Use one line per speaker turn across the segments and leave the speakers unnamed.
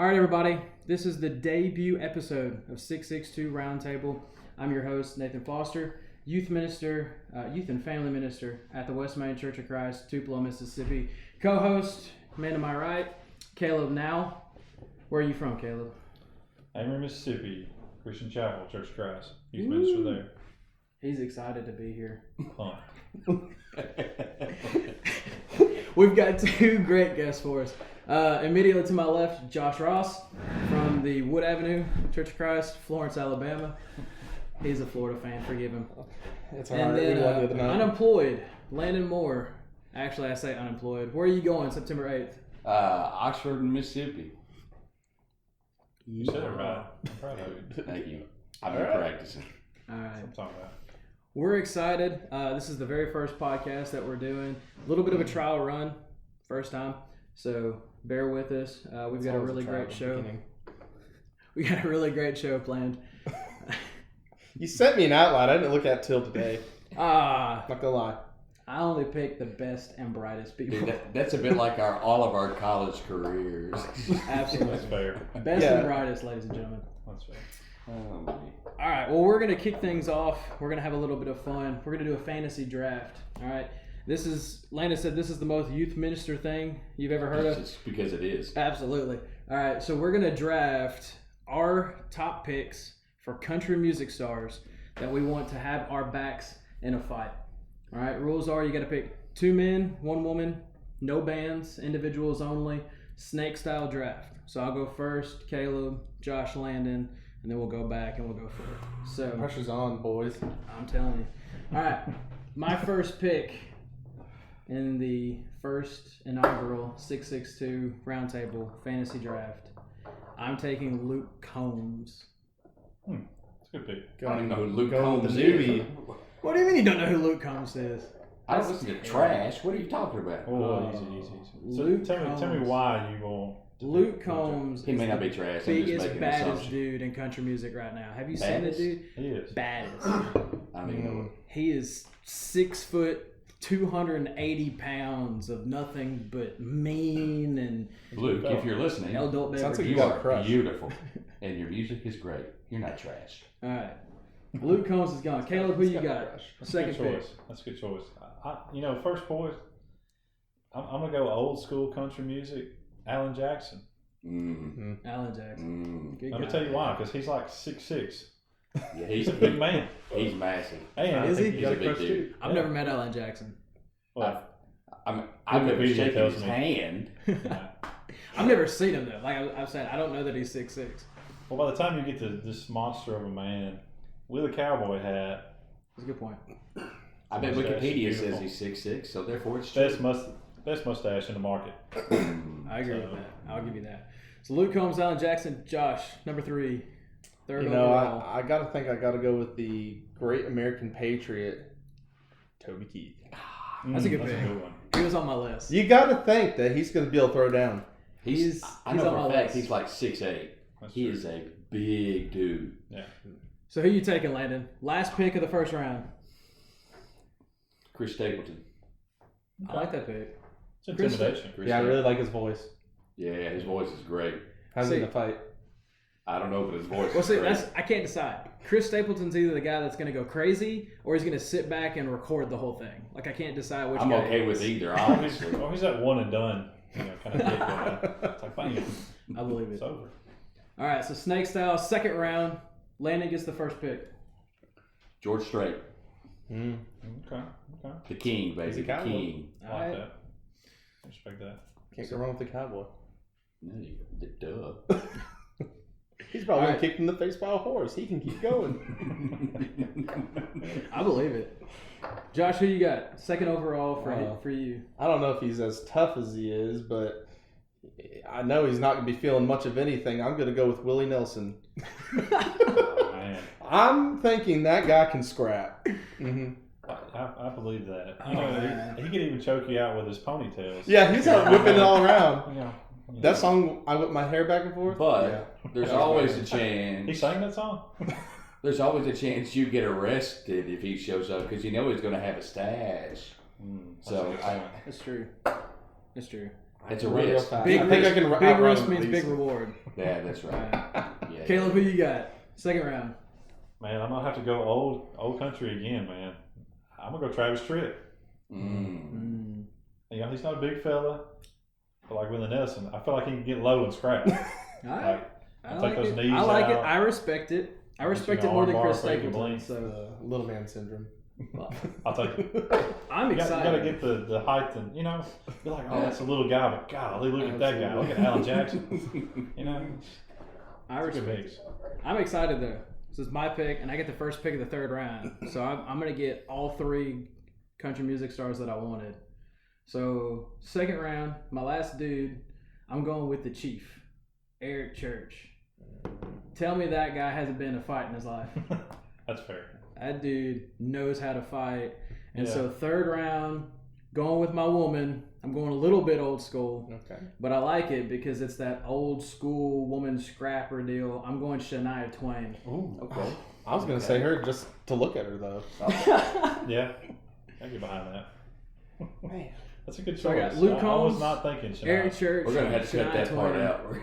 All right, everybody. This is the debut episode of 662 Roundtable. I'm your host, Nathan Foster, youth and family minister at the West Main Church of Christ, Tupelo, Mississippi. Co-host, man to my right, Caleb Now. Where are you from, Caleb?
Amory, Mississippi, Christian Chapel, Church of Christ, youth minister there.
He's excited to be here.
Fun.
We've got two great guests for us. Immediately to my left, Josh Ross from the Wood Avenue Church of Christ, Florence, Alabama. He's a Florida fan, forgive him.
It's all
And
right.
then unemployed, Landon Moore. Actually, I say unemployed. Where are you going September 8th?
Oxford, Mississippi.
You said it right. I'm proud of you.
Thank you. I've been practicing.
All right.
That's what I'm talking about.
We're excited. This is the very first podcast that we're doing. A little bit of a trial run, first time. So bear with us. We've got a really great show. We got a really great show planned.
You sent me an outline. I didn't look at it till today.
Not
gonna lie.
I only pick the best and brightest people.
Dude, that's a bit like all of our college careers.
Absolutely.
That's fair.
Best and brightest, ladies and gentlemen.
That's fair.
All right. Well, we're going to kick things off. We're going to have a little bit of fun. We're going to do a fantasy draft. All right. Landon said this is the most youth minister thing you've ever heard of.
It's because it is.
Absolutely. All right. So we're going to draft our top picks for country music stars that we want to have our backs in a fight. All right. Rules are you got to pick 2 men, 1 woman, no bands, individuals only, snake style draft. So I'll go first, Caleb, Josh, Landon, and then we'll go back and we'll go forward. So
Pressure's on, boys.
I'm telling you. All right. My first pick in the first inaugural 662 Roundtable Fantasy Draft, I'm taking Luke Combs.
That's a good pick.
I don't even know who Luke
Go with
Combs
the
is.
newbie.
What do you mean you don't know who Luke Combs is?
I don't listen to trash. What are you talking about?
Oh, easy. So
Luke
tell me
Combs.
why you want
Luke Combs
He may
is
not
the
be trash. I'm just
biggest,
making an
baddest
assumption.
dude in country music right now. Have you seen the
Baddest?
dude?
He is.
Baddest.
I don't even know.
He is 6 foot, 280 pounds of nothing but mean and
Luke, if you're listening,
adult
Sounds like
beverages.
you
you
got a
are
crush.
beautiful. And your music is great. You're not trash.
All right. Luke Combs is gone. Caleb, who you got?
That's
Second
a good
pick.
choice. That's a good choice. First choice, I'm going to go old school country music, Alan Jackson.
Alan Jackson. Good
Let me
guy.
tell you why, because he's like 6'6".
Yeah,
He's a big man.
He's massive.
Hey, I
Is
think
he?
you got
He's
a
a big
crush
dude.
too.
I've never met Alan Jackson.
Well,
I've never
Wikipedia
shaken
tells
his
me.
hand.
I've never seen him though. Like I've said, I don't know that he's 6'6".
well, by the time you get to this monster of a man with a cowboy hat,
That's a good point.
I bet
Mustache,
Wikipedia says
beautiful.
he's 6'6", so therefore it's true.
best mustache in the market.
I agree with that. I'll give you that. So Luke Combs, Alan Jackson, Josh, number 3, third overall.
I gotta think I gotta go with the great American patriot, Toby Keith.
That's a good
That's
pick.
a good one.
He was on my list.
You gotta think that he's gonna be able to throw down.
I
he's
know
on
for
my
a fact
list.
he's like 6'8".
That's
He
true.
is a big dude.
Yeah.
So who you taking, Landon? Last pick of the first round.
Chris Stapleton.
I like that pick.
It's
Chris-
intimidation.
Chris
Yeah, I
Stapleton.
really like his voice.
Yeah, his voice is great.
How's
See-
he in a fight?
I don't know, but his voice
Well,
is
see,
great.
I can't decide. Chris Stapleton's either the guy that's going to go crazy or he's going to sit back and record the whole thing. Like, I can't decide which
I'm
guy
okay
it
with
is.
either, obviously.
Well, he's that one and done, kind of kid guy. It's like, bang,
I believe it.
it's over.
All right, so snake style, second round. Landon gets the first pick.
George Strait,
Okay.
the king,
He's
baby,
a
the
cowboy.
king.
I
All
like
right.
that. I respect that.
Can't go wrong with the cowboy.
Duh.
He's probably
All right.
kicked in the face by a horse. He can keep going.
I believe it. Josh, who you got? Second overall for you.
I don't know if he's as tough as he is, but I know he's not going to be feeling much of anything. I'm going to go with Willie Nelson.
Oh, man.
I'm thinking that guy can scrap. Mm-hmm.
I believe that.
Oh, man.
He could even choke you out with his ponytails.
Yeah, he's out whipping it all around.
Yeah.
That song, I whip my hair back and forth.
But there's always a chance.
He sang that song?
There's always a chance you get arrested if he shows up because you know he's going to have a stash. So
That's true. That's true.
It's a
Run real
risk.
fast.
Big
I think
risk,
I can
big
outrun
risk means
these.
big reward.
Yeah, that's right. Yeah,
Caleb, who you got? Second round.
Man, I'm gonna have to go old country again, man. I'm gonna go Travis Tritt.
Mm.
You know, he's not a big fella, but like Willie Nelson, I feel like he can get low and scrap.
All right.
I
I
take
like
those
it.
knees
I like it.
out.
I respect it. I respect
You
it
know,
more than
armbar,
Chris
fake
Stapleton.
blink.
So
Little man syndrome.
I'll take it.
I'm
You
excited.
gotta get the height and you're like, oh, that's a little guy, but golly, look at that guy. Look at Alan Jackson.
I
It's a good
respect
mix.
it. I'm excited though. This is my pick, and I get the first pick of the third round. So I'm gonna get all three country music stars that I wanted. So second round, my last dude, I'm going with the Chief, Eric Church. Tell me that guy hasn't been in a fight in his life.
That's fair.
That dude knows how to fight. And
Yeah.
so third round, going with my woman. I'm going a little bit old school,
Okay.
but I like it because it's that old school woman scrapper deal. I'm going Shania Twain.
Ooh.
Okay.
I was gonna say her just to look at her though.
Yeah, I get behind that.
Man.
That's a good choice.
So I got Luke
I was
Combs,
not thinking Shania.
Eric Church.
We're gonna have to cut
Shania
that part
Twain.
out.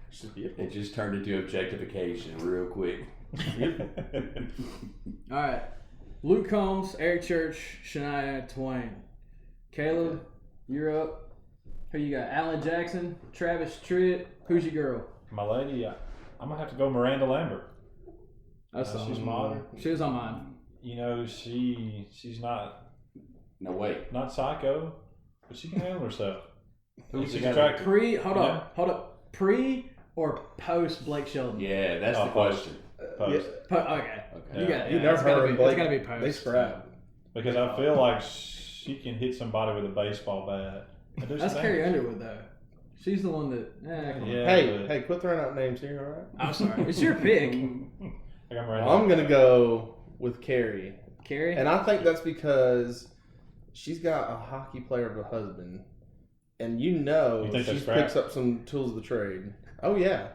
She's beautiful.
It just turned into objectification real quick.
All right. Luke Combs, Eric Church, Shania Twain. Caleb, you're up. Who you got? Alan Jackson, Travis Tritt. Who's your girl?
My lady, I'm gonna have to go Miranda Lambert.
That's
She's modern.
She was on mine.
She's not
No, wait.
psycho, but she can handle herself.
Who's
She's
the guy?
attractive.
Hold up. Pre or post Blake Sheldon?
Yeah, that's
Oh,
the question.
Post.
Okay.
Okay.
You got it.
You
Yeah,
know
it's
her
gotta
and
be,
Blake.
it's gotta be post.
They scrap.
Because I feel like she can hit somebody with a baseball bat. and do
That's
some
Carrie
damage.
Underwood though. She's the one that. Come on.
Yeah,
Hey,
but
hey, quit throwing out names here, all right?
I'm sorry. It's your pick,
I got Miranda.
I'm gonna go with Carrie,
Carrie.
and I think that's because she's got a hockey player of a husband, and
You think
she
that's
picks
scrap?
up some tools of the trade. Oh yeah,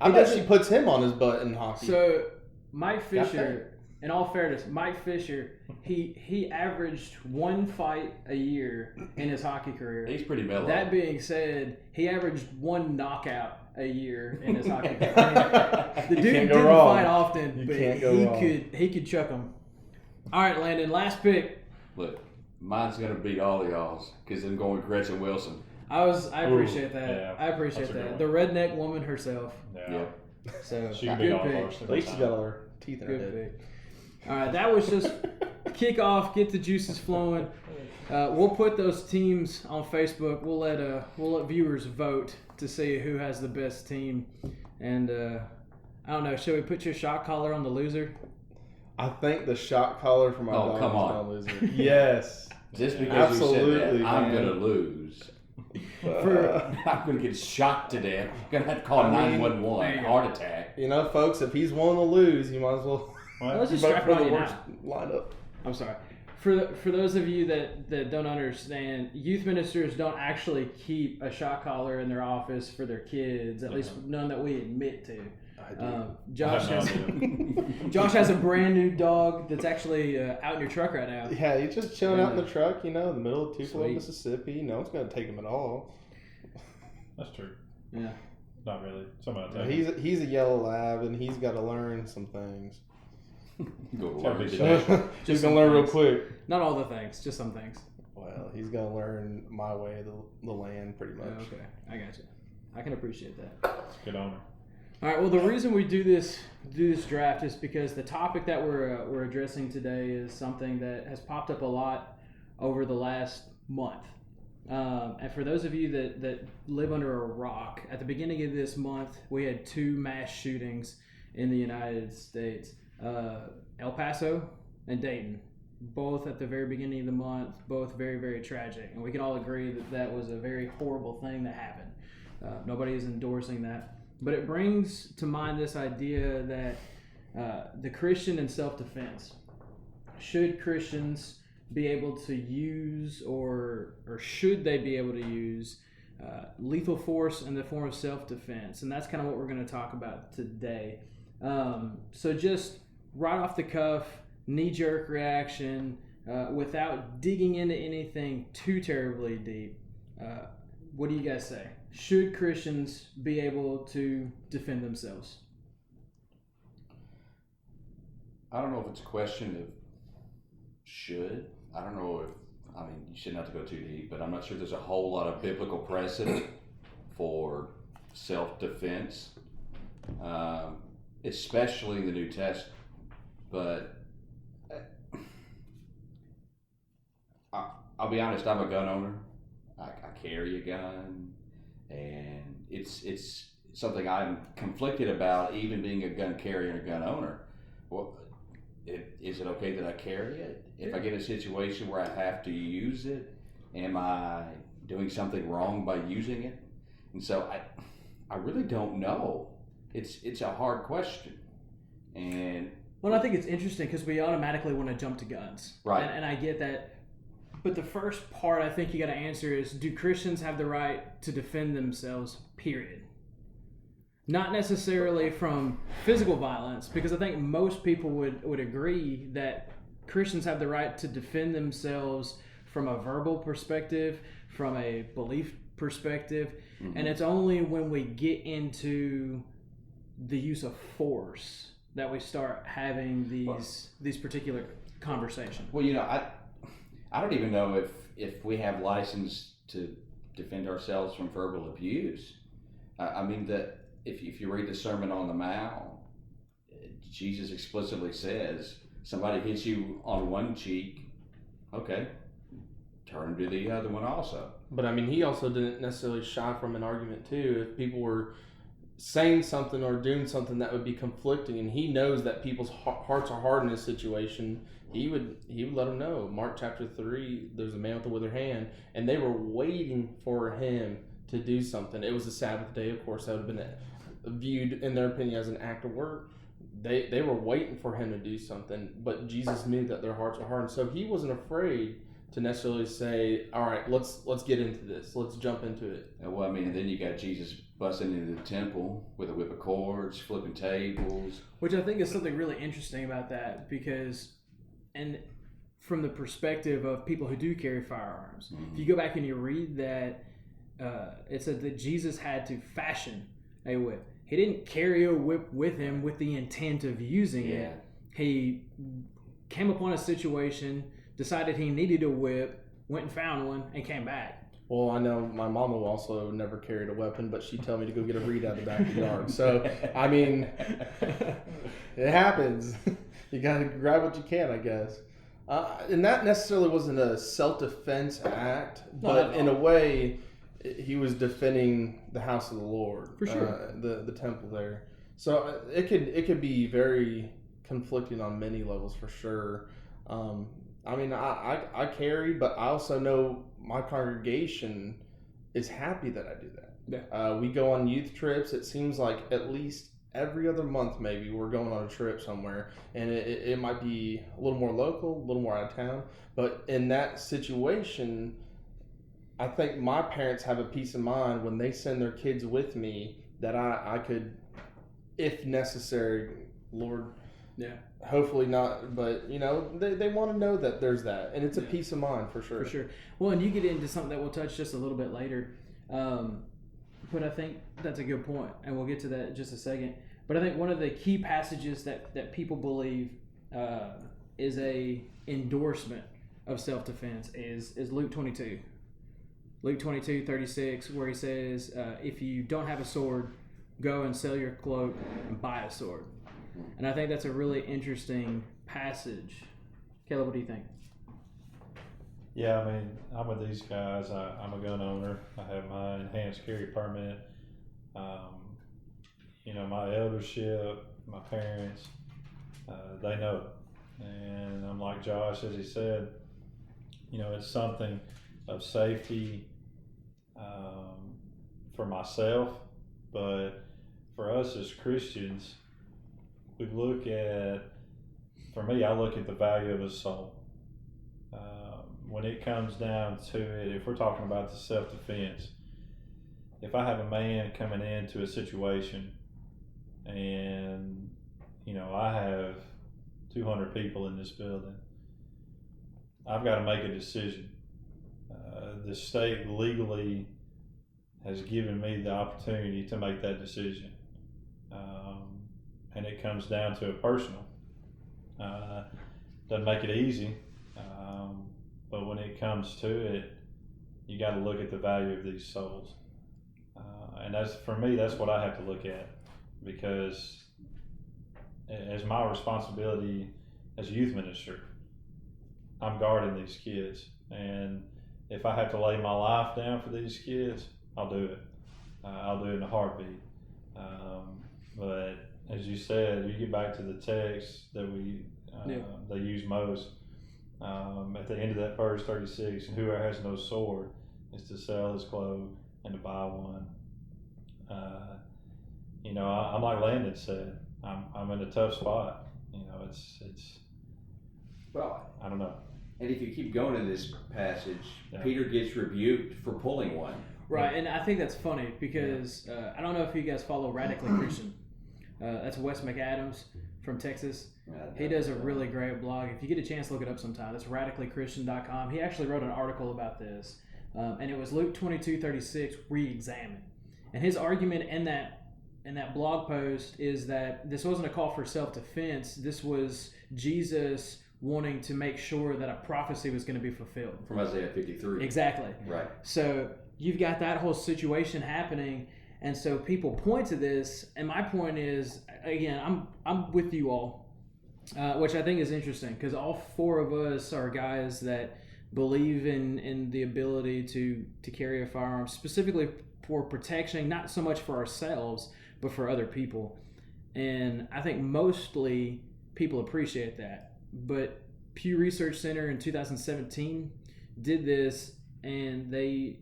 I
He
bet
doesn't-
she puts him on his butt in hockey.
So Mike
Got
Fisher, in all fairness, Mike Fisher, he averaged one fight a year in his hockey career.
He's pretty mellow.
That being said, he averaged one knockout a year in his hockey career. I mean, the dude
can't go
didn't
wrong.
fight often,
You
but
can't go wrong.
he could chuck him. All right, Landon, last pick.
Look, mine's gonna beat all of y'all's because I'm going with Gretchen Wilson.
I appreciate that.
yeah,
I appreciate
that's a
that.
good
The redneck woman herself.
Yeah.
Yeah.
So
She can be
good
all
pick.
first.
At least she's got all her teeth in her
Good
head.
pick. All right, that was just kick off, get the juices flowing. We'll put those teams on Facebook. We'll let viewers vote to see who has the best team. And I don't know. Should we put your shot collar on the loser?
I think the shot collar for my
Oh,
dog
come
is
on.
gonna lose it. Yes.
Just because you said
Absolutely,
that, I'm
man.
gonna lose.
For
I'm gonna get shot to death. I'm gonna have to call
I mean,
911.
there you
Heart attack.
You know, folks, if he's willing to lose, you might as well
let's just
vote
strap
for
it on
the
you
worst
now.
lineup.
I'm sorry. For those of you that don't understand, youth ministers don't actually keep a shot collar in their office for their kids. At least none that we admit to.
I do.
Josh
I have
has
no idea.
Josh has a brand new dog that's actually out in your truck right now.
Yeah, he's just chilling out in the truck, you know, in the middle of Tupelo,
Sweet.
Mississippi. No one's going to take him at all.
That's true.
Yeah.
Not really. Somebody tell me.
He's a yellow lab, and he's got to learn some things.
Go
Gotta be
work.
safe.
He's
some
going to learn real
things.
quick.
Not all the things, just some things.
Well, he's going to learn my way of the land, pretty much.
Oh, okay, I got you. I can appreciate that.
Good owner.
All right. Well, the reason we do this draft is because the topic that we're addressing today is something that has popped up a lot over the last month. And for those of you that live under a rock, at the beginning of this month, we had 2 mass shootings in the United States. El Paso and Dayton, both at the very beginning of the month, both very, very tragic. And we can all agree that was a very horrible thing that happened. Nobody is endorsing that. But it brings to mind this idea that the Christian in self-defense, should Christians be able to use or should they be able to use lethal force in the form of self-defense? And that's kind of what we're going to talk about today. So just right off the cuff, knee-jerk reaction, without digging into anything too terribly deep. What do you guys say? Should Christians be able to defend themselves?
I don't know if it's a question of should. I don't know if, I mean, you shouldn't have to go too deep, but I'm not sure there's a whole lot of biblical precedent for self-defense, especially in the New Testament. But I'll be honest, I'm a gun owner. I carry a gun, and it's something I'm conflicted about, even being a gun carrier and a gun owner. Well, is it okay that I carry it? If I get in a situation where I have to use it, am I doing something wrong by using it? And so I really don't know. It's a hard question. And
well, I think it's interesting because we automatically want to jump to guns.
Right.
And I get that. But the first part I think you got to answer is, do Christians have the right to defend themselves, period? Not necessarily from physical violence, because I think most people would agree that Christians have the right to defend themselves from a verbal perspective, from a belief perspective, and it's only when we get into the use of force that we start having these particular conversations.
Well, I don't even know if we have license to defend ourselves from verbal abuse. I mean, that if you read the Sermon on the Mount, Jesus explicitly says, somebody hits you on one cheek, okay, turn to the other one also.
But I mean, he also didn't necessarily shy from an argument too. If people were saying something or doing something that would be conflicting, and he knows that people's hearts are hard in this situation, he would let them know. Mark chapter 3, there's a man with a withered hand, and they were waiting for him to do something. It was a Sabbath day, of course. That would have been viewed, in their opinion, as an act of work. They were waiting for him to do something, but Jesus knew that their hearts were hard, and so he wasn't afraid to necessarily say, all right, let's get into this. Let's jump into it.
Well, I mean, and then you got Jesus busting into the temple with a whip of cords, flipping tables.
Which I think is something really interesting about that, because, and from the perspective of people who do carry firearms, if you go back and you read that, it said that Jesus had to fashion a whip. He didn't carry a whip with him with the intent of using it. He came upon a situation, decided he needed a whip, went and found one, and came back.
Well, I know my mama also never carried a weapon, but she'd tell me to go get a reed out of the back of the yard. So, I mean, it happens. You got to grab what you can, I guess. And that necessarily wasn't a self-defense act, but in a way, he was defending the house of the Lord.
For sure.
The temple there. So it could be very conflicting on many levels, for sure. I mean, I carry, but I also know my congregation is happy that I do that.
Yeah.
We go on youth trips. It seems like at least every other month, maybe, we're going on a trip somewhere. And it might be a little more local, a little more out of town. But in that situation, I think my parents have a peace of mind when they send their kids with me that I could, if necessary, Lord...
Yeah.
Hopefully not, but they want to know that there's that, and it's a peace of mind for sure.
For sure. Well, and you get into something that we'll touch just a little bit later, but I think that's a good point, and we'll get to that in just a second. But I think one of the key passages that people believe is a endorsement of self-defense is Luke 22. Luke 22:36, where he says, if you don't have a sword, go and sell your cloak and buy a sword. And I think that's a really interesting passage. Caleb, what do you think?
Yeah, I mean, I'm with these guys. I'm a gun owner. I have my enhanced carry permit. My eldership, my parents, they know. And I'm like Josh, as he said, it's something of safety for myself, but for us as Christians, we look at, for me, I look at the value of a soul. When it comes down to it, if we're talking about the self-defense, if I have a man coming into a situation and, I have 200 people in this building, I've got to make a decision. the state legally has given me the opportunity to make that decision. And it comes down to a personal. Doesn't make it easy, but when it comes to it, you got to look at the value of these souls. And that's, for me, that's what I have to look at, because as my responsibility as a youth minister, I'm guarding these kids. And if I have to lay my life down for these kids, I'll do it. I'll do it in a heartbeat. But as you said, you get back to the text that they use most. At the end of that verse 36, and whoever has no sword is to sell his clothes and to buy one. I'm like Landon said, I'm in a tough spot. It's
Well,
I don't know.
and if you keep going in this passage,
Yeah.
Peter gets rebuked for pulling one.
Right, and I think that's funny because I don't know if you guys follow Radically Christian. That's Wes McAdams from Texas. He does a really great blog. If you get a chance, look it up sometime. It's radicallychristian.com. He actually wrote an article about this, and it was Luke 22:36 re-examined. And his argument in that blog post is that this wasn't a call for self-defense. This was Jesus wanting to make sure that a prophecy was going to be fulfilled.
From Isaiah 53.
Exactly.
Right.
So you've got that whole situation happening, and so people point to this, and my point is, again, I'm with you all, which I think is interesting, because all four of us are guys that believe in the ability to carry a firearm, specifically for protection, not so much for ourselves, but for other people. And I think mostly people appreciate that. But Pew Research Center in 2017 did this, and they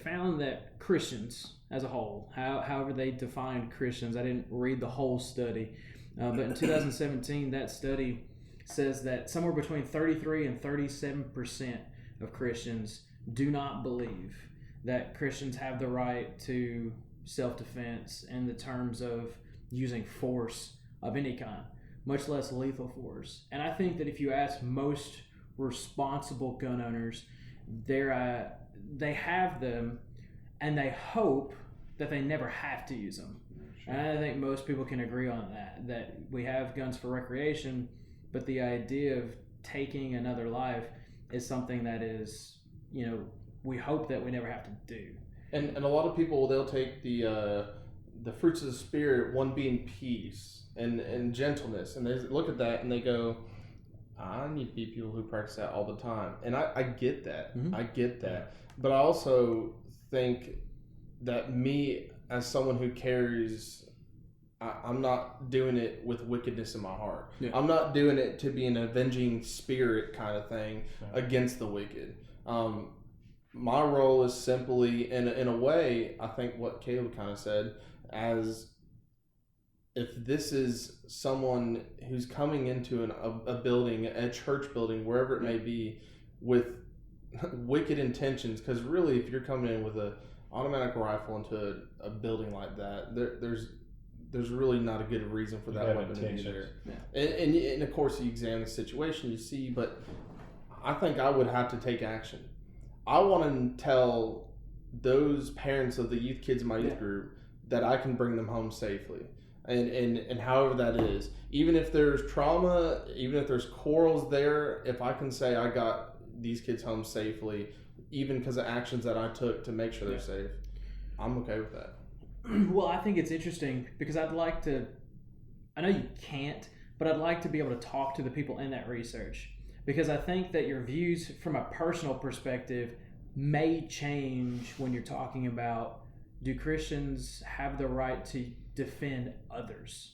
found that Christians as a whole, however they defined Christians, I didn't read the whole study, but in 2017 that study says that somewhere between 33 and 37% of Christians do not believe that Christians have the right to self-defense in the terms of using force of any kind, much less lethal force. And I think that if you ask most responsible gun owners, they have them, and they hope that they never have to use them. Sure. And I think most people can agree on that we have guns for recreation, but the idea of taking another life is something that is, we hope that we never have to do.
And a lot of people, they'll take the fruits of the Spirit, one being peace and gentleness, and they look at that and they go, I need people who practice that all the time. And I get that. Mm-hmm. I get that. But I also think that me, as someone who carries, I'm not doing it with wickedness in my heart. Yeah. I'm not doing it to be an avenging spirit kind of thing against the wicked. My role is simply, in a way, I think what Caleb kind of said, as if this is someone who's coming into a building, a church building, wherever it may be, with wicked intentions, because really, if you're coming in with an automatic rifle into a building like that, there's really not a good reason for that weapon to be there. Yeah. And of course, you examine the situation, you see, but I think I would have to take action. I want to tell those parents of the youth kids in my youth group that I can bring them home safely. And however that is, even if there's trauma, even if there's quarrels there, if I can say I got these kids home safely, even because of actions that I took to make sure they're safe, I'm okay with that.
Well, I think it's interesting because I know you can't, but I'd like to be able to talk to the people in that research, because I think that your views from a personal perspective may change when you're talking about, do Christians have the right to defend others?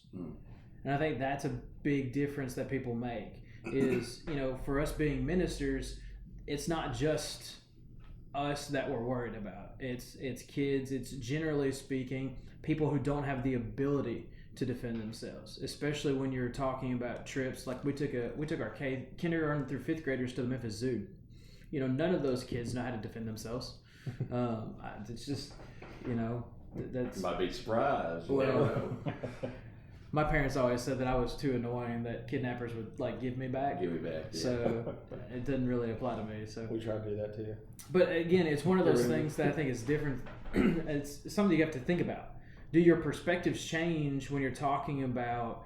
And I think that's a big difference that people make is, for us being ministers, it's not just us that we're worried about. It's kids, it's generally speaking, people who don't have the ability to defend themselves, especially when you're talking about trips. Like we took our kindergarten through fifth graders to the Memphis Zoo. None of those kids know how to defend themselves. It's just, that's...
You might be surprised.
Well, My parents always said that I was too annoying that kidnappers would like give me back.
Give me back. Yeah.
So it didn't really apply to me. So
We try to do that too.
but again, it's one of those things that I think is different. It's something you have to think about. Do your perspectives change when you're talking about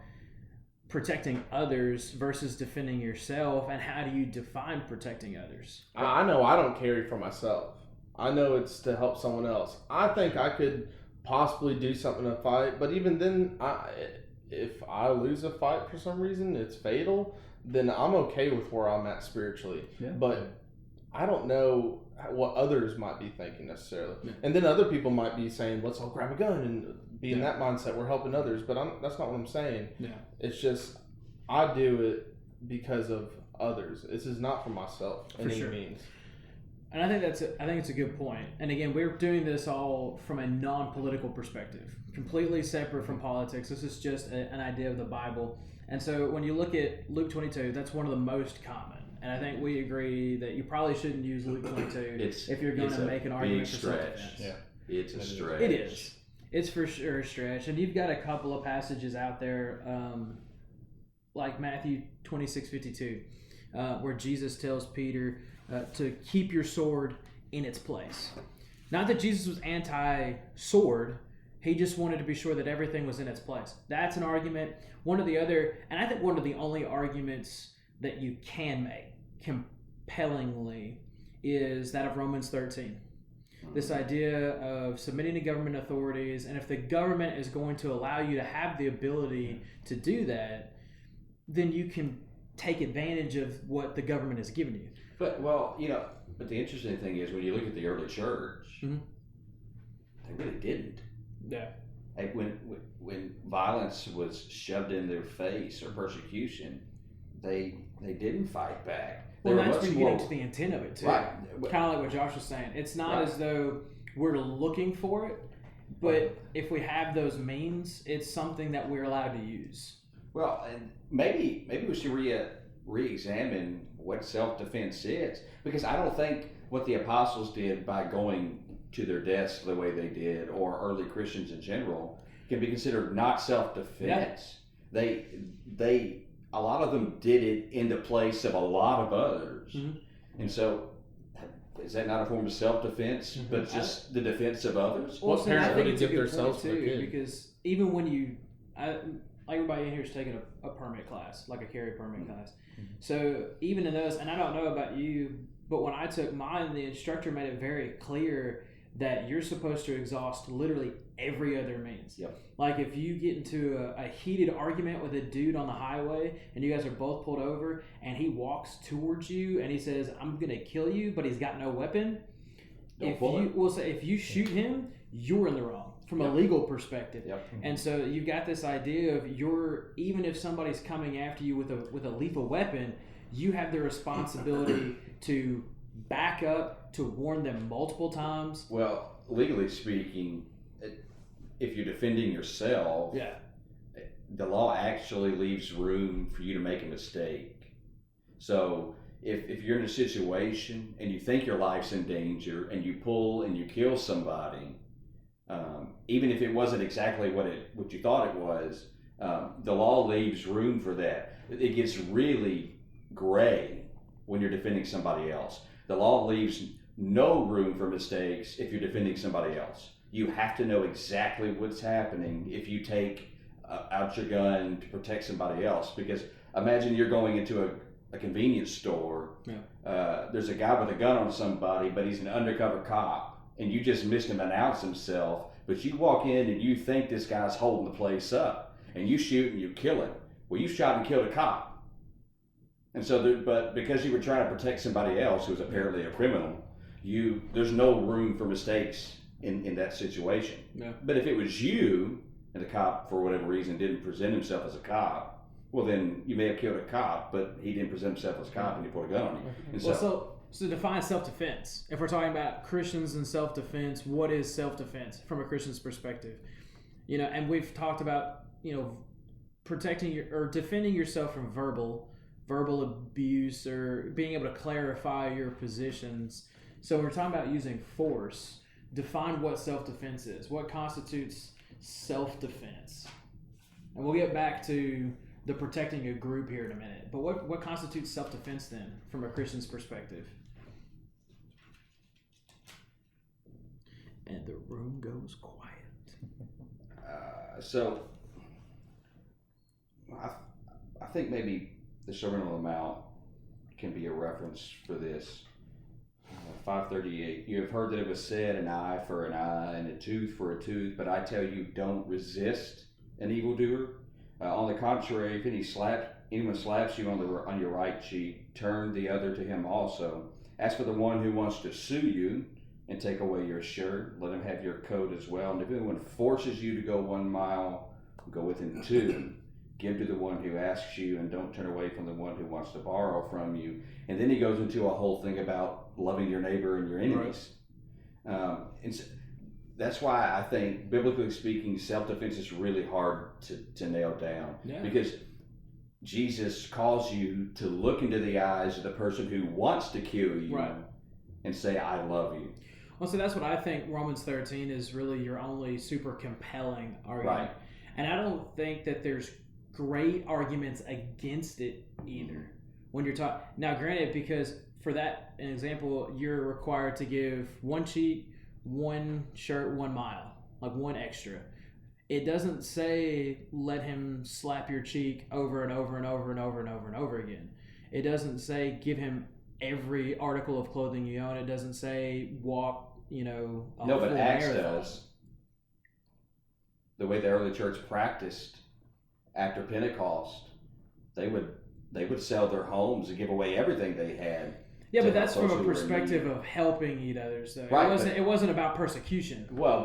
protecting others versus defending yourself, and how do you define protecting others?
I know I don't carry for myself. I know it's to help someone else. I think I could possibly do something in a fight, but even then, if I lose a fight for some reason, it's fatal, then I'm okay with where I'm at spiritually.
Yeah.
But I don't know what others might be thinking necessarily.
Yeah.
And then other people might be saying, let's all grab a gun and be in that mindset. We're helping others. But that's not what I'm saying.
Yeah.
It's just I do it because of others. This is not for myself in any means.
And I think it's a good point. And again, we're doing this all from a non-political perspective, completely separate from politics. This is just an idea of the Bible. And so when you look at Luke 22, that's one of the most common. And I think we agree that you probably shouldn't use Luke 22 if you're going to make an argument for self-defense.
Yeah.
It's a stretch.
It is. It's for sure a stretch. And you've got a couple of passages out there, like Matthew 26:52, where Jesus tells Peter to keep your sword in its place. Not that Jesus was anti-sword. He just wanted to be sure that everything was in its place. That's an argument. One of the other, and I think one of the only arguments that you can make compellingly is that of Romans 13. This idea of submitting to government authorities, and if the government is going to allow you to have the ability to do that, then you can take advantage of what the government has given you.
But the interesting thing is when you look at the early church, they really didn't.
Yeah.
Like when violence was shoved in their face or persecution, they didn't fight back.
Well, that's when you get into the intent of it too.
Right.
Kind of like what Josh was saying. It's not as though we're looking for it, but if we have those means, it's something that we're allowed to use.
Well, and maybe we should re-examine what self-defense is, because I don't think what the apostles did by going to their deaths the way they did, or early Christians in general, can be considered not self-defense. Yeah. They a lot of them did it in the place of a lot of others, and so is that not a form of self-defense, but just the defense of others?
Well,
what parents would give
their
themselves for a kid?
Because even when everybody in here is taking a permit class, like a carry permit class. So even in those, and I don't know about you, but when I took mine, the instructor made it very clear that you're supposed to exhaust literally every other means.
Yep.
Like if you get into a heated argument with a dude on the highway and you guys are both pulled over and he walks towards you and he says, I'm going to kill you, but he's got no weapon. If you shoot him, you're in the wrong from a legal perspective.
Yep.
And so you've got this idea of even if somebody's coming after you with a lethal weapon, you have the responsibility to back up, to warn them multiple times.
Well, legally speaking, if you're defending yourself, the law actually leaves room for you to make a mistake. So if you're in a situation and you think your life's in danger and you pull and you kill somebody, even if it wasn't exactly what you thought it was, the law leaves room for that. It gets really gray when you're defending somebody else. The law leaves no room for mistakes if you're defending somebody else. You have to know exactly what's happening if you take out your gun to protect somebody else. Because imagine you're going into a convenience store. There's a guy with a gun on somebody, but he's an undercover cop, and you just missed him announce himself. But you walk in and you think this guy's holding the place up, and you shoot and you kill him. Well, you shot and killed a cop. And so, but because you were trying to protect somebody else who was apparently a criminal, there's no room for mistakes in that situation.
Yeah.
But if it was you and the cop, for whatever reason, didn't present himself as a cop, well, then you may have killed a cop, but he didn't present himself as a cop and you put a gun on him. And
so define self-defense. If we're talking about Christians and self-defense, what is self-defense from a Christian's perspective? And we've talked about, protecting or defending yourself from verbal abuse or being able to clarify your positions. So we're talking about using force. Define what self-defense is. What constitutes self-defense? And we'll get back to the protecting a group here in a minute. But what constitutes self-defense then, from a Christian's perspective? And the room goes quiet.
So, I think maybe the Sermon on the Mount can be a reference for this. 538. You have heard that it was said, an eye for an eye and a tooth for a tooth, but I tell you, don't resist an evildoer. On the contrary, if anyone slaps you on your right cheek, turn the other to him also. As for the one who wants to sue you and take away your shirt, let him have your coat as well. And if anyone forces you to go 1 mile, go with him 2. Give to the one who asks you, and don't turn away from the one who wants to borrow from you. And then he goes into a whole thing about loving your neighbor and your enemies. Right. And so that's why I think, biblically speaking, self-defense is really hard to nail down. Yeah. Because Jesus calls you to look into the eyes of the person who wants to kill you, right, and say, I love you.
Well, so that's what I think Romans 13 is really your only super compelling argument. Right. And I don't think that there's great arguments against it either. When you're talking now, granted, because for that an example, you're required to give 1 cheek, 1 shirt, 1 mile, like 1 extra. It doesn't say let him slap your cheek over and over and over and over and over and over again. It doesn't say give him every article of clothing you own. It doesn't say walk, no,
but Acts does. The way the early church practiced after Pentecost, they would sell their homes and give away everything they had.
Yeah, but that's from a perspective of helping each others, though. Right, it wasn't about persecution.
Well,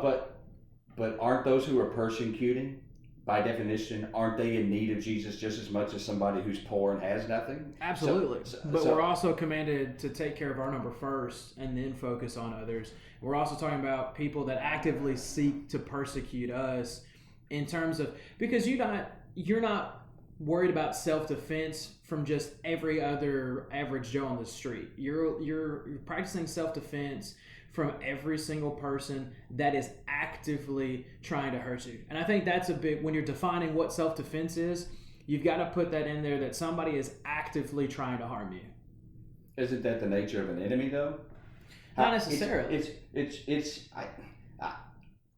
but aren't those who are persecuting, by definition, aren't they in need of Jesus just as much as somebody who's poor and has nothing?
Absolutely. But we're also commanded to take care of our number first and then focus on others. We're also talking about people that actively seek to persecute us in terms of, because you're not worried about self-defense from just every other average Joe on the street. You're practicing self-defense from every single person that is actively trying to hurt you. And I think that's a big, when you're defining what self-defense is, you've got to put that in there, that somebody is actively trying to harm you.
Isn't that the nature of an enemy, though?
Not necessarily.
It's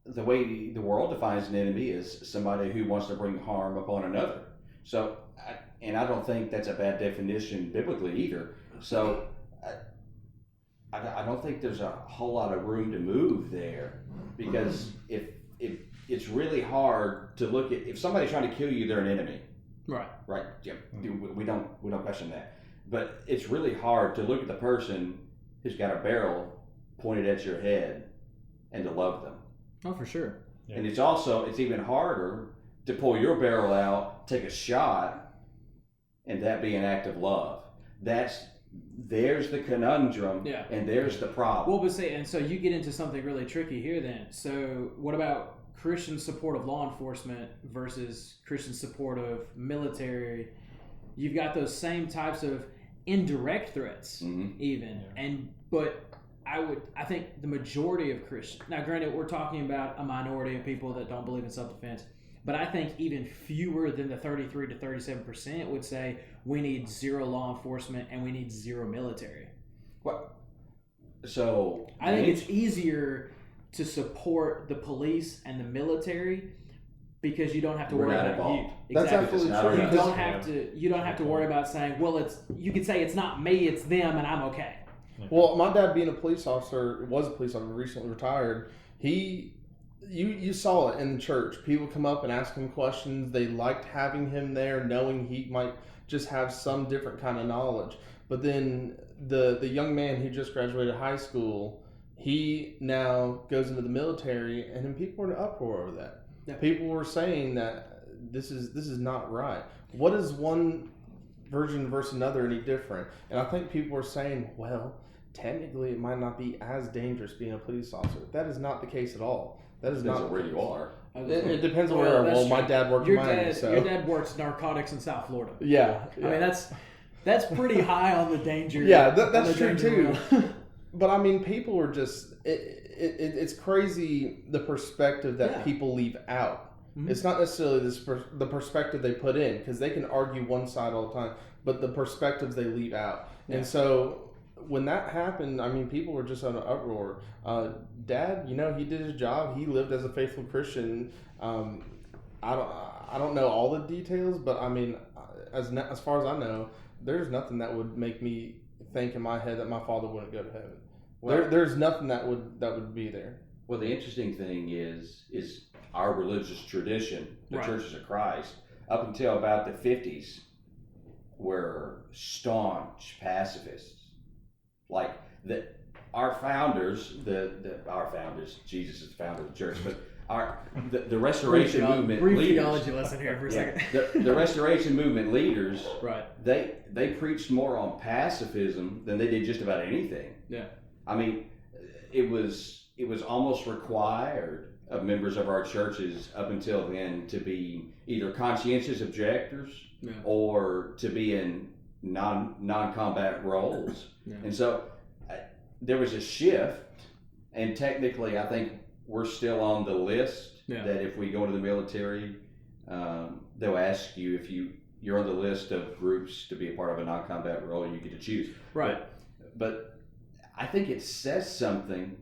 the way the world defines an enemy is somebody who wants to bring harm upon another. So, and I don't think that's a bad definition biblically either. So, I don't think there's a whole lot of room to move there, because if it's really hard to look at, if somebody's trying to kill you, they're an enemy.
Right.
Right. Yeah. We don't question that. But it's really hard to look at the person who's got a barrel pointed at your head and to love them.
Oh, for sure.
Yeah. And it's even harder to pull your barrel out, take a shot, and that be an act of love. There's the conundrum, yeah, and there's the problem.
Well, but say, and so you get into something really tricky here then. So what about Christian support of law enforcement versus Christian support of military? You've got those same types of indirect threats, even. Yeah. But I think the majority of Christians, now granted, we're talking about a minority of people that don't believe in self-defense, but I think even fewer than the 33 to 37% would say we need zero law enforcement and we need zero military.
What? So
I think it's easier to support the police and the military because you don't have to worry about you.
That's absolutely true.
You don't have to worry about saying, well, you could say it's not me, it's them, and I'm okay.
Well, my dad being a police officer, recently retired, You saw it in the church. People come up and ask him questions. They liked having him there, knowing he might just have some different kind of knowledge. But then the young man who just graduated high school, he now goes into the military, and then people are in an uproar over that. Yeah. People were saying that this is not right. What is one version versus another any different? And I think people are saying, well, technically it might not be as dangerous being a police officer. That is not the case at all. That is not
where you are.
It depends on where. Well, my dad worked in Miami.
Your dad works narcotics in South Florida.
Yeah.
I mean, that's pretty high on the danger.
Yeah, that's true too. But I mean, people are just. It's crazy the perspective that people leave out.
Mhm.
It's not necessarily the perspective they put in, because they can argue one side all the time, but the perspectives they leave out.
Yeah.
And so when that happened, I mean, people were just on an uproar. Dad, he did his job. He lived as a faithful Christian. I don't know all the details, but I mean, as far as I know, there's nothing that would make me think in my head that my father wouldn't go to heaven. There's nothing that would be there.
Well, the interesting thing is our religious tradition, the
Right.
Churches of Christ, up until about the 50s, were staunch pacifists. Like our founders, Jesus is the founder of the church, but the Restoration Movement
brief
leaders,
theology lesson here for a second.
the Restoration Movement leaders,
Right.
They preached more on pacifism than they did just about anything.
Yeah.
I mean, it was almost required of members of our churches up until then to be either conscientious objectors or to be in non-combat roles.
Yeah.
And so there was a shift, and technically I think we're still on the list that if we go into the military, they'll ask you if you're on the list of groups to be a part of a non-combat role, you get to choose.
Right.
But I think it says something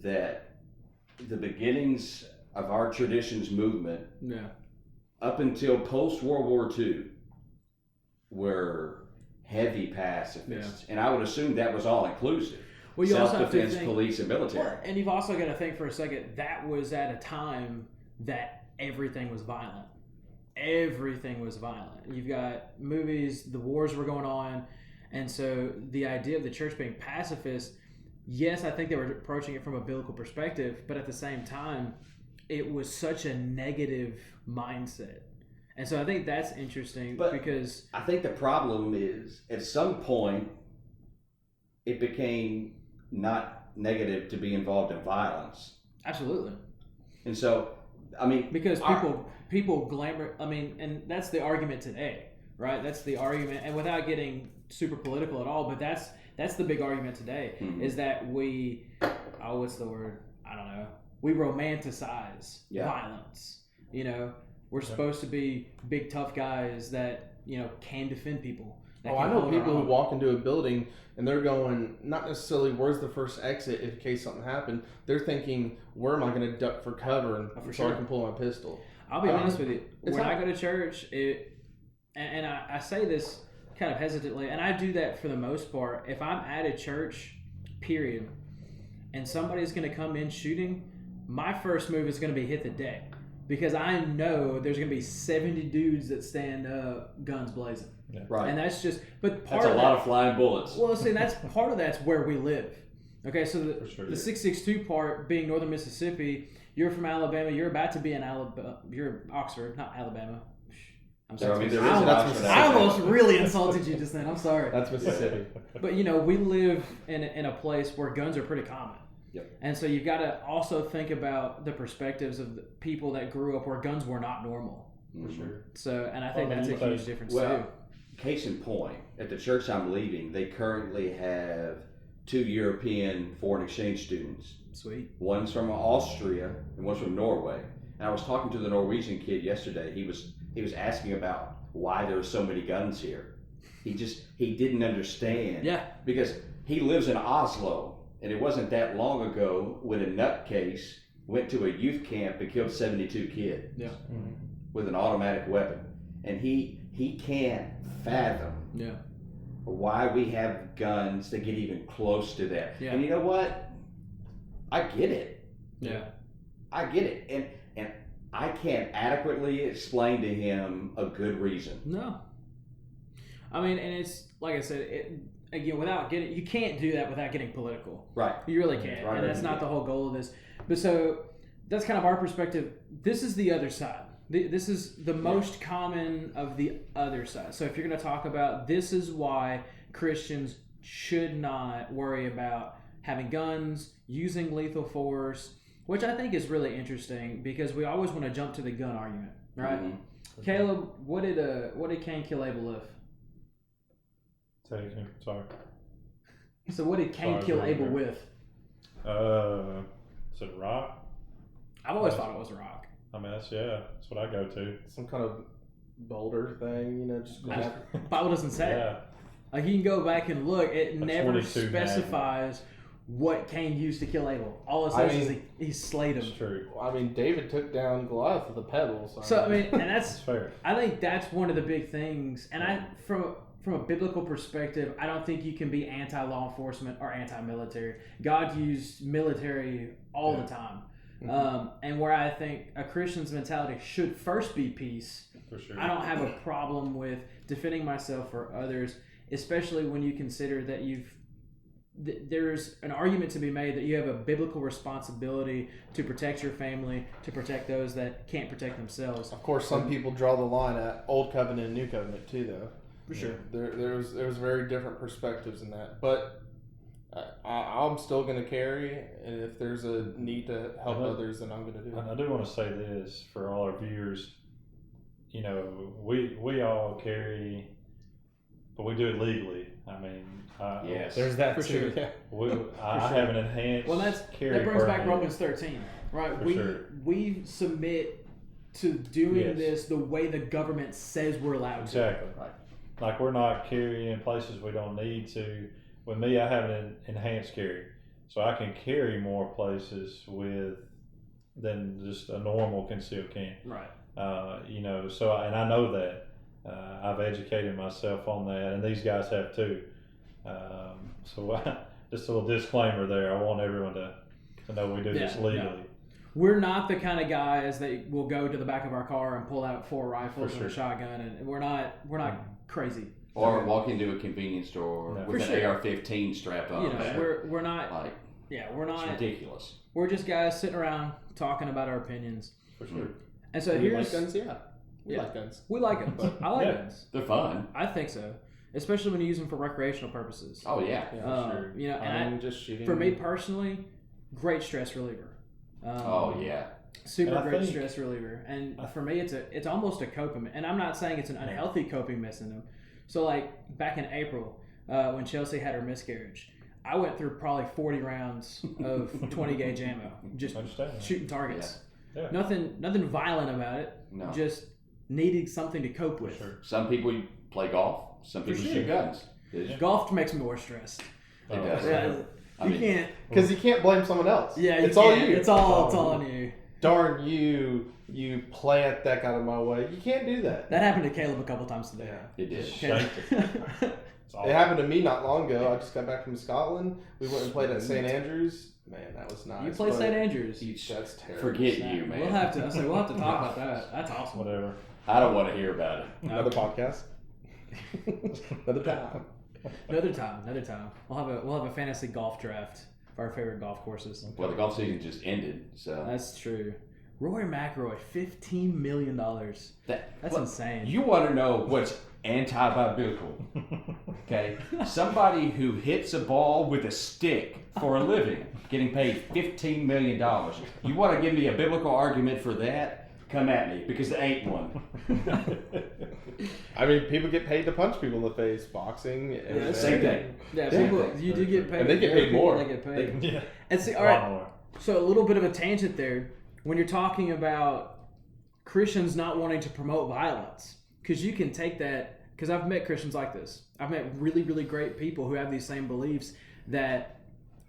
that the beginnings of our traditions movement up until post-World War II were heavy pacifists. And I would assume that was all inclusive.
Well, you also have to
self-defense,
think,
police, and military.
Well, and you've also got to think for a second, that was at a time that everything was violent. Everything was violent. You've got movies, the wars were going on, and so the idea of the church being pacifist, yes, I think they were approaching it from a biblical perspective, but at the same time, it was such a negative mindset. And so I think that's interesting because
I think the problem is at some point it became not negative to be involved in violence.
Absolutely.
And so, I mean,
because people glamour, I mean, and that's the argument today, right? That's the argument, and without getting super political at all, but that's the big argument today, is that we, what's the word? I don't know. We romanticize violence. We're supposed to be big tough guys that can defend people.
I know people who walk into a building and they're going, not necessarily where's the first exit in case something happened. They're thinking, where am I going to duck for cover so I can pull my pistol.
I'll be honest with you. When I go to church, and I say this kind of hesitantly, and I do that for the most part. If I'm at a church, period, and somebody's going to come in shooting, my first move is going to be hit the deck. Because I know there's going to be 70 dudes that stand up, guns blazing.
Yeah.
Right.
And that's just, but part
that's
of
a lot of flying bullets.
Well, see, that's part of that's where we live. Okay, so the 662 part being northern Mississippi, you're from Alabama, you're about to be in Alabama, you're Oxford, not Alabama. I'm sorry. I almost really insulted you just then. I'm sorry.
That's Mississippi.
But we live in a place where guns are pretty common.
Yep.
And so you've got to also think about the perspectives of the people that grew up where guns were not normal.
For sure.
So, and I think that's a huge difference too.
Case in point, at the church I'm leaving, they currently have 2 European foreign exchange students.
Sweet.
One's from Austria and one's from Norway. And I was talking to the Norwegian kid yesterday. He was asking about why there are so many guns here. He didn't understand.
Yeah.
Because he lives in Oslo. And it wasn't that long ago when a nutcase went to a youth camp and killed 72 kids with an automatic weapon. And he can't fathom why we have guns that get even close to that. Yeah. And you know what? I get it.
Yeah.
I get it. And I can't adequately explain to him a good reason.
No. I mean, and it's, like I said, again, you can't do that without getting political.
Right.
You really can't. Right. And that's not the whole goal of this. But so that's kind of our perspective. This is the other side. This is the most common of the other side. So if you're going to talk about this is why Christians should not worry about having guns, using lethal force, which I think is really interesting because we always want to jump to the gun argument, right? Mm-hmm. Caleb, what did Cain kill Abel with?
Sorry.
So what did Cain kill Abel with?
Is it a rock?
I've always thought it was a rock.
I mean, that's what I go to.
Some kind of boulder thing, just grab.
Bible doesn't say.
Yeah.
Like you can go back and look. It never
22
specifies what Cain used to kill Abel. All it says is he slayed him.
It's true.
I mean, David took down Goliath with a pebble.
So I mean, and
That's fair.
I think that's one of the big things. And from a biblical perspective, I don't think you can be anti-law enforcement or anti-military. God used military all the time.
Mm-hmm.
And where I think a Christian's mentality should first be peace.
For sure.
I don't have a problem with defending myself or others, especially when you consider that there's an argument to be made that you have a biblical responsibility to protect your family, to protect those that can't protect themselves.
Of course, some people draw the line at Old Covenant and New Covenant too, though.
For sure.
There's very different perspectives in that, but I'm still going to carry, and if there's a need to help others, then I'm going to do it.
I do want to say this for all our viewers. We all carry, but we do it legally. I mean,
Yes.
There's that
For
too.
sure.
Yeah.
I have an enhanced carry.
That brings back
permit.
Romans 13, right?
For sure.
We submit to doing
Yes.
this the way the government says we're allowed
Exactly.
Right.
Like we're not carrying places we don't need to. With me, I have an enhanced carry, so I can carry more places than just a normal concealed can.
to. Right.
And I know that. I've educated myself on that, and these guys have too. Just a little disclaimer there. I want everyone to know we do this legally.
Yeah. We're not the kind of guys that will go to the back of our car and pull out 4 rifles
For
and a
sure.
shotgun, and we're not crazy.
Or walk into a convenience store
No.
with
For
an
sure.
AR-15 strapped on.
We're not.
Like,
We're
it's
not.
ridiculous.
We're just guys sitting around talking about our opinions.
For sure.
And so
Do we
here's
like guns? Yeah. We
Yeah.
like guns.
we like them, but I like
Yeah.
guns.
They're fun.
I think so, especially when you use them for recreational purposes.
Oh, yeah.
Sure.
And
Just shooting.
for me personally, great stress reliever.
Oh, yeah.
Super
And I
great
think-
stress reliever. And for me, it's almost a coping. And I'm not saying it's an unhealthy coping mechanism. So like back in April, when Chelsea had her miscarriage, I went through probably 40 rounds of 20 gauge ammo, just
Understand that.
shooting targets.
Yeah.
Nothing violent about it.
No.
Just needing something to cope with.
Sure.
Some people play golf. Some people
sure.
shoot guns. It
Golf makes me more stressed.
does.
Yeah,
I
you
mean-
can't.
Because you can't blame someone else.
Yeah, you
it's all
can't.
you.
It's all on you.
Darn you plant that out of my way. You can't do that.
That happened to Caleb a couple times today.
It did.
Okay.
It's all
It happened to me not long ago. I just got back from Scotland. We went and played at St. Andrews. Man, that was nice.
You play
but
St. Andrews.
That's terrible.
Forget you, man.
We'll have to talk about that. That's awesome.
Whatever.
I don't want to hear about it.
Another podcast. Another time.
Another time. We'll have a fantasy golf draft for our favorite golf courses.
Well, the golf season just ended, so
That's true. Rory McIlroy, $15 million. That's insane.
You want to know what's anti-biblical? Okay, somebody who hits a ball with a stick for a living, getting paid $15 million. You want to give me a biblical argument for that? Come at me, because there ain't one.
I mean, people get paid to punch people in the face. Boxing. MMA.
Same thing.
Yeah,
Same
people,
thing.
you do get paid.
And they get
There are
paid
people
more.
that get paid.
Yeah.
And see, all
A lot
right.
more.
So a little bit of a tangent there. When you're talking about Christians not wanting to promote violence, because you can take that. Because I've met Christians like this. I've met really, really great people who have these same beliefs. That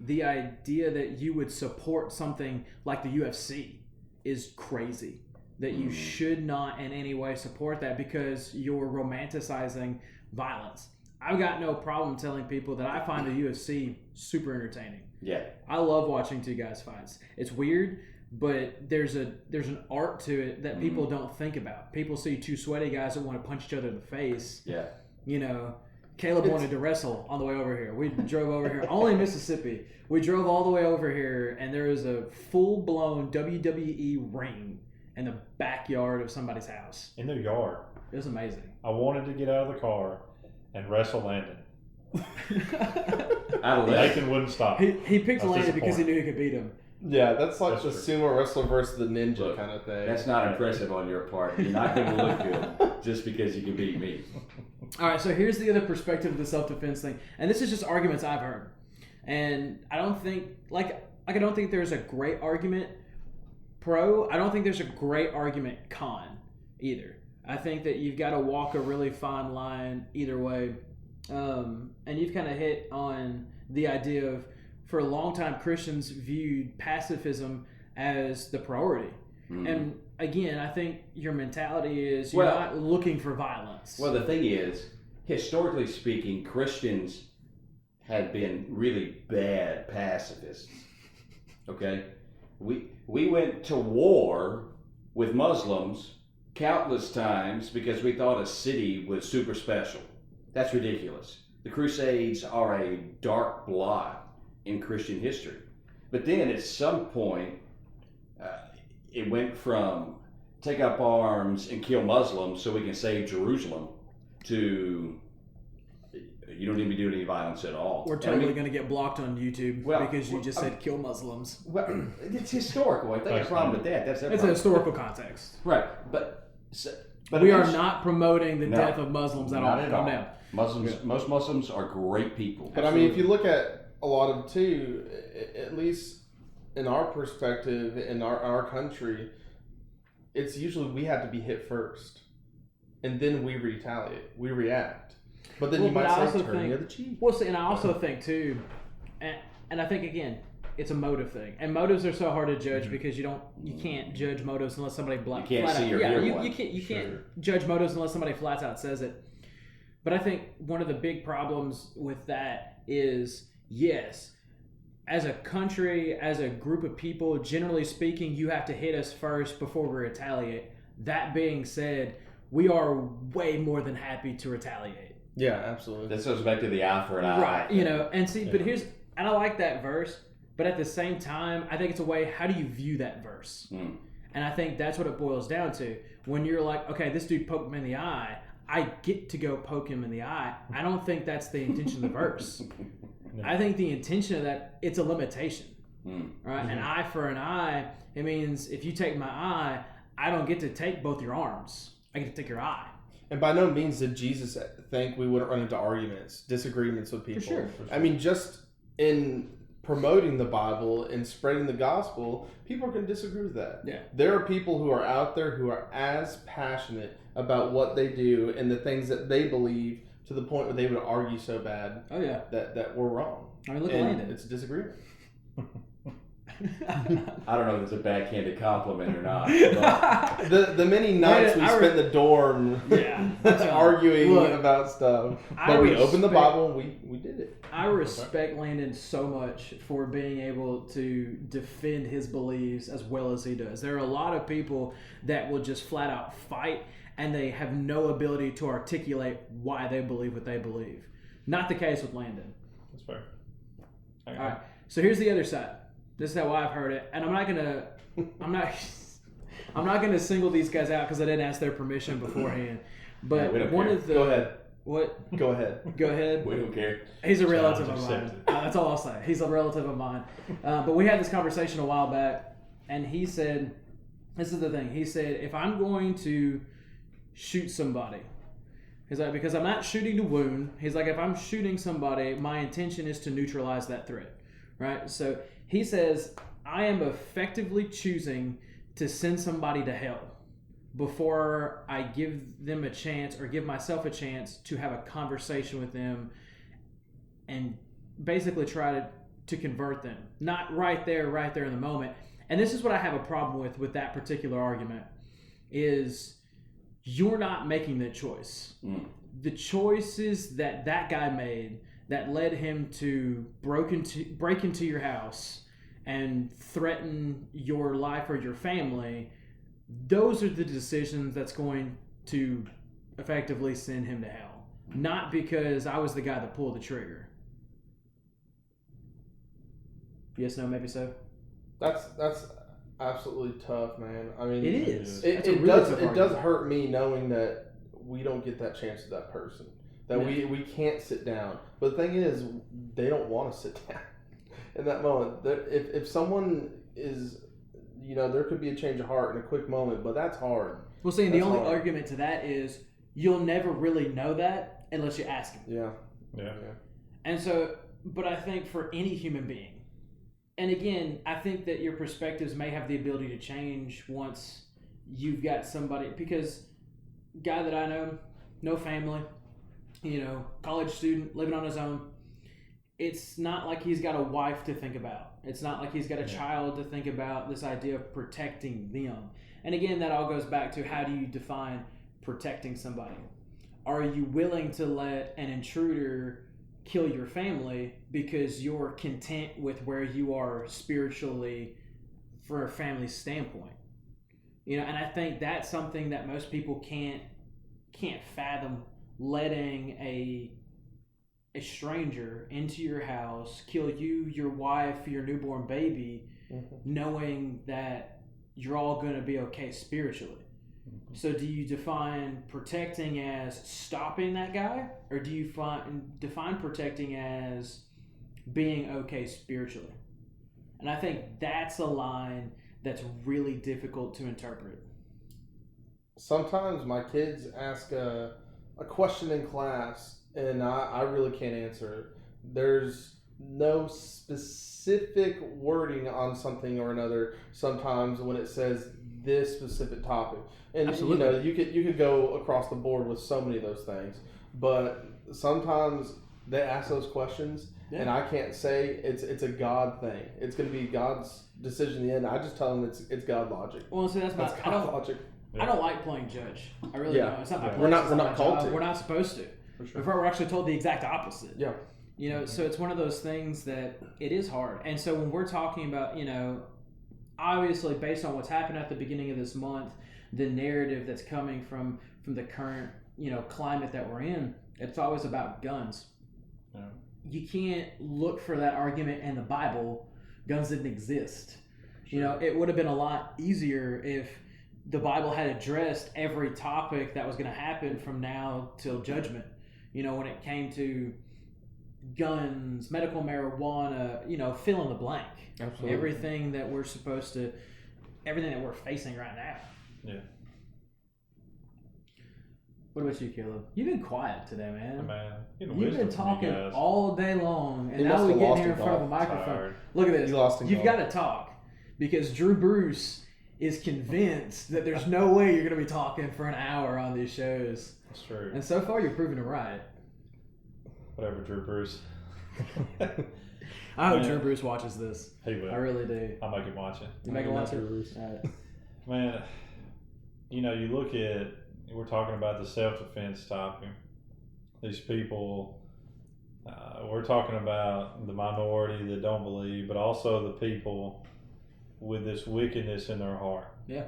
the idea that you would support something like the UFC is crazy. That you should not in any way support that because you're romanticizing violence. I've got no problem telling people that I find the UFC super entertaining.
Yeah.
I love watching two guys fights. It's weird, but there's an art to it that people don't think about. People see two sweaty guys that want to punch each other in the face.
Yeah.
You know, Caleb wanted to wrestle on the way over here. We drove over here, only in Mississippi. We drove all the way over here, and there is a full-blown WWE ring in the backyard of somebody's house.
In their yard.
It was amazing.
I wanted to get out of the car and wrestle Landon.
Out of left.
Nathan wouldn't stop.
He picked
I was
Landon because he
disappointed.
knew he could beat him.
Yeah, that's like
That's
the
true.
sumo wrestler versus the ninja
Look,
kind of thing.
That's not impressive on your part. You're not going to look good just because you can beat me.
All right, so here's the other perspective of the self-defense thing, and this is just arguments I've heard, and I don't think I don't think there's a great argument pro. I don't think there's a great argument con either. I think that you've got to walk a really fine line either way. And you've kind of hit on the idea of, for a long time, Christians viewed pacifism as the priority. And again, I think your mentality is you're not looking for violence.
Well, the thing is, historically speaking, Christians had been really bad pacifists. Okay? We went to war with Muslims countless times because we thought a city was super special. That's ridiculous. The Crusades are a dark blot in Christian history. But then at some point, it went from take up arms and kill Muslims so we can save Jerusalem to you don't need to be doing any violence at all.
We're totally going to get blocked on YouTube because you just said kill Muslims.
Well, it's historical. I think I have a problem with that. It's
a historical context.
Right. But
we are not promoting the death of Muslims at all.
Not at all. Down. Most Muslims are great people.
But I mean, if you look at a lot of too, at least in our perspective, in our country, it's usually we have to be hit first, and then we retaliate, we react. But then you might say turning of the cheek.
Well, see, and I also think too, and I think again, it's a motive thing, and motives are so hard to judge because you can't judge motives unless somebody
you can't see or hear one.
You can't judge motives unless somebody flat out says it. But I think one of the big problems with that is, yes, as a country, as a group of people, generally speaking, you have to hit us first before we retaliate. That being said, we are way more than happy to retaliate.
Yeah, absolutely.
This goes back to the eye for an eye.
Right, and see, but and I like that verse, but at the same time, I think it's a way, how do you view that verse? And I think that's what it boils down to. When you're like, okay, this dude poked me in the eye, I get to go poke him in the eye. I don't think that's the intention of the verse. I think the intention of that, it's a limitation, right? An eye for an eye, it means if you take my eye, I don't get to take both your arms. I get to take your eye.
And by no means did Jesus think we wouldn't run into arguments, disagreements with people.
For sure.
I mean, just in promoting the Bible and spreading the gospel, people can disagree with that.
Yeah.
There are people who are out there who are as passionate about what they do and the things that they believe to the point where they would argue so bad that we're wrong.
I mean, look at Landon.
It's a disagreement.
I don't know if it's a backhanded compliment or not.
The many nights we spent in the dorm arguing about stuff. But we opened the Bible and we did it.
I respect Landon so much for being able to defend his beliefs as well as he does. There are a lot of people that will just flat out fight and they have no ability to articulate why they believe what they believe. Not the case with Landon.
That's fair.
All right. So here's the other side. This is how I've heard it, and I'm not gonna single these guys out because I didn't ask their permission beforehand. But
Go ahead.
What?
Go ahead.
Go ahead.
We don't care.
He's a relative of mine. That's all I'll say. He's a relative of mine. But we had this conversation a while back, and he said, "This is the thing." He said, "If I'm going to shoot somebody," he's like, "because I'm not shooting to wound." He's like, "If I'm shooting somebody, my intention is to neutralize that threat." Right? So he says, I am effectively choosing to send somebody to hell before I give them a chance or give myself a chance to have a conversation with them and basically try to convert them. Not right there in the moment. And this is what I have a problem with that particular argument is you're not making the choice. The choices that guy made that led him to break into your house and threaten your life or your family, those are the decisions that's going to effectively send him to hell. Not because I was the guy that pulled the trigger. Yes, no, maybe so?
That's absolutely tough, man. I mean,
it is.
It does hurt me knowing that we don't get that chance with that person. That we can't sit down. But the thing is, they don't want to sit down in that moment. If someone is, there could be a change of heart in a quick moment, but that's hard.
Well, see, the only argument to that is you'll never really know that unless you ask him.
Yeah.
And so, but I think for any human being, And again, I think that your perspectives may have the ability to change once you've got somebody, because guy that I know, no family, college student, living on his own. It's not like he's got a wife to think about. It's not like he's got a child to think about, this idea of protecting them. And again, that all goes back to, how do you define protecting somebody? Are you willing to let an intruder kill your family because you're content with where you are spiritually for a family standpoint? And I think that's something that most people can't fathom, letting a stranger into your house kill you, your wife, your newborn baby, knowing that you're all going to be okay spiritually. So do you define protecting as stopping that guy, or do you define protecting as being okay spiritually? And I think that's a line that's really difficult to interpret.
Sometimes my kids ask a question in class, and I really can't answer it. There's no specific wording on something or another sometimes when it says this specific topic. And
Absolutely.
You could go across the board with so many of those things. But sometimes they ask those questions, and I can't say it's a God thing. It's going to be God's decision in the end. I just tell them it's God logic.
Well, so that's
God logic.
I don't like playing judge. I really don't. It's not my place.
We're
It's
not called to.
We're not supposed to.
For sure.
We're actually told the exact opposite.
Yeah.
So it's one of those things that it is hard. And so when we're talking about, obviously based on what's happened at the beginning of this month, the narrative that's coming from the current, climate that we're in, it's always about guns.
Yeah.
You can't look for that argument in the Bible. Guns didn't exist.
Sure.
It would have been a lot easier if the Bible had addressed every topic that was going to happen from now till judgment. When it came to guns, medical marijuana, fill in the blank.
Absolutely.
Everything that we're facing right now.
Yeah.
What about you, Caleb? You've been quiet today, man.
You've
been talking all day long, and
He
now
must
we
have
get
lost
here in
in
front of a
golf.
microphone.
Tired.
Look at this.
He lost in
You've
golf.
got to talk, because Drew Bruce is convinced that there's no way you're going to be talking for an hour on these shows.
That's true.
And so far, you're proving it right.
Whatever, Drew Bruce.
I hope Drew Bruce watches this.
He will.
I really do.
I'll make him watch it.
You make him watch it?
Drew Bruce.
All right.
Man, you look at, we're talking about the self-defense topic. These people, we're talking about the minority that don't believe, but also the people with this wickedness in their heart.
Yeah.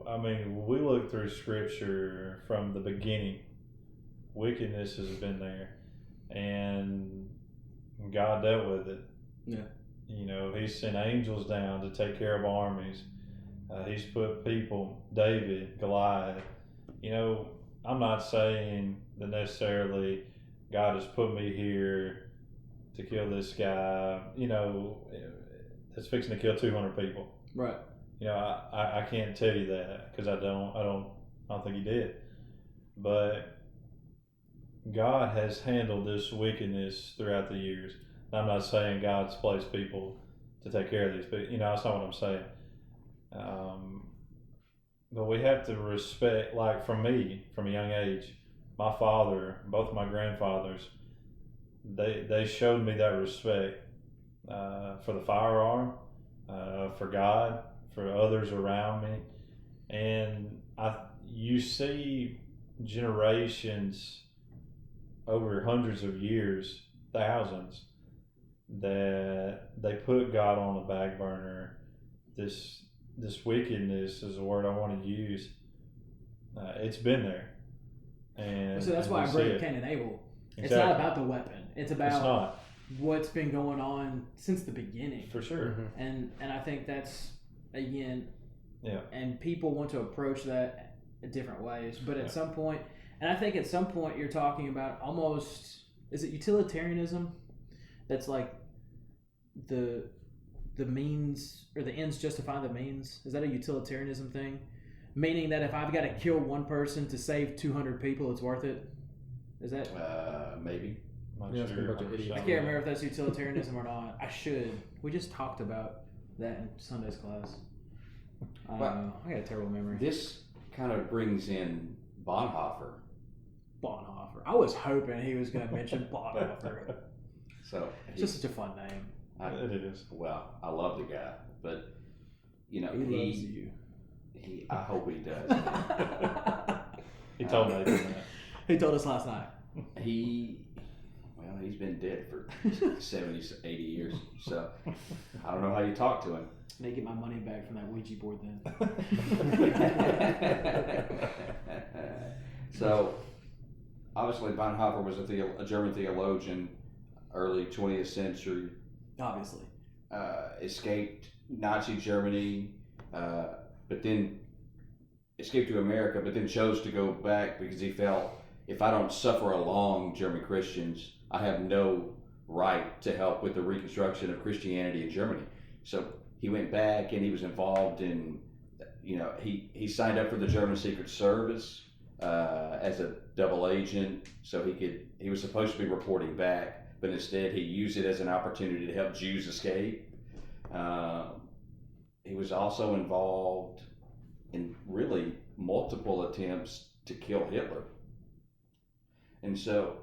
I mean, we look through Scripture from the beginning. Wickedness has been there, and God dealt with it.
Yeah.
He sent angels down to take care of armies. He's put people, David, Goliath. I'm not saying that necessarily God has put me here to kill this guy, that's fixing to kill 200 people.
Right.
I can't tell you that, because I don't think he did. But God has handled this wickedness throughout the years. I'm not saying God's placed people to take care of these people. That's not what I'm saying. But we have to respect, like for me, from a young age, my father, both of my grandfathers, they showed me that respect for the firearm, for God, for others around me. And you see generations over hundreds of years, thousands, that they put God on the back burner. This wickedness is a word I want to use. It's been there, and
So that's why I bring Cain and Abel.
Exactly.
It's not about the weapon. It's about
It's not.
what's been going on since the beginning.
For sure.
And I think that's, again,
Yeah.
and people want to approach that in different ways. But at some point, and I think at some point you're talking about almost, is it utilitarianism? That's like the means, or the ends justify the means. Is that a utilitarianism thing? Meaning that if I've got to kill one person to save 200 people, it's worth it? Is that?
Maybe.
I'm
Yeah,
not
it's
sure.
a bunch of idiots.
I can't remember if that's utilitarianism or not. I should. We just talked about that in Sunday's class.
Well,
I got a terrible memory.
This kind of brings in Bonhoeffer.
Bonhoeffer. I was hoping he was going to mention Bonhoeffer.
So
It's just such a fun name.
It is.
Well, I love the guy, but
He loves you.
I hope he does.
He told me that.
He told us last night.
He's been dead for 70, 80 years. So I don't know how you talk to him.
May get my money back from that Ouija board then.
So obviously Bonhoeffer was a German theologian, early 20th century.
Obviously.
Escaped Nazi Germany, but then escaped to America, but then chose to go back because he felt, if I don't suffer along German Christians, I have no right to help with the reconstruction of Christianity in Germany. So he went back and he was involved in, he signed up for the German Secret Service as a double agent, so he was supposed to be reporting back, but instead he used it as an opportunity to help Jews escape. He was also involved in really multiple attempts to kill Hitler. And so,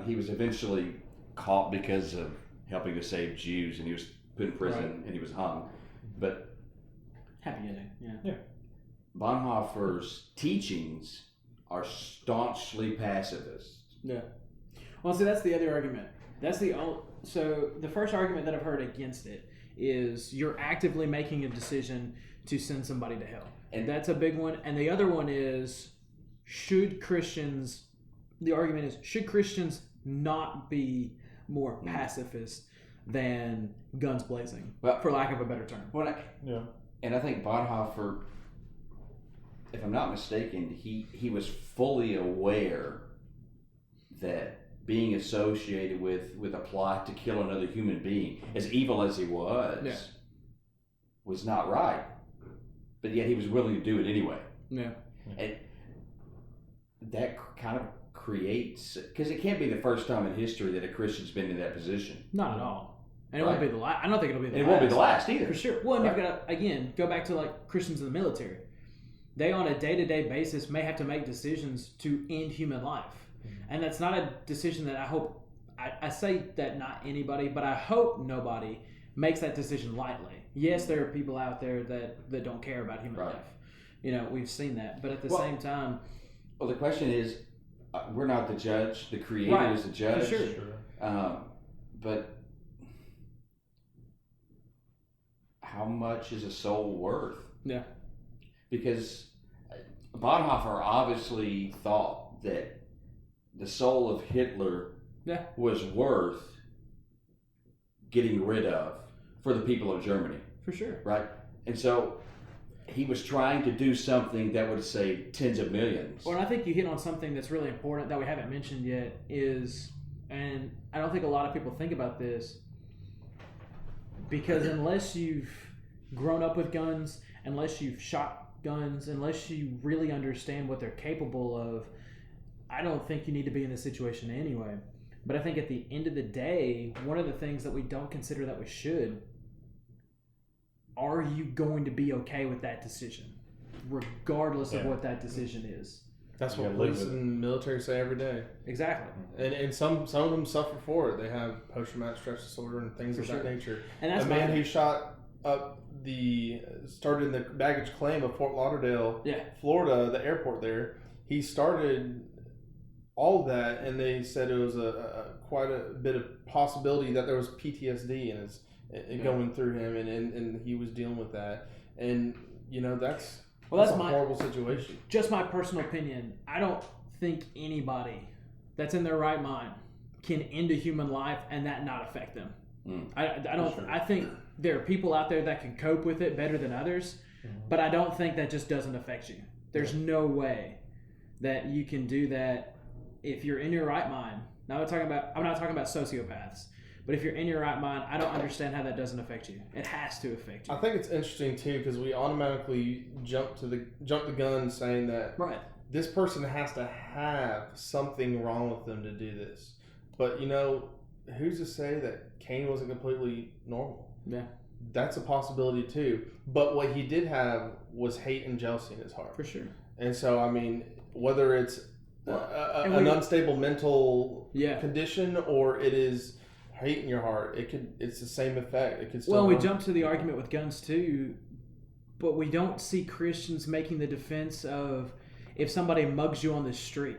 he was eventually caught because of helping to save Jews, and he was put in prison and he was hung. But
happy ending, yeah.
Bonhoeffer's teachings are staunchly pacifist.
Yeah. Well, see, that's the other argument. So the first argument that I've heard against it is you're actively making a decision to send somebody to hell. And that's a big one. And the other one is, should Christians not be more pacifist than guns blazing, for lack of a better term?
And I think Bonhoeffer, if I'm not mistaken, he was fully aware that being associated with a plot to kill another human being, as evil as he was not right. But yet he was willing to do it anyway.
Yeah.
And that kind of creates, because it can't be the first time in history that a Christian's been in that position.
Not at all. And it won't be the last. I don't think it'll be the last.
It won't be the last either.
For sure. Well, and you've got to, again, go back to like Christians in the military. They, on a day-to-day basis, may have to make decisions to end human life. And that's not a decision that I say that not anybody, but I hope nobody makes that decision lightly. Yes, there are people out there that don't care about human life. We've seen that. But at the same time...
Well, the question is, we're not the judge. The Creator is the judge.
For sure.
But how much is a soul worth?
Yeah.
Because Bonhoeffer obviously thought that the soul of Hitler was worth getting rid of for the people of Germany.
For sure.
Right? And so he was trying to do something that would save tens of millions.
Well, and I think you hit on something that's really important that we haven't mentioned yet and I don't think a lot of people think about this, because unless you've grown up with guns, unless you've shot guns, unless you really understand what they're capable of, I don't think you need to be in this situation anyway. But I think at the end of the day, one of the things that we don't consider that we should, are you going to be okay with that decision, regardless of what that decision is?
That's what police and military say every day.
Exactly.
And some of them suffer for it. They have post-traumatic stress disorder and things of that nature.
And that's
a man who shot up started in the baggage claim of Fort Lauderdale, Florida, the airport there. He started all of that, and they said it was quite a bit of possibility that there was PTSD and going through him, and he was dealing with that. And that's a horrible situation.
Just my personal opinion. I don't think anybody that's in their right mind can end a human life and that not affect them. I don't. Sure. I think there are people out there that can cope with it better than others, but I don't think that just doesn't affect you. There's no way that you can do that if you're in your right mind. Now I'm not talking about sociopaths, but if you're in your right mind, I don't understand how that doesn't affect you. It has to affect you.
I think it's interesting too, because we automatically jump the gun saying that this person has to have something wrong with them to do this. But, who's to say that Cain wasn't completely normal?
Yeah.
That's a possibility too. But what he did have was hate and jealousy in his heart.
For sure.
And so, whether it's an unstable mental condition or it is hate in your heart, it's the same effect. It could still.
Well, we jump to the argument with guns too, but we don't see Christians making the defense of if somebody mugs you on the street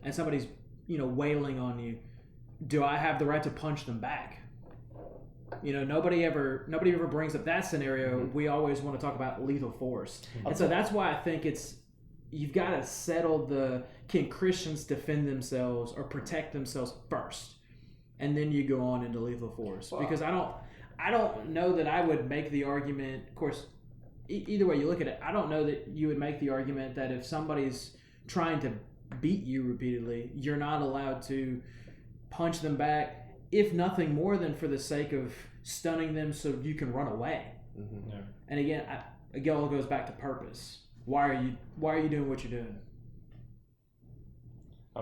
and somebody's wailing on you, do I have the right to punch them back? Nobody ever brings up that scenario. Mm-hmm. We always want to talk about lethal force, and so that's why I think you've got to settle can Christians defend themselves or protect themselves first, and then you go on into lethal force. Wow. Because I don't know that I would make the argument. Of course, either way you look at it, I don't know that you would make the argument that if somebody's trying to beat you repeatedly, you're not allowed to punch them back. If nothing more than for the sake of stunning them so you can run away. Mm-hmm. Yeah. And again, it all goes back to purpose. Why are you doing what you're doing?
I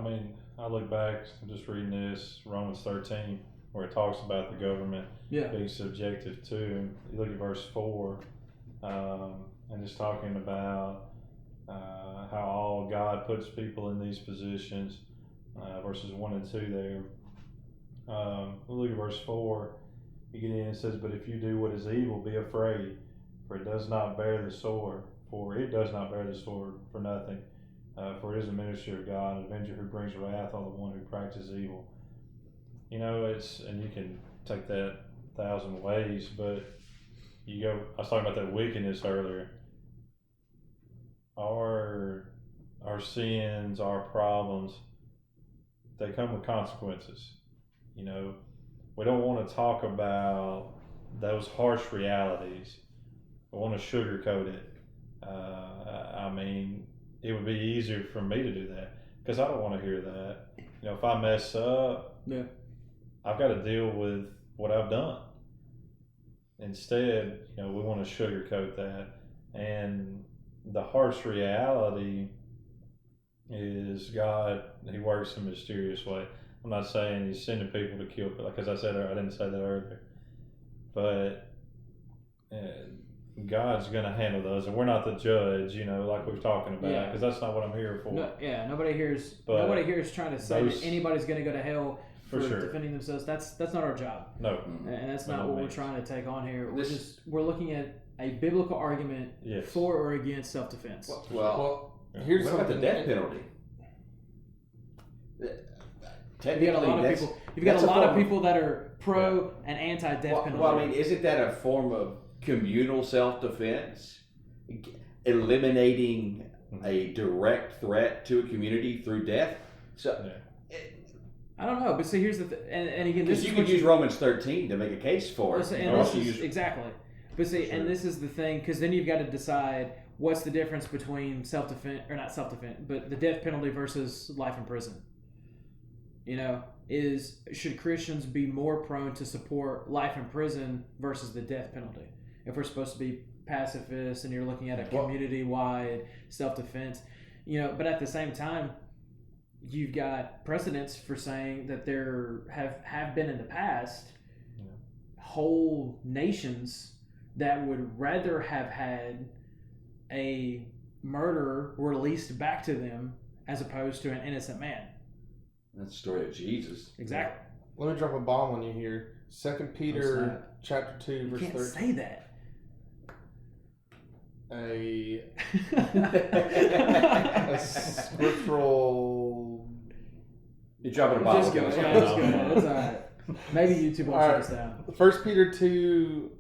look back, I'm just reading this, Romans 13, where it talks about the government being subjective to. You look at verse 4, and it's talking about how all God puts people in these positions, verses 1 and 2 there. Look at verse 4. You get in and it says, "But if you do what is evil, be afraid, for it does not bear the sword. For it does not bear the sword for nothing. For it is a ministry of God, an avenger who brings wrath on the one who practices evil." And you can take that 1,000 ways, but I was talking about that wickedness earlier. Our sins, our problems, they come with consequences. We don't want to talk about those harsh realities. We want to sugarcoat it. It would be easier for me to do that because I don't want to hear that. If I mess up, I've got to deal with what I've done. Instead, we want to sugarcoat that. And the harsh reality is God, He works in a mysterious way. I'm not saying He's sending people to kill people, because I didn't say that earlier. But God's going to handle those, and we're not the judge, like we were talking about, because that's not what I'm here for.
Nobody here is trying to say that anybody's going to go to hell for defending themselves. That's not our job.
No,
and that's not what we're trying to take on here. We're looking at a biblical argument for or against self-defense.
Well, here's what about the death penalty?
You've got a lot of people that are pro and anti-death penalty.
Well, isn't that a form of communal self-defense? Eliminating a direct threat to a community through death? So,
I don't know, but see, here's the and again,
because you could use Romans 13 to make a case for it.
Exactly. But see, and this is the thing, because then you've got to decide what's the difference between but the death penalty versus life in prison. Should Christians be more prone to support life in prison versus the death penalty? If we're supposed to be pacifists and you're looking at a community-wide self-defense, but at the same time, you've got precedents for saying that there have been in the past whole nations that would rather have had a murderer released back to them as opposed to an innocent man.
That's the story of Jesus.
Exactly.
Let me drop a bomb on you here. 2 Peter chapter 2, verse 13.
You can't say that.
A scriptural.
You're dropping a bomb.
Just go. It's all right. Maybe YouTube will shut us down.
1 Peter 2,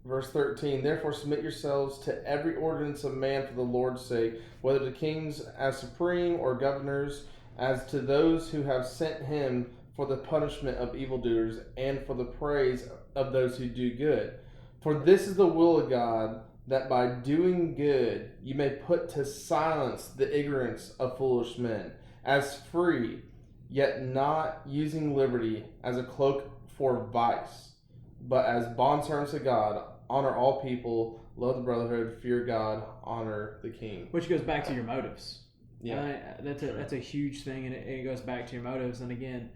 verse 13. Therefore, submit yourselves to every ordinance of man for the Lord's sake, whether to kings as supreme or governors, as to those who have sent him for the punishment of evildoers and for the praise of those who do good. For this is the will of God, that by doing good you may put to silence the ignorance of foolish men, as free, yet not using liberty as a cloak for vice, but as bondservants of God. Honor all people, love the brotherhood, fear God, honor the king.
Which goes back to your motives.
Yeah.
That's a huge thing, and it goes back to your motives. And again,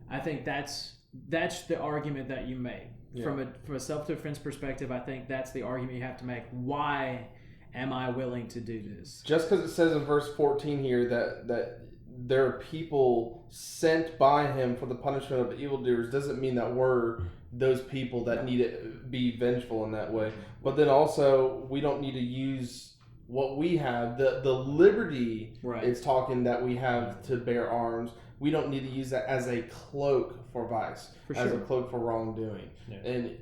I think that's the argument that you make from a self-defense perspective. I think that's the argument you have to make. Why am I willing to do this?
Just because it says in verse 14 here that there are people sent by him for the punishment of evildoers doesn't mean that we're those people that need to be vengeful in that way. But then also, we don't need to use what we have, the liberty it's talking that we have to bear arms. We don't need to use that as a cloak for vice, as a cloak for wrongdoing. Yeah. And,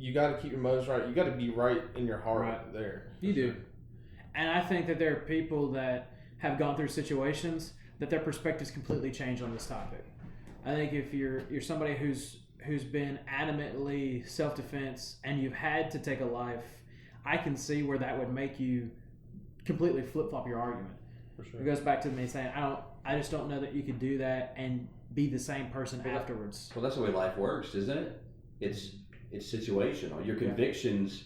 you got to keep your motives right. You got to be right in your heart there.
You do. And I think that there are people that have gone through situations that their perspectives completely change on this topic. I think if you're somebody who's been adamantly self-defense and you've had to take a life, I can see where that would make you completely flip-flop your argument. For sure. It goes back to me saying, I just don't know that you could do that and be the same person afterwards.
Well, that's the way life works, isn't it? It's situational. Your convictions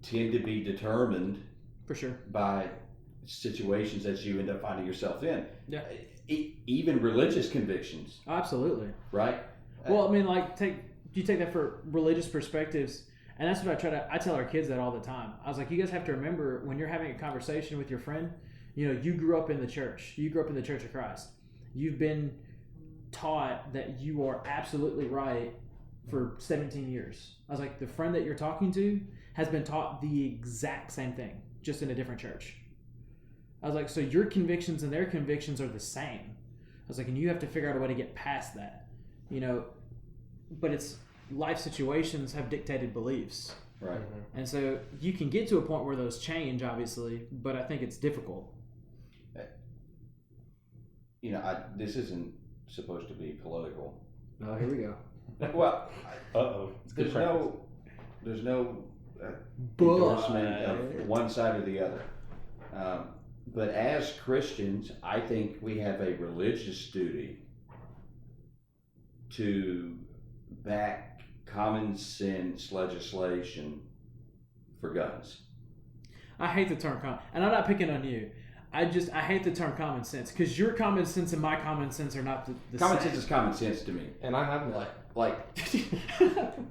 tend to be determined
for sure by
situations that you end up finding yourself in.
Yeah.
Even religious convictions.
Absolutely.
Right?
Well, I mean, you take that for religious perspectives, and that's what I tell our kids that all the time. I was like, you guys have to remember when you're having a conversation with your friend, you grew up in the church. You grew up in the Church of Christ. You've been taught that you are absolutely right for 17 years. I was like, the friend that you're talking to has been taught the exact same thing, just in a different church. I was like, so your convictions and their convictions are the same. I was like, and you have to figure out a way to get past that, but it's life situations have dictated beliefs.
Right.
And so you can get to a point where those change, obviously, but I think it's difficult.
This isn't supposed to be political.
Oh, here we go.
Well, there's no endorsement of one side or the other. But as Christians, I think we have a religious duty to back common sense legislation for guns.
I hate the term and I'm not picking on you. I hate the term common sense because your common sense and my common sense are not the
common
same.
sense is common sense to me,
and I have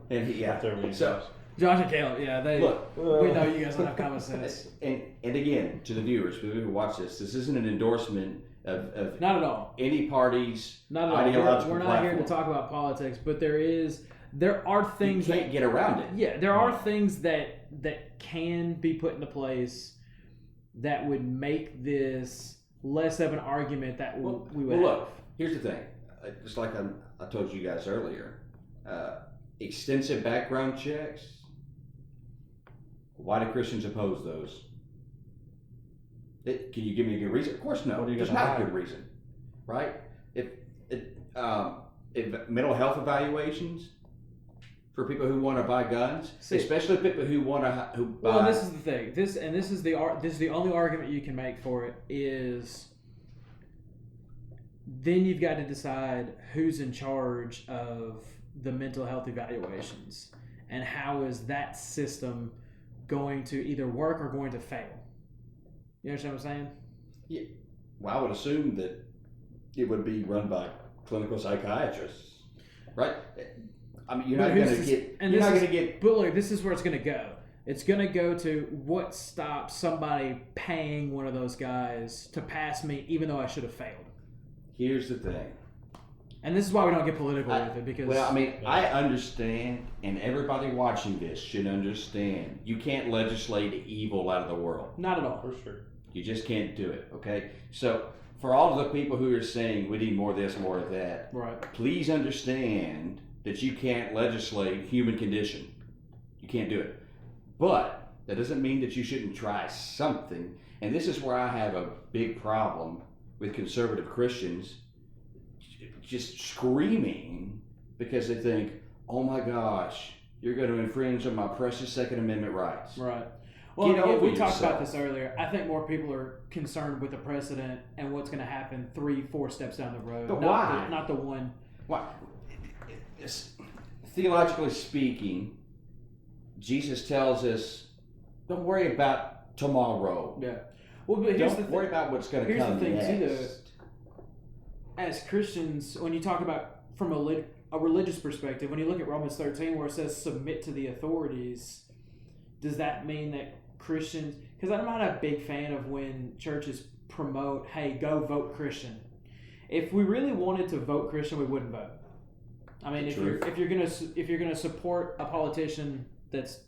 and so
Josh and Caleb, we know you guys don't have common sense.
And again, to the viewers who watch this isn't an endorsement of
not at all
any party's
not at
ideological
all. We're not
platform.
here to talk about politics, but there are things
you can't get around it.
Yeah, there are things that can be put into place that would make this less of an argument that we would have.
Look, here's the thing. Just like I told you guys earlier, extensive background checks. Why do Christians oppose those? Can you give me a good reason? Of course, no. There's not a good reason, right? If mental health evaluations for people who want to buy guns, especially people who want to buy.
Well, this is the thing. This is the only argument you can make for it is. Then you've got to decide who's in charge of the mental health evaluations and how is that system going to either work or going to fail. You understand what I'm saying?
Yeah. Well, I would assume that it would be run by clinical psychiatrists, right? I mean, you're not going to get.
But look, this is where it's going to go. It's going to go to what stops somebody paying one of those guys to pass me, even though I should have failed.
Here's the thing.
And this is why we don't get political with it, because...
Well, I mean, I understand, and everybody watching this should understand, you can't legislate evil out of the world.
Not at all.
For sure.
You just can't do it, okay? So, for all of the people who are saying we need more of this, more of that,
right?
Please understand that you can't legislate human condition. You can't do it. But that doesn't mean that you shouldn't try something. And this is where I have a big problem with conservative Christians just screaming because they think, oh my gosh, you're going to infringe on my precious Second Amendment rights.
Right. Well, we talked about this earlier. I think more people are concerned with the precedent and what's going to happen 3-4 steps down the road.
But why?
Not the one.
Why? Theologically speaking, Jesus tells us, don't worry about tomorrow.
Yeah. Well, but here's
Don't worry about what's going to
here's
come
the thing
next.
too, though. As Christians, when you talk about from a religious perspective, when you look at Romans 13 where it says submit to the authorities, does that mean that Christians, because I'm not a big fan of when churches promote, hey, go vote Christian. If we really wanted to vote Christian, we wouldn't vote. I mean, if you're gonna support a politician that's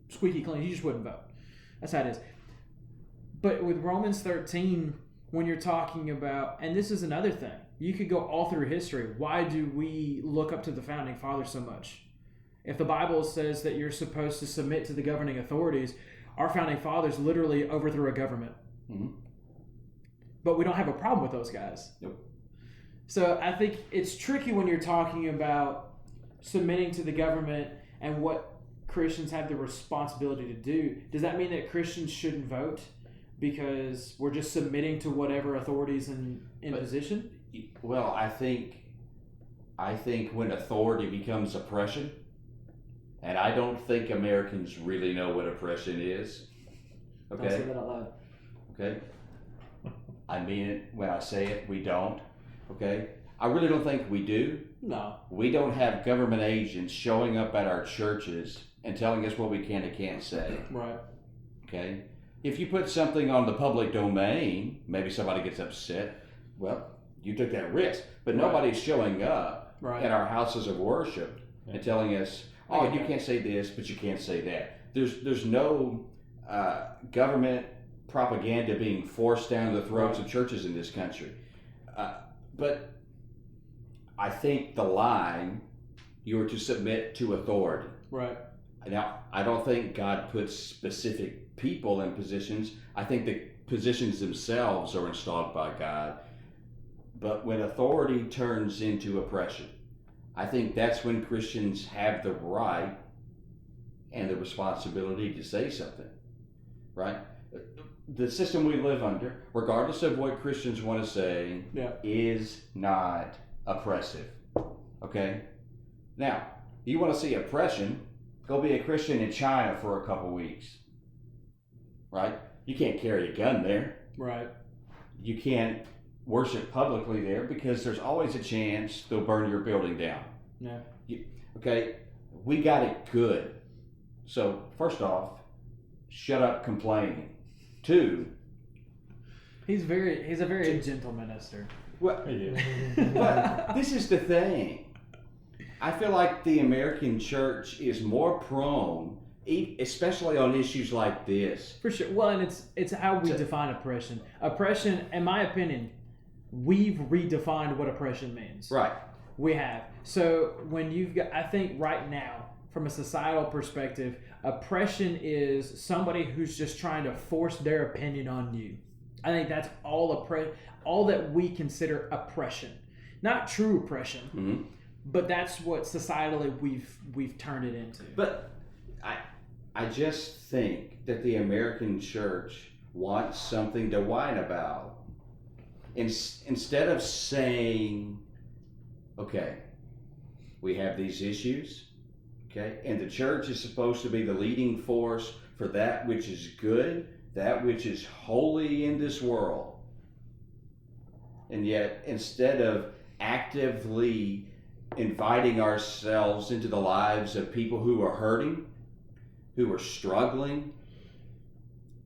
squeaky clean, you just wouldn't vote. That's how it is. But with Romans 13, when you're talking about, and this is another thing, you could go all through history. Why do we look up to the founding fathers so much? If the Bible says that you're supposed to submit to the governing authorities, our founding fathers literally overthrew a government.
Mm-hmm.
But we don't have a problem with those guys.
Nope.
So I think it's tricky when you're talking about submitting to the government and what Christians have the responsibility to do. Does that mean that Christians shouldn't vote because we're just submitting to whatever authorities in position?
Well, I think when authority becomes oppression, and I don't think Americans really know what oppression is.
Don't
Okay.
say that out loud.
Okay. I mean it when I say it. We don't. Okay. I really don't think we do.
No.
We don't have government agents showing up at our churches and telling us what we can and can't say.
Right.
Okay. If you put something on the public domain, maybe somebody gets upset. Well, you took that risk, but
Right.
nobody's showing up
Right.
at our houses of worship and telling us, "Oh, you can't say this, but you can't say that." There's no government propaganda being forced down the throats of churches in this country. But I think the line, you are to submit to authority.
Right.
Now, I don't think God puts specific people in positions. I think the positions themselves are installed by God. But when authority turns into oppression, I think that's when Christians have the right and the responsibility to say something, right? The system we live under, regardless of what Christians want to say, is not oppressive, okay? Now, you want to see oppression, go be a Christian in China for a couple weeks, right? You can't carry a gun there.
Right.
You can't worship publicly there because there's always a chance they'll burn your building down.
Yeah.
Okay, we got it good. So first off, shut up complaining. Two,
He's a very gentle minister.
well, but this is the thing. I feel like the American church is more prone, especially on issues like this.
For sure. Well, and it's how we define oppression. Oppression, in my opinion, we've redefined what oppression means.
Right.
We have. So when you've got, I think right now, from a societal perspective, oppression is somebody who's just trying to force their opinion on you. I think that's all that we consider oppression. Not true oppression,
Mm-hmm.
but that's what societally we've turned it into.
But I just think that the American church wants something to whine about. Instead of saying, okay, we have these issues, okay, and the church is supposed to be the leading force for that which is good, that which is holy in this world. And yet, instead of actively inviting ourselves into the lives of people who are hurting, who are struggling,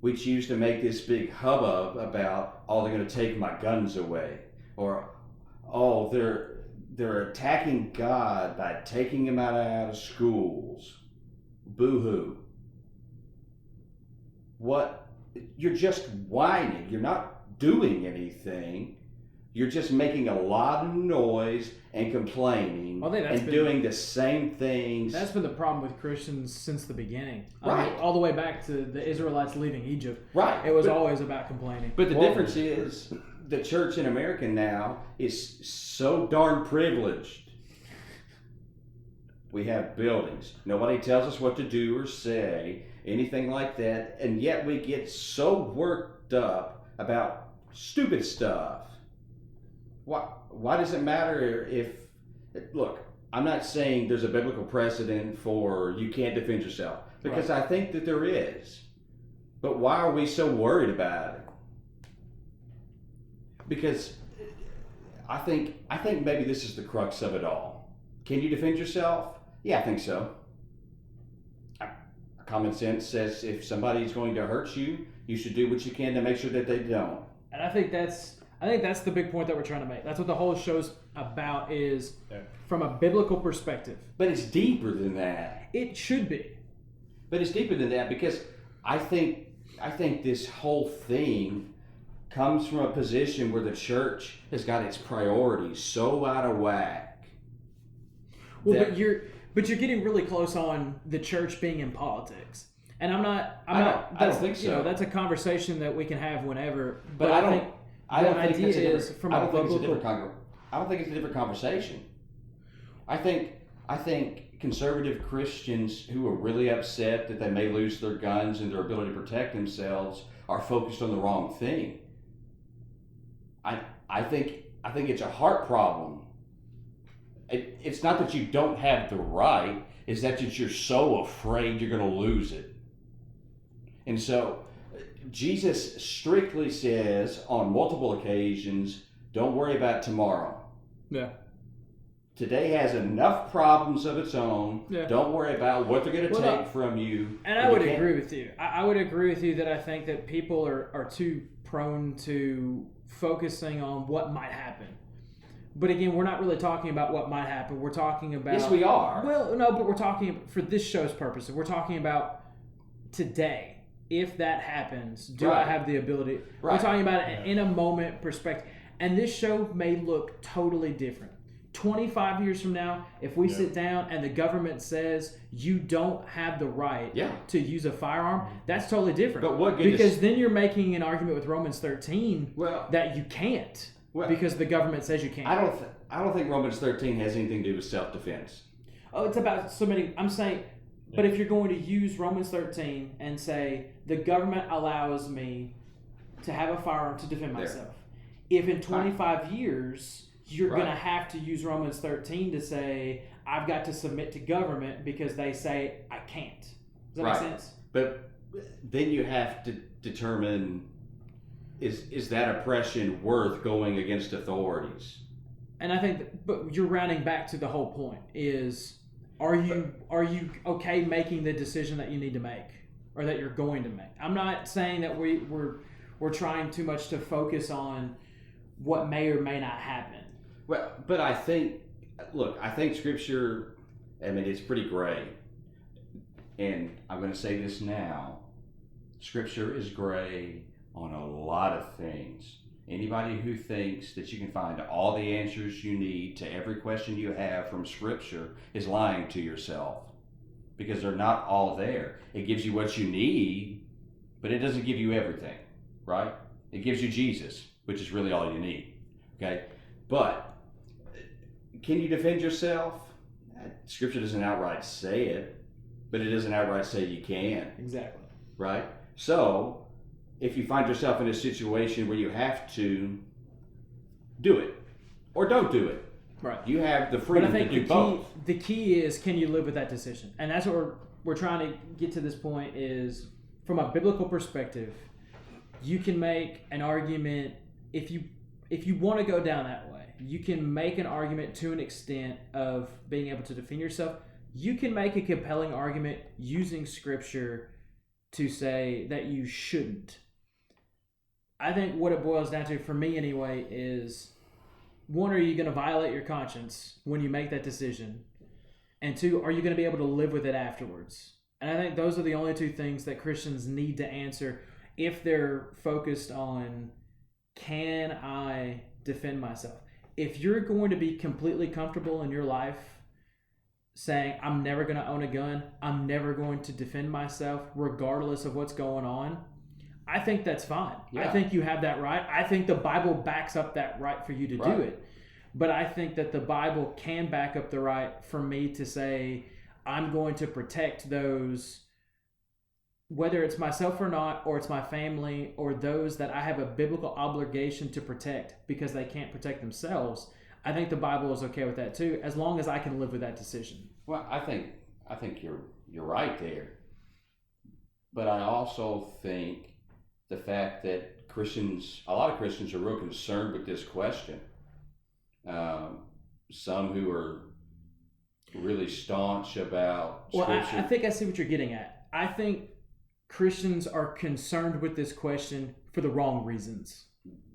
we choose to make this big hubbub about, oh, they're going to take my guns away, or, oh, they're attacking God by taking him out of schools. Boo-hoo. What? You're just whining. You're not doing anything. You're just making a lot of noise and complaining and doing the same things.
That's been the problem with Christians since the beginning.
Right.
I mean, all the way back to the Israelites leaving Egypt.
Right.
It was always about complaining.
But the difference is the church in America now is so darn privileged. We have buildings. Nobody tells us what to do or say, anything like that. And yet we get so worked up about stupid stuff. Why does it matter if, look, I'm not saying there's a biblical precedent for you can't defend yourself, because I think that there is. But why are we so worried about it? because I think maybe this is the crux of it all. Can you defend yourself? Yeah, I think so. Common sense says if somebody's going to hurt you, you should do what you can to make sure that they don't.
And I think that's the big point that we're trying to make. That's what the whole show's about, is from a biblical perspective.
But it's deeper than that.
It should be.
But it's deeper than that, because I think this whole thing comes from a position where the church has got its priorities so out of whack.
Well, but you're getting really close on the church being in politics. And I don't
think so.
You know, that's a conversation that we can have whenever.
But I don't think
I don't think it's
a different conversation. I think conservative Christians who are really upset that they may lose their guns and their ability to protect themselves are focused on the wrong thing. I think it's a heart problem. It's not that you don't have the right, it's that you're so afraid you're going to lose it. And so Jesus strictly says on multiple occasions, don't worry about tomorrow.
Yeah.
Today has enough problems of its own. Yeah. Don't worry about what they're going to take from you.
And I would agree with you. I would agree with you that I think that people are too prone to focusing on what might happen. But again, we're not really talking about what might happen. We're talking about...
Yes, we are.
Well, no, but we're talking, for this show's purposes, we're talking about today. If that happens, do I have the ability? Right. We're talking about it in a moment perspective. And this show may look totally different. 25 years from now, if we sit down and the government says you don't have the right to use a firearm, that's totally different.
But what
because then you're making an argument with Romans 13 that you can't because the government says you can't.
I don't think Romans 13 has anything to do with self-defense.
Oh, it's about so many. I'm saying, but if you're going to use Romans 13 and say the government allows me to have a firearm to defend myself, if in 25 years you're going to have to use Romans 13 to say, I've got to submit to government because they say I can't. Does that make sense?
But then you have to determine, is that oppression worth going against authorities?
And I think, but you're rounding back to the whole point is, are you okay making the decision that you need to make or that you're going to make? I'm not saying that we're trying too much to focus on what may or may not happen.
Well, but I think Scripture, it's pretty gray. And I'm going to say this now. Scripture is gray on a lot of things. Anybody who thinks that you can find all the answers you need to every question you have from Scripture is lying to yourself, because they're not all there. It gives you what you need, but it doesn't give you everything, right? It gives you Jesus, which is really all you need, okay? But can you defend yourself? Scripture doesn't outright say it, but it doesn't outright say you can.
Exactly.
Right? So, if you find yourself in a situation where you have to do it or don't do it,
right?
You have the freedom to do both.
The key is, can you live with that decision? And that's what we're trying to get to this point is, from a biblical perspective, you can make an argument if you want to go down that way. You can make an argument to an extent of being able to defend yourself. You can make a compelling argument using Scripture to say that you shouldn't. I think what it boils down to, for me anyway, is, one, are you going to violate your conscience when you make that decision? And two, are you going to be able to live with it afterwards? And I think those are the only two things that Christians need to answer if they're focused on, can I defend myself? If you're going to be completely comfortable in your life saying, I'm never going to own a gun, I'm never going to defend myself regardless of what's going on, I think that's fine. Yeah. I think you have that right. I think the Bible backs up that right for you to do it. But I think that the Bible can back up the right for me to say, I'm going to protect those, whether it's myself or not, or it's my family, or those that I have a biblical obligation to protect because they can't protect themselves. I think the Bible is okay with that too, as long as I can live with that decision.
Well, I think you're right there. But I also think the fact that a lot of Christians are real concerned with this question. Some who are really staunch about Scripture.
I think I see what you're getting at. I think Christians are concerned with this question for the wrong reasons.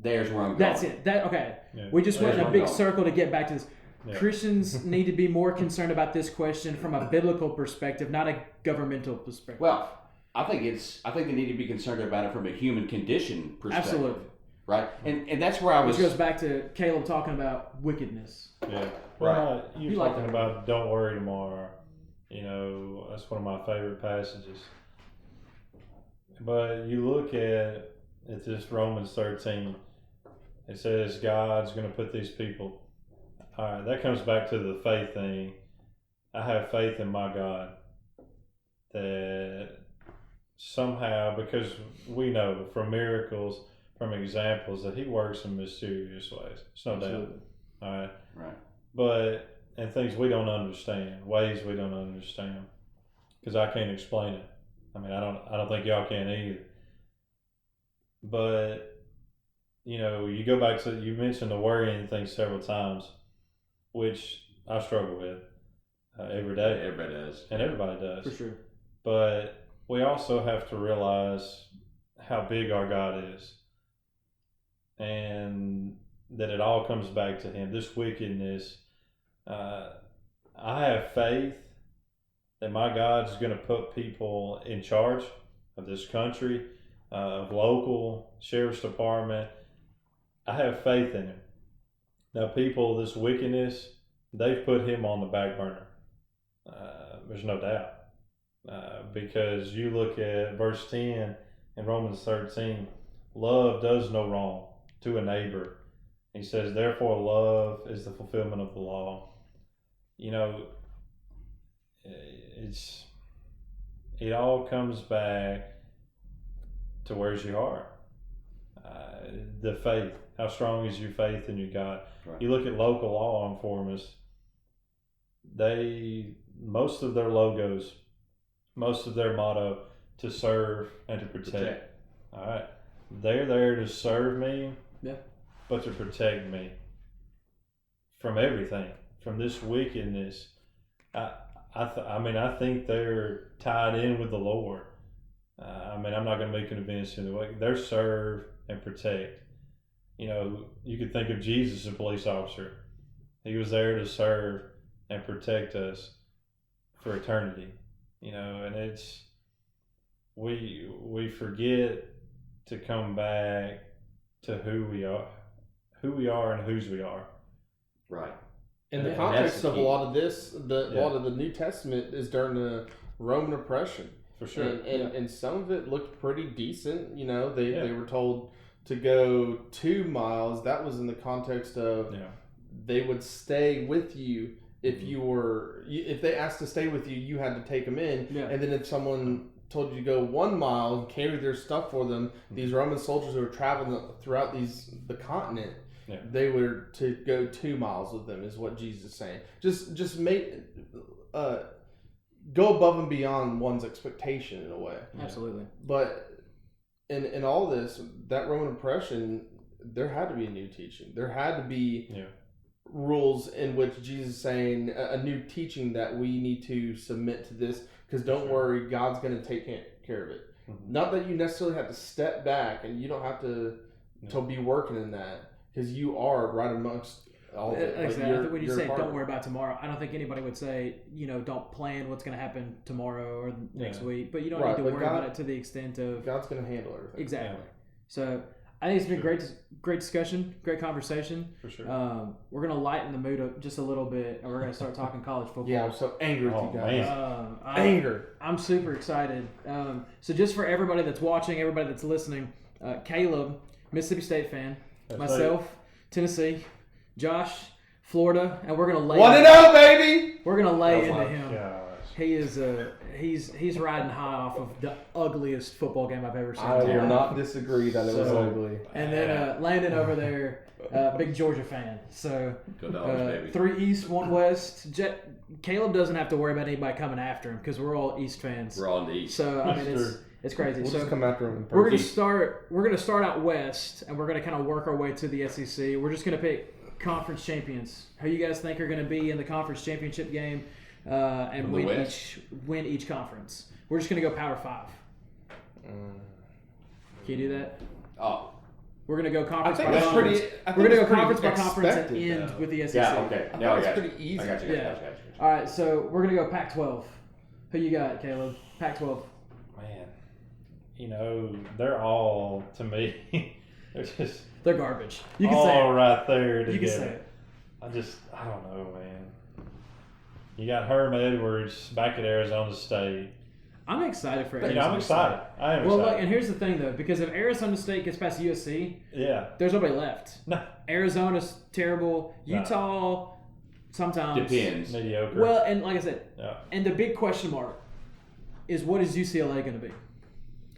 There's where I'm going.
That's it. Okay.
Yeah.
We just went in a big
going.
circle to get back to this.
Yeah.
Christians need to be more concerned about this question from a biblical perspective, not a governmental perspective.
Well, I think they need to be concerned about it from a human condition perspective.
Absolutely.
Right? And that's where I was...
Which goes back to Caleb talking about wickedness.
Yeah.
Right.
Well, you're
You like
talking
that.
about don't worry tomorrow. You know, that's one of my favorite passages. But you look at this Romans 13. It says God's going to put these people. All right, that comes back to the faith thing. I have faith in my God that somehow, because we know from miracles, from examples, that He works in mysterious ways. It's no doubt. All right.
Right.
But, and things we don't understand, ways we don't understand, because I can't explain it. I mean, I don't think y'all can either. But, you know, you go back to, you mentioned the worrying thing several times, which I struggle with every day.
Everybody does.
And everybody does.
For sure.
But we also have to realize how big our God is. And that it all comes back to Him. This wickedness, I have faith that my God's going to put people in charge of this country, of local sheriff's department. I have faith in Him. Now, people, this wickedness, they've put Him on the back burner. There's no doubt. Because you look at verse 10 in Romans 13, love does no wrong to a neighbor. He says, therefore, love is the fulfillment of the law. You know, it all comes back to where's your heart. The faith. How strong is your faith in your God?
Right.
You look at local law enforcement, most of their logos, most of their motto, to serve and to protect. All right. They're there to serve me, but to protect me from everything, from this wickedness. I think they're tied in with the Lord. I'm not going to be convinced in the way. They're serve and protect. You know, you could think of Jesus as a police officer. He was there to serve and protect us for eternity. You know, and we forget to come back to who we are and whose we are.
Right.
In the
And
context
that's the
of a
key.
lot of this, a lot of the New Testament is during the Roman oppression.
For sure.
And some of it looked pretty decent. You know, they
Yeah.
were told to go 2 miles. That was in the context of they would stay with you if you were, if they asked to stay with you, you had to take them in.
Yeah.
And then if someone told you to go 1 mile and carry their stuff for them, these Roman soldiers who were traveling throughout the continent, they were to go 2 miles with them, is what Jesus is saying. Just make go above and beyond one's expectation in a way.
Absolutely.
But in all this, that Roman oppression, there had to be a new teaching. There had to be rules in which Jesus is saying a new teaching that we need to submit to this, because don't worry, God's going to take care of it.
Mm-hmm.
Not that you necessarily have to step back and you don't have to be working in that, because you are right amongst all of it.
Exactly. I think when you say
part
don't
of it.
worry about tomorrow, I don't think anybody would say, you know, don't plan what's going to happen tomorrow or next week, but you don't need to worry about it to the extent of
God's going to handle everything.
Exactly. So I think it's been great discussion, great conversation.
For sure.
We're going to lighten the mood up just a little bit, and we're going to start talking college football.
Yeah, I'm so angry with you guys.
Man.
Anger.
I'm super excited. So just for everybody that's watching, everybody that's listening, Caleb, Mississippi State fan,
That's
myself, Tennessee, Josh, Florida, and we're gonna lay.
1-0, baby.
We're gonna lay
Oh
into
my
him.
gosh.
He is he's riding high off of the ugliest football game I've ever seen.
I will not disagree that it was
So-
ugly.
And then Landon over there, big Georgia fan. So
Go Dogs, baby.
3 East, 1 West. Caleb doesn't have to worry about anybody coming after him because we're all East fans.
We're on the East.
So I mean,
Sure.
It's crazy.
We'll
so
just come after them.
we're gonna start out west, and we're gonna kind of work our way to the SEC. We're just gonna pick conference champions. Who you guys think are gonna be in the conference championship game, and
From the West?
win each conference? We're just gonna go Power 5. Can you do that?
Oh,
We're gonna go
I
conference
think
by
that's
conference.
pretty. I think
We're gonna go
it's pretty
conference by conference and
expected,
end
though.
with the SEC.
yeah, okay.
I
Now
think
I
it's
got you.
pretty easy.
I got you.
Yeah.
Got you.
All right, so we're gonna go Pac-12. Who you got, Caleb? Pac-12.
Man, they're all to me.
They're garbage. You can
all
say it.
right there together.
You can say it.
I don't know, man. You got Herm Edwards back at Arizona State.
I'm excited for
I'm
Arizona
excited. I am
State. Well,
excited.
and here's the thing, though, because if Arizona State gets past USC,
Yeah.
there's nobody left.
No.
Arizona's terrible.
No.
Utah, sometimes.
Depends.
Mediocre.
Well, and like I said,
yeah.
and the big question mark is what is UCLA going to be?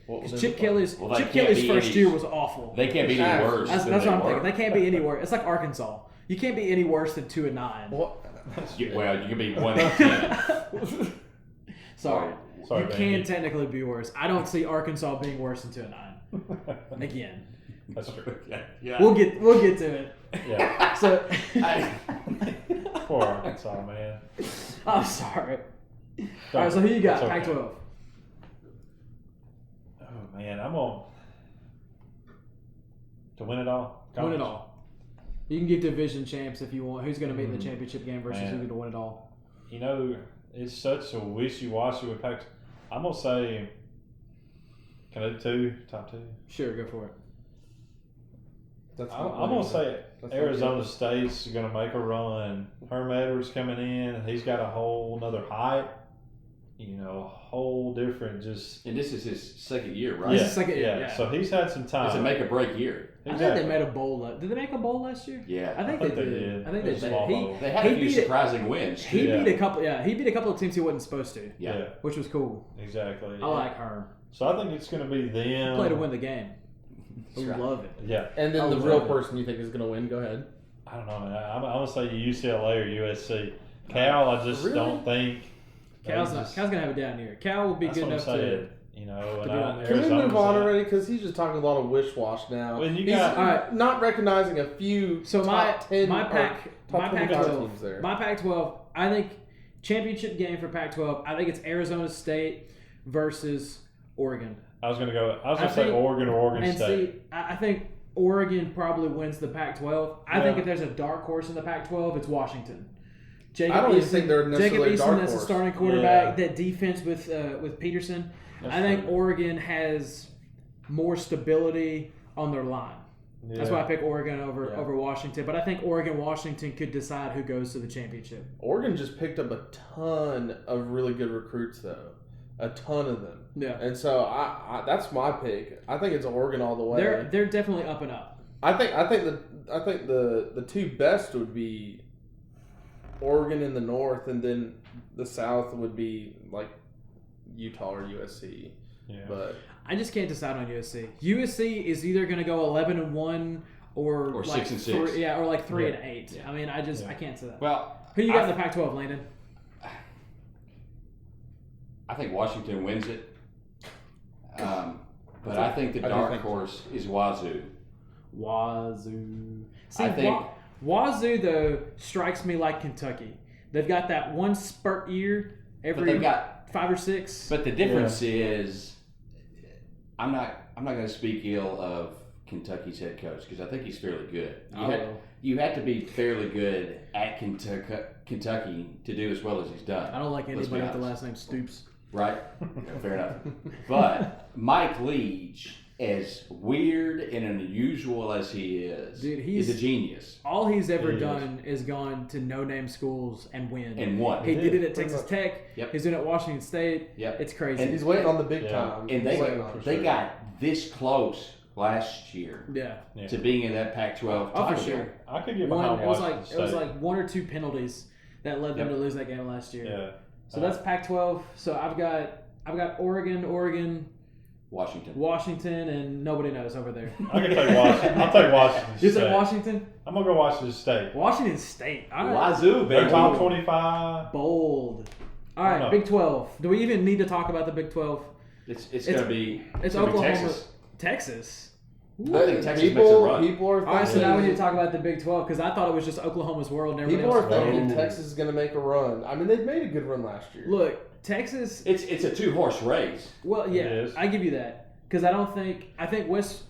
What
Because
was
Chip
it?
Kelly's
Well, they
Chip
can't
Kelly's
be
first
any-
year was awful.
They can't be any worse.
That's
than
what
they
I'm
were.
thinking. They can't be any worse. It's like Arkansas. You can't be any worse than 2-9.
What?
Well, you can be 1-10.
Sorry.
Sorry,
You
baby.
can technically be worse. I don't see Arkansas being worse than 2-9. Again,
That's true.
Yeah.
we'll get to it.
Yeah.
So,
Poor Arkansas, man.
I'm sorry. All right, so who you got?
It's okay.
Pac-12.
Oh, man. I'm on to win it all.
Win it all. You can give division champs if you want. Who's going to be in the championship game versus
Man.
who's going to win it all?
It's such a wishy-washy with Pac. I'm going to say, can I do top two?
Sure, go for it.
That's
I'm
not
going to say
That's not
Arizona
good.
State's going to make a run. Herm Edwards coming in. He's got a whole nother height. A whole different just.
And this is his second year, right?
This is second year, yeah.
So he's had some time.
It's a make or break year.
I think they made a bowl. Did they make a bowl last year?
Yeah.
I think,
I think
they
they
did.
did.
I think
It
they
was a
did.
small bowl.
They had
he
a few
beat it-
surprising wins.
He
too.
beat a couple. Yeah, he beat a couple of teams he wasn't supposed to,
Yeah.
which was cool.
Exactly.
I like Herm.
So I think it's going to be them.
Play to win the game. I
right.
love it.
Yeah.
And then
I
the
love
real
it.
person you think is going to win? Go ahead.
I don't know, man. I'm going to say UCLA or USC. Cal, I just
Really?
don't think.
Cal's
Cal's
gonna have it down here. Cal will be
That's
good
what I'm
enough to.
saying. And
be on there.
Can we
Arizona's
move on
like-
already? Because he's just talking a lot of wish-wash now.
When you
He's
got-
All right.
not recognizing a few
So
top 10
my
or
pack
top
my
25
Pac-12
teams there.
my Pac-12. I think championship game for Pac-12. I think it's Arizona State versus Oregon.
I was going to
I
say
think-
Oregon or Oregon
And
State.
see, I think Oregon probably wins the Pac-12. I think
Yeah.
if there's a dark horse in the Pac-12, it's Washington. Jacob
I don't even
Eason-
think they're necessarily
Jacob
a
Eason
dark
as a
horse.
starting quarterback.
Yeah.
That defense with Peterson.
That's
I think
true.
Oregon has more stability on their line. That's
Yeah.
why I pick Oregon over
Yeah.
over Washington. But I think Washington could decide who goes to the championship.
Oregon just picked up a ton of really good recruits, though. A ton of them.
Yeah,
And so I that's my pick. I think it's Oregon all the way.
they're definitely up and up.
I think the two best would be Oregon in the north, and then the south would be like Utah or USC.
Yeah.
But
I just can't decide on USC. USC is either going to go 11-1 or like
6-6.
or like 3-8.
Yeah.
I mean, I
Yeah.
can't say that.
Well,
Who you got in the Pac-12, Landon?
I think Washington wins it. But I think the
I do
dark
think so.
horse is Wazoo.
Wazoo. See,
I think-
Wazoo though strikes me like Kentucky. They've got that one spurt year
But
every
they've got
5 or 6.
But the difference is, I'm not going to speak ill of Kentucky's head coach because I think he's fairly good. You had to be fairly good at Kentucky to do as well as he's done.
I don't like
Let's be
anybody with the
honest.
last name Stoops.
Right? Yeah, fair enough. But Mike Leach, as weird and unusual as he is,
Dude,
is a genius.
All he's ever
He is.
done is gone to no-name schools and win.
And won.
He did it at
Pretty
Texas
much.
Tech.
Yep.
He's doing it at Washington State.
Yep.
It's crazy.
And
he's waiting on the big
Yeah.
time.
And
He's waiting on
they
it.
got this close last year
yeah.
Yeah.
to being in that Pac-12
Oh, for
title
sure.
game.
I could get
One,
behind
it was
Washington
like 1 or 2 penalties that led them
Yep.
to lose that game last year.
Yeah.
So that's Pac-12. So I've got Oregon, Washington, and nobody knows over there.
I can take Washington. I'll take Washington
You
State.
say Washington?
I'm going to go Washington State.
Washington State. All right.
Wazoo,
They're
baby.
top 25.
Bold. All
I
right,
don't know.
Big 12. Do we even need to talk about the Big 12?
It's going to be.
It's
gonna be
Oklahoma,
Texas.
Texas.
I think Texas makes a run.
People are
All right, so now we need to
thinking,
talk about the Big 12 because I thought it was just Oklahoma's world and everybody
people
else.
are thinking
No.
Texas is going to make a run. I mean, they made a good run last year.
Look, Texas.
It's a 2-horse race.
Well, yeah,
It is.
I give you that because I think what's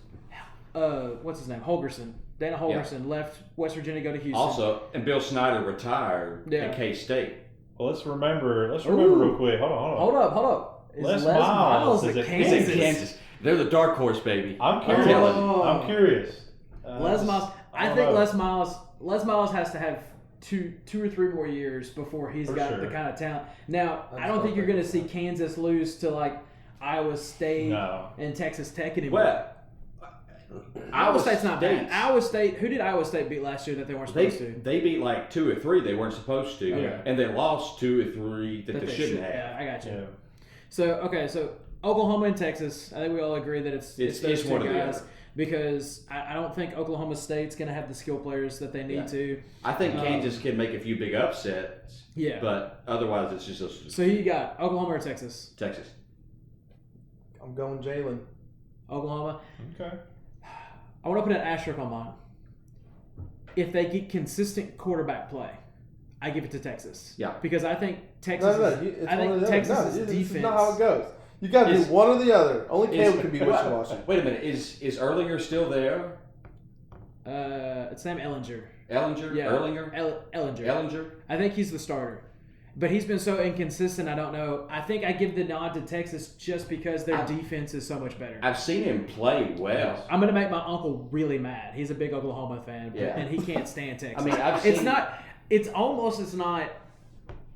his name, Holgerson, Dana Holgerson left West Virginia to go to Houston.
Also, and Bill Snyder retired
Yeah.
at K-State.
Well, let's remember
Ooh.
real quick. Hold on.
Hold up. Is
Les
Les
Miles
Miles
is
at
at
Kansas?
He's in Kansas. They're the dark horse, baby.
I'm
telling
curious.
you.
I'm curious.
Les Miles. I
don't
think
know.
Les Miles has to have two or three more years before he's
For
got
sure.
the kind of talent. Now,
I'm
I don't think
still
you're going to see
thinking
Kansas lose to like Iowa State
No.
and Texas Tech anymore.
Well,
Iowa State's not bad.
State's-
Iowa State. Who did Iowa State beat last year that they weren't
They,
supposed to?
they beat like 2 or 3 they weren't supposed to,
Okay.
and they lost 2 or 3 that they shouldn't have.
Yeah, I got you.
Yeah.
So Oklahoma and Texas. I think we all agree that it's those
It's
two
one or the
guys
other.
because I don't think Oklahoma State's going to have the skill players that they need
Yeah.
to.
I think Kansas can make a few big upsets,
Yeah.
but otherwise it's just
So who you got, Oklahoma or Texas?
Texas.
I'm going Jalen.
Oklahoma.
Okay.
I want to put an asterisk on mine. If they get consistent quarterback play, I give it to Texas.
Yeah.
Because I think Texas.
No,
is,
it's
I
one or
think
the
Texas'
other. No,
defense.
this is not how it goes. You got to do one or the other. Only Caleb can be wishy-washy.
Wait a minute, is Erlinger still there?
It's Sam Ellinger.
Ellinger?
Yeah.
Erlinger?
Ellinger.
Ellinger?
I think he's the starter. But he's been so inconsistent, I don't know. I think I give the nod to Texas just because their defense is so much better.
I've seen him play well.
I'm going to make my uncle really mad. He's a big Oklahoma fan,
Yeah.
and he can't stand Texas.
I mean, I've
it's
seen-
not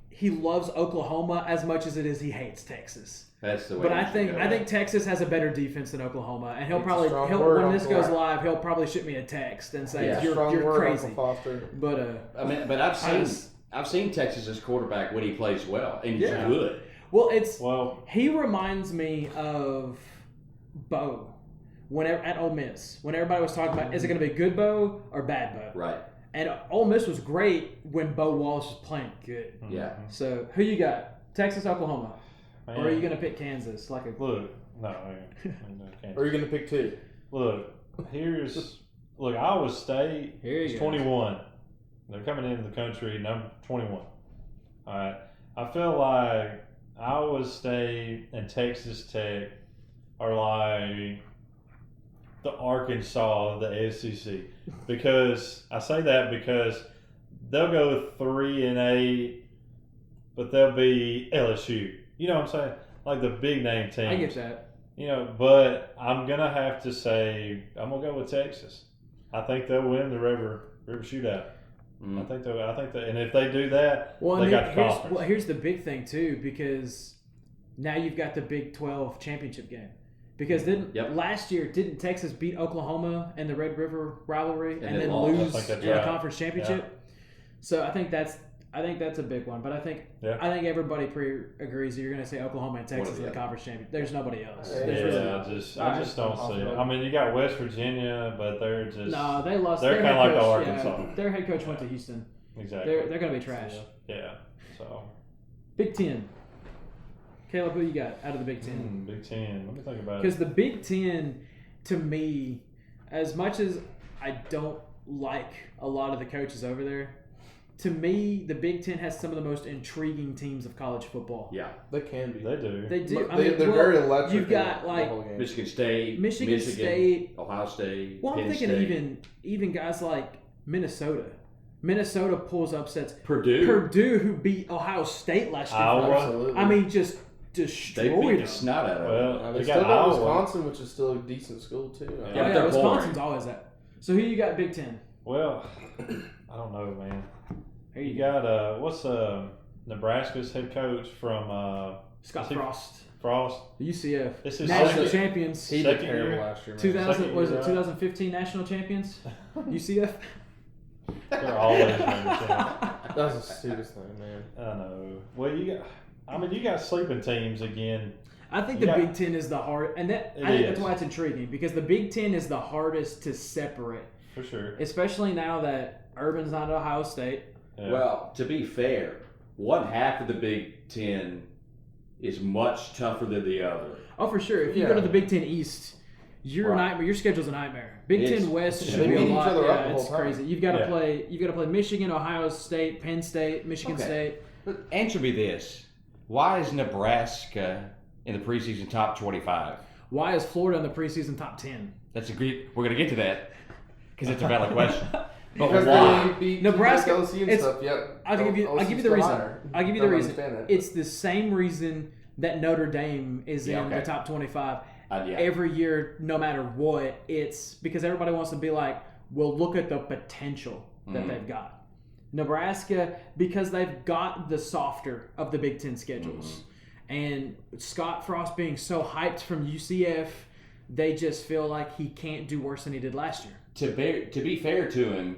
he loves Oklahoma as much as it is he hates Texas.
That's the way.
But
it
I
should
think
go.
Texas has a better defense than Oklahoma, and
It's a strong word,
when this
Uncle
goes
Larry.
live, he'll probably shoot me a text and say
Yeah.
you're
Strong word,
crazy.
Uncle Foster.
But
I mean, but I've seen Texas's quarterback when he plays well, and he's good.
well, he reminds me of Bo whenever at Ole Miss when everybody was talking about is it going to be good Bo or bad Bo?
Right.
And Ole Miss was great when Bo Walsh was playing good.
Yeah.
So who you got? Texas, Oklahoma,
Man.
or are you going to pick Kansas? Look,
Look, no, I can't.
Or are you going to pick 2?
Look, Iowa State
Here you
is
go.
21. They're coming into the country number 21. All right. I feel like Iowa State and Texas Tech are like the Arkansas of the SEC. Because I say that because they'll go 3-8, but they'll be LSU. You know what I'm saying? Like the big name team.
I get that.
You know, but I'm gonna have to say I'm gonna go with Texas. I think they'll win the River Shootout. I think that, and if they do that,
Well,
they
and
got the
here's,
conference.
well, here's the big thing too, because now you've got the Big 12 championship game. Because last year didn't Texas beat Oklahoma in the Red River rivalry and
they
then
lost.
lose
I think that's
in the
right.
conference championship? So I think that's a big one. But I think everybody agrees that you're going to say Oklahoma and Texas in the conference championship. There's nobody else.
Yeah,
There's really
I just don't see it. I mean, you got West Virginia, but they're just
no. They lost.
They're
their
kind of
head
like the
coach,
Arkansas.
Yeah, their head coach went to Houston.
Exactly.
They're going to be trash.
Yeah. So
Big Ten. Caleb, who you got out of the Big Ten?
Big Ten. Let me think about
Because
it.
the Big Ten, to me, as much as I don't like a lot of the coaches over there, to me, the Big Ten has some of the most intriguing teams of college football.
Yeah.
They can be.
They do.
They do.
But they're very electric.
You've got
in the
like
whole game.
Michigan State,
Michigan State.
Ohio State.
Well, I'm
Penn
thinking
State.
even guys like Minnesota. Minnesota pulls upsets.
Purdue,
who beat Ohio State last year.
Iowa.
Absolutely.
I mean, just
they
destroyed
beat the
them.
snot out of them.
Well,
They
they
still
got
got
Iowa.
Wisconsin, which is still a decent school too.
Oh,
but
yeah,
they're
Wisconsin's
boring.
always that. So who you got Big Ten?
Well, I don't know, man.
Here
You got what's Nebraska's head coach from
Scott
is he-
Frost.
Frost?
UCF.
This is
National
second-
champions.
He did
Second
terrible
year?
last year. Man.
2000
second
was
year
it
out.
2015 national champions? UCF.
They're always number 10.
That's the stupidest thing, man.
I know. Well, you got sleeping teams again.
I think the
Yeah.
Big Ten is the hard, and I think that's why it's intriguing because the Big Ten is the hardest to separate,
For sure.
especially now that Urban's not at Ohio State.
Yeah.
Well, to be fair, one half of the Big Ten is much tougher than the other.
Oh, for sure. If you go to the Big Ten East, your nightmare. Your schedule's a nightmare. Big Ten West should be a lot. Yeah, it's crazy. You've got to play. You've got to play Michigan, Ohio State, Penn State, Michigan State.
But answer me this: why is Nebraska in the preseason top 25?
Why is Florida in the preseason top 10?
That's a great. We're going to get to that because it's a valid question. But
Because
why?
they beat
Nebraska-
LSU and
it's-
stuff. Yep.
I'll give you the
still
reason.
higher.
I'll give you the
Don't
reason.
understand that.
It's the same reason that Notre Dame is in the top 25 every year, no matter what. It's because everybody wants to be like, well, look at the potential that they've got. Nebraska, because they've got the softer of the Big Ten schedules. And Scott Frost being so hyped from UCF, they just feel like he can't do worse than he did last year.
To be fair to him,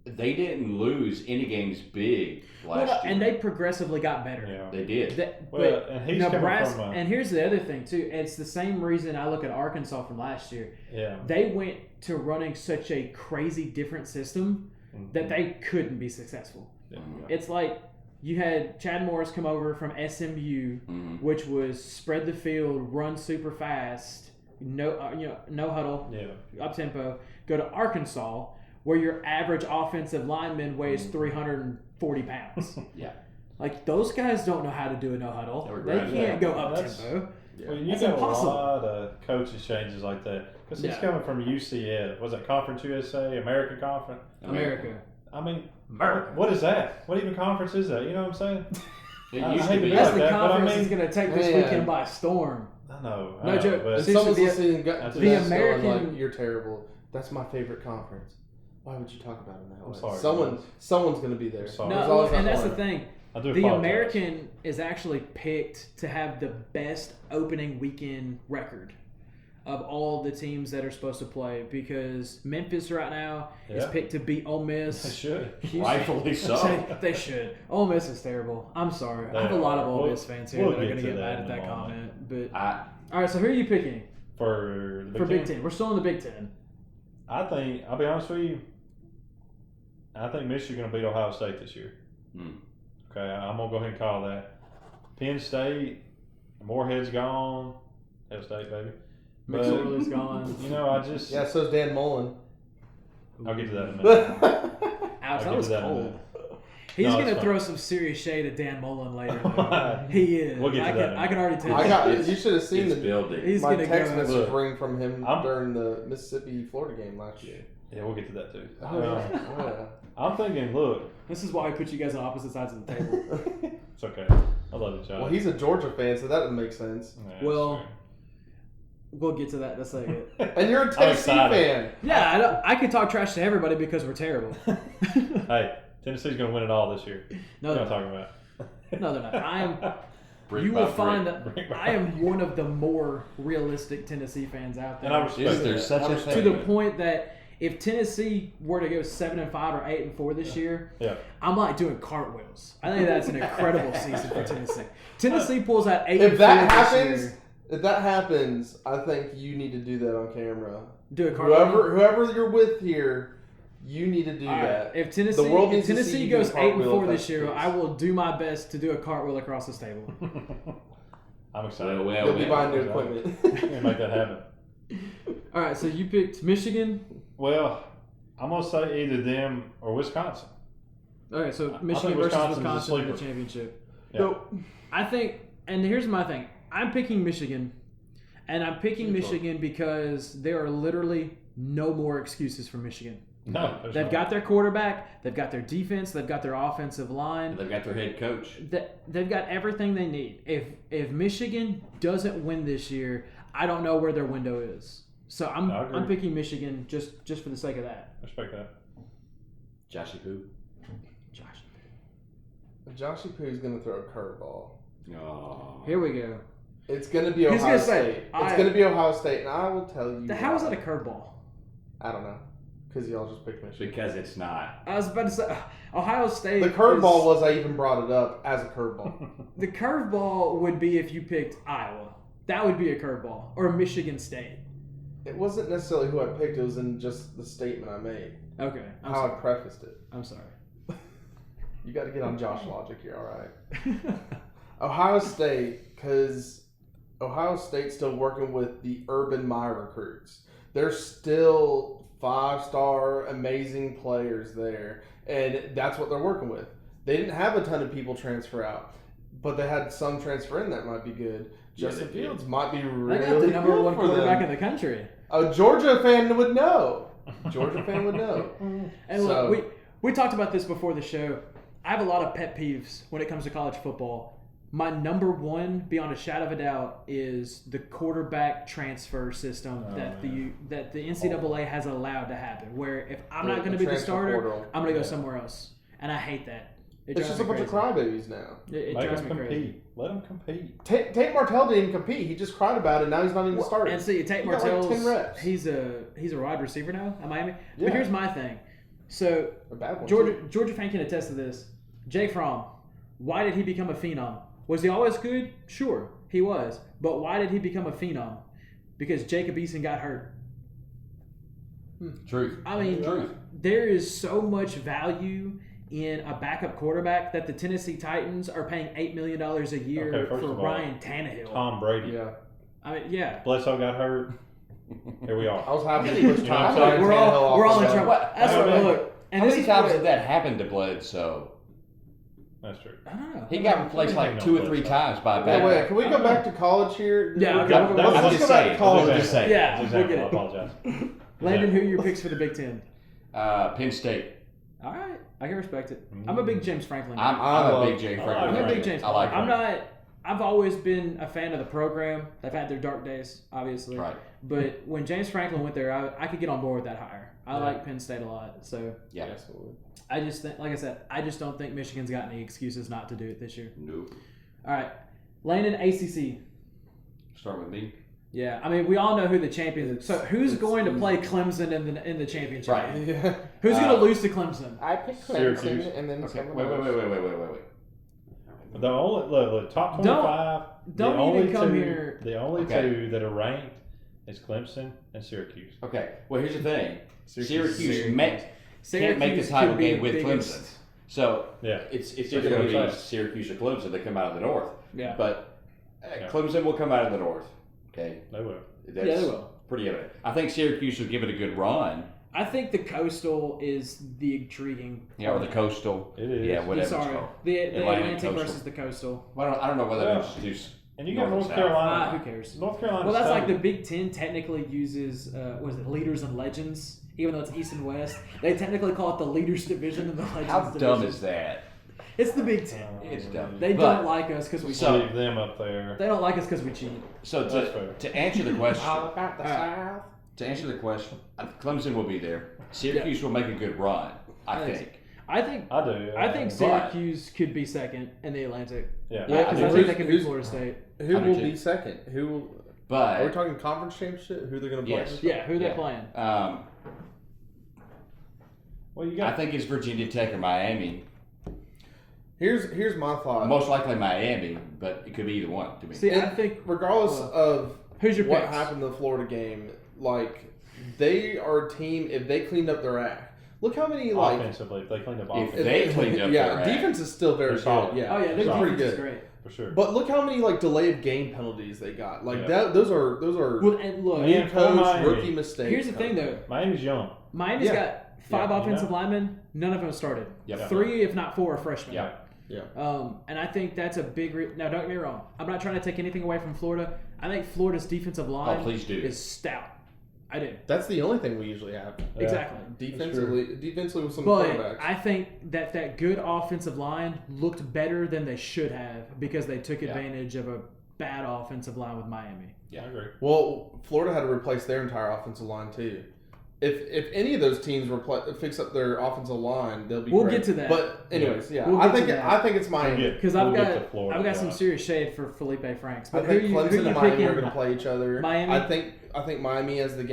they didn't lose any games big last year.
And they progressively got better.
Yeah.
They did.
And he's
Nebraska,
coming from
and here's the other thing too. It's the same reason I look at Arkansas from last year.
Yeah.
They went to running such a crazy different system that they couldn't be successful.
Yeah.
It's like you had Chad Morris come over from SMU, which was spread the field, run super fast, no huddle, up tempo. Go to Arkansas, where your average offensive lineman weighs 340 pounds.
Yeah.
Like, those guys don't know how to do a no huddle. They can't go up tempo.
Well, you
That's
got
impossible.
a lot of coaches changes like that because he's coming from UCF. Was it Conference USA, American Conference?
America.
I mean,
America.
what is that? What even conference is that? You know what I'm saying?
It
I
used
hate
to be.
to
That's
like
the
that, but I
conference
mean-
is going to take this weekend by storm.
I know.
No joke.
But
If
See,
someone's
the-
listening to
the
this
American-
going like, you're terrible. That's my favorite conference. Why would you talk about it that way?
sorry,
Someone's going to be there.
I'm sorry.
There's
No,
always
and
that
that's the
one.
thing.
I do
The
apologize.
American is actually picked to have the best opening weekend record of all the teams that are supposed to play because Memphis right now is picked to beat Ole Miss.
They should.
Houston-
Rightfully so.
They should. Ole Miss is terrible. I'm sorry. I have a lot of Ole Miss fans here that are going to get mad at that comment. But all right, so who are you picking
For the
Big Ten? We're still in the Big Ten.
I think, I'll be honest with you, I think Michigan will beat Ohio State this year. Okay, I'm going to go ahead and call that. Penn State, Moorhead's gone. Penn State, baby. But,
McSorley's gone.
you know, I just...
Yeah, so's Dan Mullen.
I'll get to that in a minute.
Alex, that
I'll
was
get to that in a
cold.
minute.
He's
No,
going
it's
to
fine.
throw some serious shade at Dan Mullen later. Though. He is.
We'll get to that in a
I can already tell.
You should have seen
It's
the
building.
He's
my
gonna
text
go.
message
Look,
ring from him
I'm-
during the Mississippi-Florida game last year.
Yeah, we'll get to that too.
Oh, yeah.
I'm thinking, look,
This is why I put you guys on opposite sides of the table.
it's okay. I love you, Josh.
Well, he's a Georgia fan, so that doesn't make sense.
Yeah, that's
Well,
true.
We'll get to that in a second.
And you're a Tennessee
excited.
fan.
Yeah, I could talk trash to everybody because we're terrible.
Hey, Tennessee's going to win it all this year.
No,
What
they're
am I talking about?
not. No, they're not. I am.
Brick
You
by
will find
brick.
that I am one of the more realistic Tennessee fans out there.
And I respect
Is there
that.
such a
to
thing?
the point that if Tennessee were to go 7-5 or 8-4 this year,
Yeah.
I'm like doing cartwheels. I think that's an incredible season for Tennessee. Tennessee pulls out 8-4
If that
this
happens, I think you need to do that on camera.
year. Do a cartwheel.
Whoever you're with here, you need to do
All right.
that.
If Tennessee,
The world needs to see
Tennessee
you
goes
do a cartwheel
8-4
if
this
that's
year,
the case.
I will do my best to do a cartwheel across this table.
I'm excited.
Well,
You'll be buying new
Yeah.
equipment.
Can't make that happen.
All right, so you picked Michigan.
Well, I'm going to say either them or Wisconsin.
Okay, so
I
Michigan
think
versus
Wisconsin's a
Wisconsin in the
sleeper.
championship.
Yeah.
Nope.
I think, and here's my thing. I'm picking Michigan, and I'm picking Michigan because there are literally no more excuses for Michigan.
No, there's
They've
not.
got their quarterback, they've got their defense, they've got their offensive line.
They've got their head coach.
They've got everything they need. If Michigan doesn't win this year, I don't know where their window is. So
I agree.
I'm picking Michigan just for the sake of that.
Respect that.
Joshy Poo.
Joshy Poo's going to throw a curveball.
Oh.
Here we go.
It's going to be
He's
Ohio
gonna say,
State. It's going to be Ohio State, and I will tell you.
How is
why.
that a curveball?
I don't know. Because y'all just picked Michigan.
Because it's not.
I was about to say Ohio State.
The curveball
is-
was I even brought it up as a curveball.
The curveball would be if you picked Iowa. That would be a curveball. Or Michigan State.
It wasn't necessarily who I picked. It was in just the statement I made.
Okay. I'm
How I prefaced it.
sorry.
You got to get on Josh logic here, all right? Ohio State, because Ohio State's still working with the Urban Meyer recruits. They're still 5-star, amazing players there, and that's what they're working with. They didn't have a ton of people transfer out, but they had some transfer in that might be good. Justin Fields might be really
They got the number
good
one
for
quarterback
them.
in the country.
A Georgia fan would know. Georgia fan would know.
And look, we talked about this before the show. I have a lot of pet peeves when it comes to college football. My number one, beyond a shadow of a doubt, is the quarterback transfer system that the NCAA has allowed to happen. Where if I'm not going to be the starter, I'm going to go somewhere else, and I hate that.
It's just a bunch of crybabies now.
It
Make
drives
them
me
compete.
crazy.
Let them compete.
Tate Martell didn't even compete. He just cried about it. Now he's not even starting.
And see, Tate
He got
Martell's
like 10 reps.
he's a wide receiver now at Miami.
Yeah.
But here's my thing. So
A bad one.
Georgia fan can attest to this. Jake Fromm, why did he become a phenom? Was he always good? Sure, he was. But why did he become a phenom? Because Jacob Eason got hurt.
Truth.
I mean,
Truth.
there is so much value in a backup quarterback that the Tennessee Titans are paying $8 million a year
Okay, first
for
of all,
Ryan Tannehill.
Tom Brady.
Yeah.
I mean, yeah.
Bledsoe got hurt. Here we
I
are.
was happy to push
You know what
Tom
I'm saying?
We're all in trouble.
What?
That's what,
How
look. And
How
this
many
is
times
what-
did that happen to Bledsoe?
That's true.
I don't know.
He got replaced like 2 or 3 times by a
Wait,
backup.
wait, can we go back to college here?
Yeah, okay.
That was
Let's
just
go back
saying.
to college.
Just saying.
Yeah,
It's
we'll
example.
get
I
it.
apologize.
Landon, who are your picks for the Big Ten?
Penn State.
All right, I can respect it. I'm a big James Franklin.
I'm a big Jay Franklin.
I'm a big
Franklin.
James.
I like
I'm
Franklin.
not. I've always been a fan of the program. They've had their dark days, obviously.
Right.
But when James Franklin went there, I could get on board with that hire. I like Penn State a lot. So
Yeah.
I just think, like I said, I just don't think Michigan's got any excuses not to do it this year.
Nope.
All right, Landon, ACC.
Start with me.
Yeah, I mean we all know who the champion is. So who's
it's
going to
easy.
play Clemson in the championship?
Right.
Yeah.
Who's going to lose to Clemson?
I picked
Syracuse.
Clemson and then
Okay.
someone
Wait.
else.
The only look, top 25.
Don't
the only
even come
two,
here.
The only
Okay.
two that are ranked is Clemson and Syracuse.
Okay. Well, here's the thing. Syracuse
Syracuse
can't make the
could
title
be
game
the
with
biggest-
Clemson. So
Yeah.
it's
That's
either
what
going
I'm
to
saying.
be Syracuse or Clemson. They come out of the north.
Yeah.
But
Yeah.
Clemson will come out of the north. Okay.
They will.
That's
Yeah, they will.
pretty evident. I think Syracuse will give it a good run.
I think the Coastal is the intriguing.
Yeah, or the Coastal.
It is.
Yeah, whatever it's
Sorry,
called.
the
Atlantic
Atlantic
Coastal.
versus the Coastal.
Well, I don't know whether
Well,
to introduce.
And you got
North
North
and South.
Carolina.
Who cares?
North Carolina.
Well, that's like the
State.
Big Ten technically uses, was it Leaders and Legends? Even though it's East and West, they technically call it the Leaders Division and the Legends
How
Division.
dumb is that?
It's the Big Ten.
It's dumb.
They
But-
don't like us because we
So-
cheat.
Leave them up there.
They don't like us because we cheat.
So
That's fair.
to answer the question,
about the
South.
to answer the question, Clemson will be there. Syracuse will make a good run. I
I think
think.
I think
I do.
I think
But-
Syracuse could be second in the Atlantic.
Yeah.
Yeah, because I
do
think
too.
they can beat Florida State.
Who
I do
will
too.
be second? Who? Are we
But
talking conference championship? Who they're going to play?
Yes.
Yeah, who they
Yeah.
playing?
Well, you
I
got.
think it's Virginia Tech or Miami.
Here's my thought.
Most likely Miami, but it could be either one to me.
See, I
And
think
regardless of
who's your
what
picks?
happened in the Florida game, like they are a team. If they cleaned up their act, look how many like
Offensively, if they cleaned up
If
offense,
they cleaned up
yeah,
their act.
defense is still very
They're
good.
solid.
Yeah,
Oh yeah, their
Sorry.
defense
pretty
is
good.
great.
for sure.
But look how many like delay of game penalties they got. Like
Yeah.
that. Those are
Well, and look,
Man,
new
for
coach
Miami.
rookie mistakes.
here's the thing though.
Miami's young.
Miami's
Yeah.
got five
Yeah,
offensive
you know.
linemen. None of them started.
Yep.
3, if not 4, are freshmen.
Yeah.
And I think that's a big. Now, don't get me wrong. I'm not trying to take anything away from Florida. I think Florida's defensive line
please do.
is stout. I do.
That's the only thing we usually have.
Yeah.
Exactly.
Defensively with some
But
quarterbacks.
I think that good offensive line looked better than they should have because they took
Yeah.
advantage of a bad offensive line with Miami.
Yeah, I agree.
Well, Florida had to replace their entire offensive line too. If any of those teams fix up their offensive line, they'll be.
We'll
great.
get to that.
But anyways, yeah,
We'll
I
get
think
to that.
I think it's Miami.
Because
We'll
I've
get to
got
Florida,
some
Josh.
serious shade for Felipe Franks.
I
But
think
who
Clemson
you
and Miami
picking?
are going to play each other.
Miami?
I think Miami, as the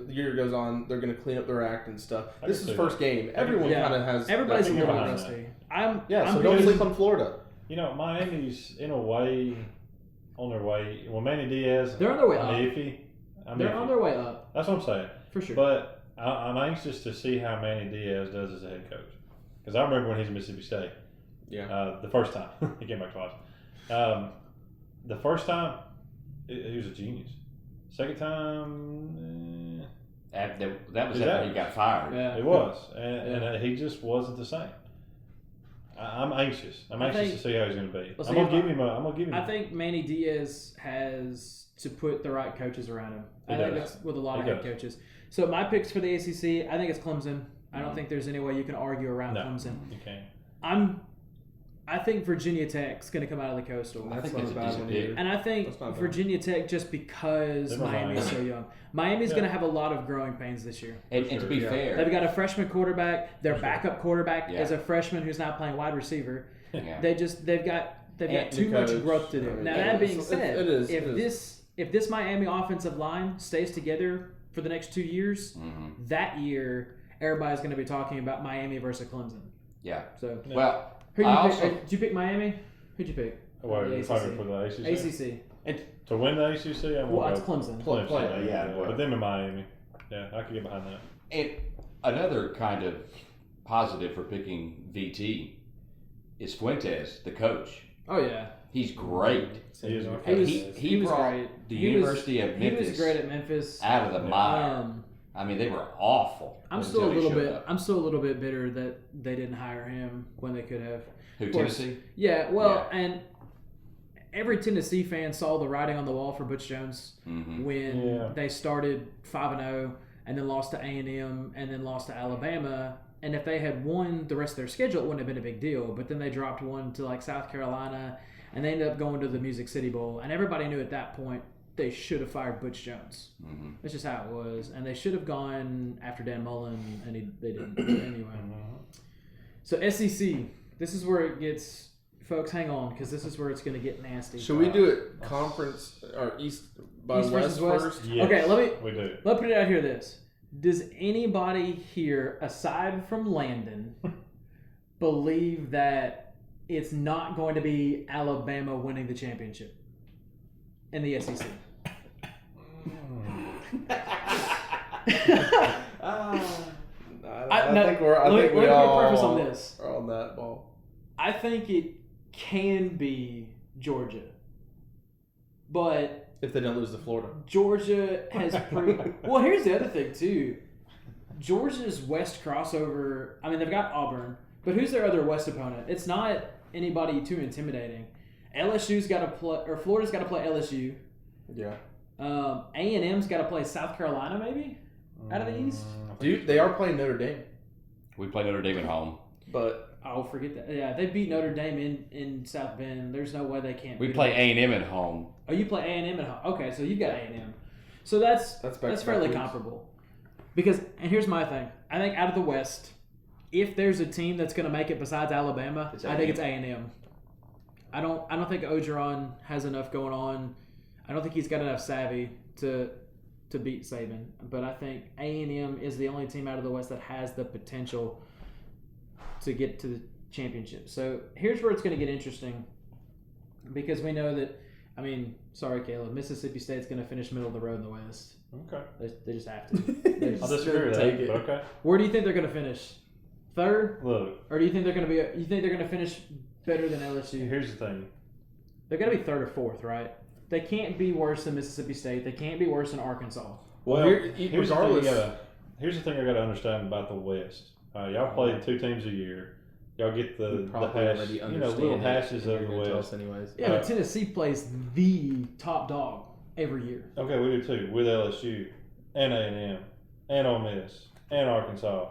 year goes on, they're going to clean up their act and stuff.
I
This
can
is
see
first game. Everyone
Yeah.
kind of has.
Everybody's a
That's
little
fine.
rusty.
Yeah, so
I'm
don't
good.
sleep on Florida.
You know, Miami's in a way on their way. Well, Manny Diaz,
They're on their way
I'm
up.
iffy.
They're on their way up
That's what I'm saying.
for sure.
But I'm anxious to see how Manny Diaz does as a head coach. Because I remember when he's at Mississippi State.
Yeah.
The first time. He came back twice. The first time, he was a genius. Second time,
That was after he got fired.
Yeah.
it was, and he just wasn't the same. I'm anxious. I'm anxious to see how he's going to be. I'm gonna give him.
I think Manny Diaz has to put the right coaches around him.
He
I think
does.
that's with a lot of
He
head
does.
coaches. So my picks for the ACC, I think it's Clemson. I don't think there's any way you can argue around
No,
Clemson.
you can't.
I think Virginia Tech's going to come out of the Coastal.
I think
not
that's
a
a
bad
decent
one
pick.
either.
And I think
That's not bad.
Virginia Tech, just because
They're
Miami is so
Miami.
young. Miami's
Yeah.
going to have a lot of growing pains this year.
And to be
Yeah.
fair,
They've got a freshman quarterback. Their
For sure.
backup quarterback
Yeah.
is a freshman who's not playing wide receiver.
yeah.
They've got
And
too
the
much
coach,
growth to do.
I mean,
Now
yeah,
that being
it's-
said,
it is.
if this Miami offensive line stays together for the next 2 years,
Mhm.
that year everybody's going to be talking about Miami versus Clemson.
Yeah.
So
Yeah.
Well,
who
I
you
also
pick? Did you pick Miami? Who'd you pick?
Wait,
The
you're talking for the ACC?
ACC.
To win the ACC, I'm
Well,
going
it's
to go
Clemson.
Clemson.
Yeah, well.
But them in Miami. Yeah, I can get behind that.
and another kind of positive for picking VT is Fuentes, the coach.
Oh yeah,
He's great.
He is.
He was-
He
was
brought
great.
the
He was-
University of
he
Memphis
was great at Memphis.
out of the mire.
Um,
I mean, they were awful.
I'm
until
still a
he
little
showed
bit.
up.
I'm still a little bit bitter that they didn't hire him when they could have.
Who,
of course.
Tennessee?
Yeah, well, and every Tennessee fan saw the writing on the wall for Butch Jones
Mm-hmm.
when
Yeah.
they started 5-0 and then lost to A&M and then lost to Alabama. And if they had won the rest of their schedule, it wouldn't have been a big deal. But then they dropped one to like South Carolina, and they ended up going to the Music City Bowl. And everybody knew at that point they should have fired Butch Jones.
Mm-hmm.
That's just how it was. And they should have gone after Dan Mullen, and they didn't. But anyway. So SEC, this is where it gets, folks, hang on, because this is where it's going to get nasty.
Should we do it conference or East by
East
West
versus West?
first?
Yes,
Okay, let
we do.
me put it out here this. Does anybody here, aside from Landon, believe that it's not going to be Alabama winning the championship in the SEC?
I think we're. I
let me
think we
put a
all
preface on this.
are on that ball.
I think it can be Georgia, but
If they don't lose to Florida.
Georgia has proven. Well, here's the other thing too. Georgia's West crossover. I mean, they've got Auburn, but who's their other West opponent? It's not anybody too intimidating. LSU's got to play, or Florida's got to play LSU.
Yeah.
A&M's got to play South Carolina, maybe out of the East.
Dude, they are playing Notre Dame,
We play Notre Dame at home.
but
Oh, forget that. Yeah, they beat Notre Dame in South Bend. There's no way they can't.
We
beat
play
them.
A&M at home.
Oh, you play A&M at home. Okay, so you've got A&M. So that's
back-to-back
fairly
weeks.
comparable. Because, and here's my thing. I think out of the West, if there's a team that's going to make it besides Alabama,
It's
I think it's A&M. I don't think Ogeron has enough going on. I don't think he's got enough savvy to beat Saban. But I think A&M is the only team out of the West that has the potential to get to the championship. So here's where it's going to get interesting, because we know that, I mean, sorry, Caleb, Mississippi State's going to finish middle of the road in the West.
Okay.
They just have to. They
I'll
just-
disagree with
Take
that,
it.
but okay.
where do you think they're going to finish? Third,
Look,
or do you think they're going to be? You think they're going to finish better than LSU?
here's the thing.
They're going to be third or fourth, right? They can't be worse than Mississippi State. They can't be worse than Arkansas.
Well,
Here-
here's
regardless-
here's the thing I got to understand about the West. Y'all play 2 teams a year. Y'all get the
probably
hash,
already
little
understand
hashes
it, and
of
you're
the
gonna tell
West.
us anyways.
Yeah, but Tennessee plays the top dog every year.
Okay, we do too with LSU and A&M and Ole Miss and Arkansas.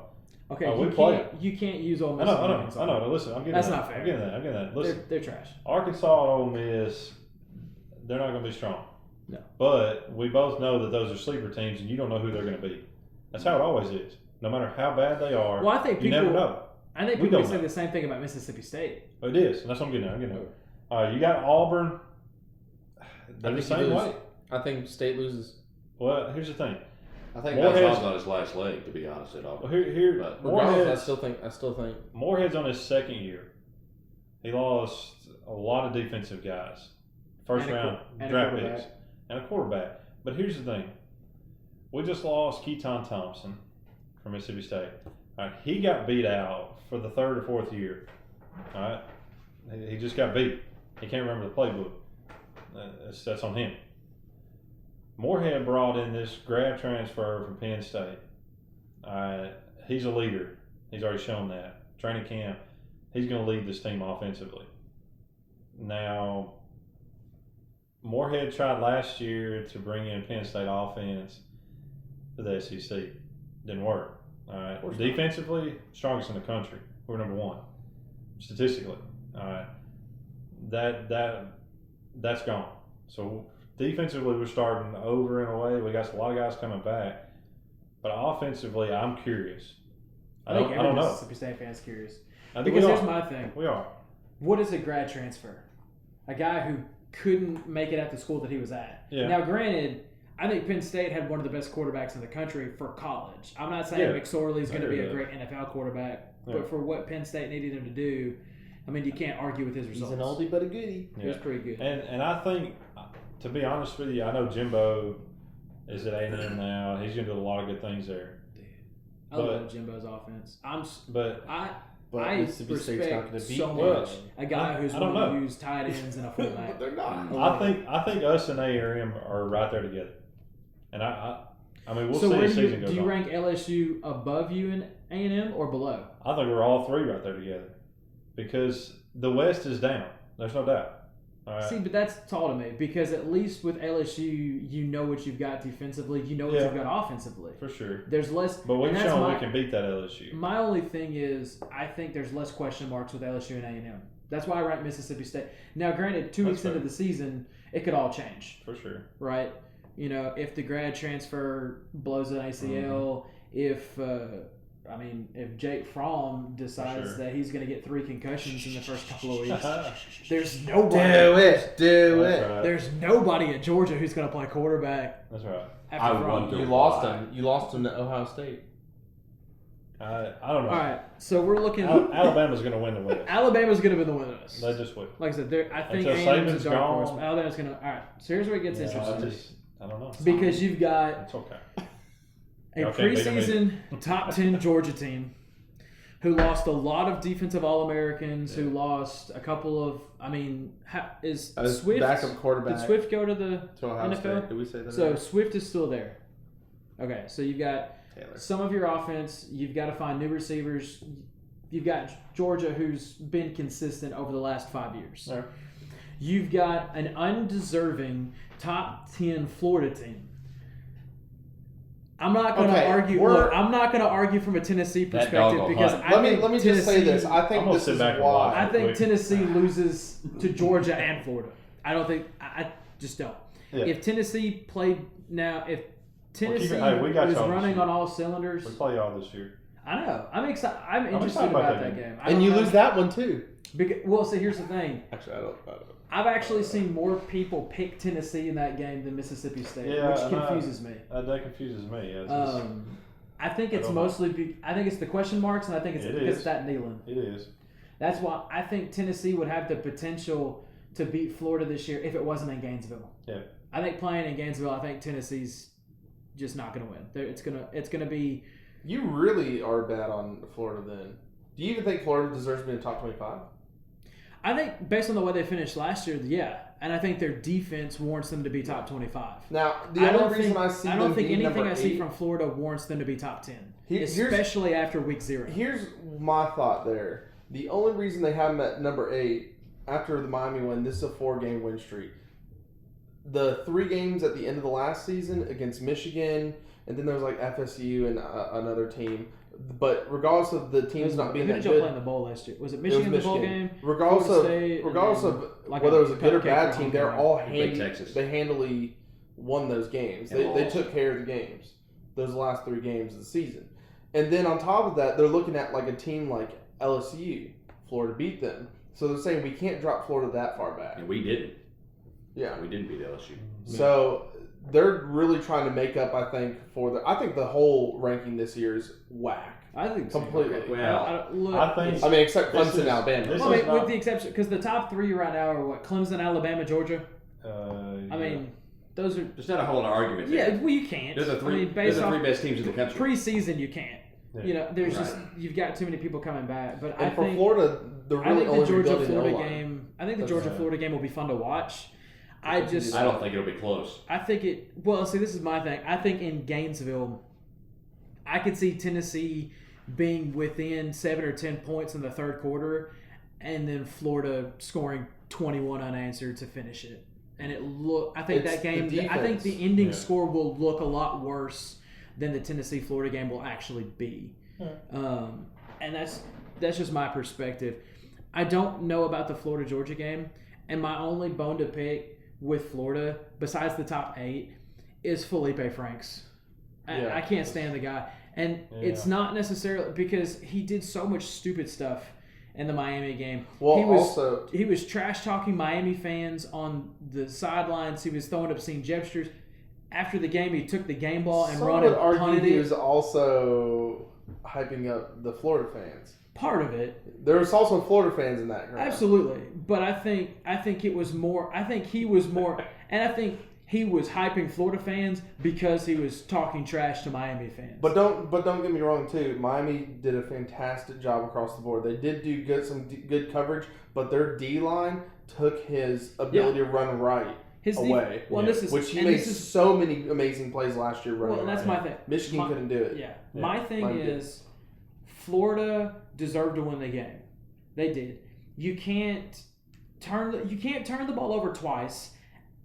Okay,
Oh,
you
we play
you can't use Ole
I
Miss.
know,
and
I know,
Arkansas.
I know. Listen, I'm getting
That's
that.
not fair.
I'm getting that. Listen,
They're trash.
Arkansas and Ole Miss, they're not going to be strong.
No.
But we both know that those are sleeper teams, and you don't know who they're going to be. That's how it always is. No matter how bad they are,
Well, I think
you
people.
never know.
I think
We
people
don't
say
know.
the same thing about Mississippi State.
It is, and that's what I'm getting at. All right, you got Auburn. They're the
think
same
you lose.
way.
I think State loses.
Well, here's the thing.
I think
Moorhead's-
Malzahn's on his last leg, to be honest, at
Well,
all.
here,
But
Regardless, I
Moorhead's,
still think.
Moorhead's on his second year. He lost a lot of defensive guys, first
And a
round
and a
draft
quarterback.
picks, and a quarterback. But here's the thing: we just lost Keaton Thompson from Mississippi State. All right, he got beat out for the 3rd or 4th year. All right, he just got beat. He can't remember the playbook. That's on him. Moorhead brought in this grad transfer from Penn State. He's a leader. He's already shown that. Training camp, he's going to lead this team offensively. Now, Moorhead tried last year to bring in Penn State offense to the SEC. Didn't work. All right. Defensively, strongest in the country. We're number one statistically. All right. That's gone. So defensively, we're starting over and away. We got a lot of guys coming back, but offensively, I'm curious. I don't know.
Mississippi State fans curious
Because
here's my thing.
We are.
What is a grad transfer? A guy who couldn't make it at the school that he was at.
Yeah.
Now, granted, I think Penn State had one of the best quarterbacks in the country for college. I'm not saying McSorley's going to be a great NFL quarterback, but for what Penn State needed him to do, I mean, you can't argue with his results.
He's an oldie but a goodie.
He was pretty good.
And I think, to be honest with you, I know Jimbo is at A&M now. He's going to do a lot of good things there.
Dude, I love Jimbo's offense. I
Mississippi State's not going to
respect
beat
so
much.
much a guy who's
don't
willing
know.
to use tight ends and a fullback.
They're not.
I think us and A&M are right there together. And I mean, we'll
So
see
where
as the season goes
do you
on.
rank LSU above you in A&M or below?
I think we're all three right there together because the West is down. There's no doubt. All right.
See, but that's tall to me because at least with LSU, you know what you've got defensively. You know what you've got offensively.
For sure.
There's less.
But we've shown we can beat that LSU.
My only thing is I think there's less question marks with LSU and A&M. That's why I rank Mississippi State. Now, granted, 2 weeks into the season, it could all change.
For sure.
Right? You know, if the grad transfer blows an ACL, if Jake Fromm decides that he's going to get 3 concussions in the first couple of weeks, there's nobody.
Do it.
Right.
There's nobody at Georgia who's going to play quarterback.
That's right.
After Fromm.
wonder
You lost him. You lost him to Ohio State.
I don't know.
All right, so we're looking.
Alabama's going to win the West.
Alabama's going to be the winner of this.
They just will.
Like I said, I think
Until
A&M's
Saban's
a dark horse.
gone.
Alabama's going to. All right, so here's where it gets interesting.
I don't know.
Because you've got
It's okay.
a
Y'all can't beat 'em
preseason top 10 Georgia team who lost a lot of defensive All-Americans, who lost a couple of, is Swift
backup quarterback.
Did Swift go to the
to Ohio
NFL?
State. Did we say that?
So Swift is still there. Okay, so you've got
Taylor.
some of your offense. You've got to find new receivers. You've got Georgia, who's been consistent over the last 5 years.
Yeah.
You've got an undeserving top 10 Florida team. I'm not going to argue. Look, I'm not going to argue from a Tennessee perspective because
let me just say this. I think
I'm
this
sit
is
back and watch.
why.
I think Tennessee loses to Georgia and Florida. I don't think. I just don't.
Yeah.
If Tennessee played now, if Tennessee
we got
was
y'all this
running
year.
on all cylinders,
We play y'all this year.
I know. I'm excited. I'm interested
excited
about
about
that
that
game.
And you lose that one too.
Well, so here's the thing.
Actually, I don't.
I've actually seen more people pick Tennessee in that game than Mississippi State, which confuses me.
That confuses me. Yeah,
I think it's
I don't know.
mostly. I think it's the question marks, and I think it's
It
because
is.
that Neyland.
it is.
That's why I think Tennessee would have the potential to beat Florida this year if it wasn't in Gainesville.
Yeah.
I think playing in Gainesville, I think Tennessee's just not going to win. It's gonna be.
You really are bad on Florida. Then, do you even think Florida deserves to be in the top 25?
I think based on the way they finished last year, yeah, and I think their defense warrants them to be top 25.
Now, the
I
only
don't
reason
think,
I see
I don't
them
think
being
anything
number
I see
8
from Florida warrants them to be top 10,
Here's-
especially after week 0.
Here's my thought there. The only reason they have them at number 8 after the Miami win, this is a 4-game win streak. The 3 games at the end of the last season against Michigan, and then there was like FSU and another team. But regardless of the teams not being
Who
that
did y'all play
good,
in the bowl last year? Was it
it
Michigan,
was
the bowl
Michigan.
game?
Regardless
Florida
of
State,
regardless
and
of
then like
whether
a
it was a good or
cupcake
bad
for
team, they're
homecoming.
all
Big Texas.
they handily won those games. They took care of the games. Those last 3 games of the season. And then on top of that, they're looking at like a team like LSU. Florida beat them. So they're saying we can't drop Florida that far back.
And we didn't.
Yeah.
We didn't beat LSU.
So they're really trying to make up, I think, I think the whole ranking this year is whack.
I think so.
Completely.
Okay, well,
I think
I mean, except
This
Clemson
is-
and Alabama.
this
Well,
is
with
not-
the exception, because the top 3 right now are what? Clemson, Alabama, Georgia. I mean, those are.
There's not a whole argument there.
Yeah, well, you can't.
They're the three,
I mean,
they're
based
the
off
3 best teams in the country.
preseason, you can't.
Yeah.
You know, there's
Right.
just you've got too many people coming back. But
And
I
for
think
Florida, they're
I
really
think
only
the Georgia
rebuilding
Florida
O-line.
game. I think the Georgia-Florida game will be fun to watch. I
don't think it'll be close.
I think it. Well, see, this is my thing. I think in Gainesville, I could see Tennessee being within 7 or 10 points in the third quarter, and then Florida scoring 21 unanswered to finish it. And I think that game. I think the ending score will look a lot worse than the Tennessee-Florida game will actually be. And that's just my perspective. I don't know about the Florida-Georgia game, and my only bone to pick with Florida, besides the top 8, is Felipe Franks. I can't stand the guy. And it's not necessarily because he did so much stupid stuff in the Miami game.
Well,
he was trash-talking Miami fans on the sidelines. He was throwing obscene gestures. After the game, he took the game ball and run and punted it.
He was also hyping up the Florida fans.
Part of it.
There was also Florida fans in that. Right?
Absolutely, but I think it was more. I think he was more, and I think he was hyping Florida fans because he was talking trash to Miami fans.
But don't get me wrong too. Miami did a fantastic job across the board. They did do some good coverage, but their D line took his ability to run right away. Which he made so many amazing plays last year running.
Well, that's my thing.
Michigan couldn't do it.
Yeah. My thing is, Florida deserved to win the game. They did. You can't turn the ball over twice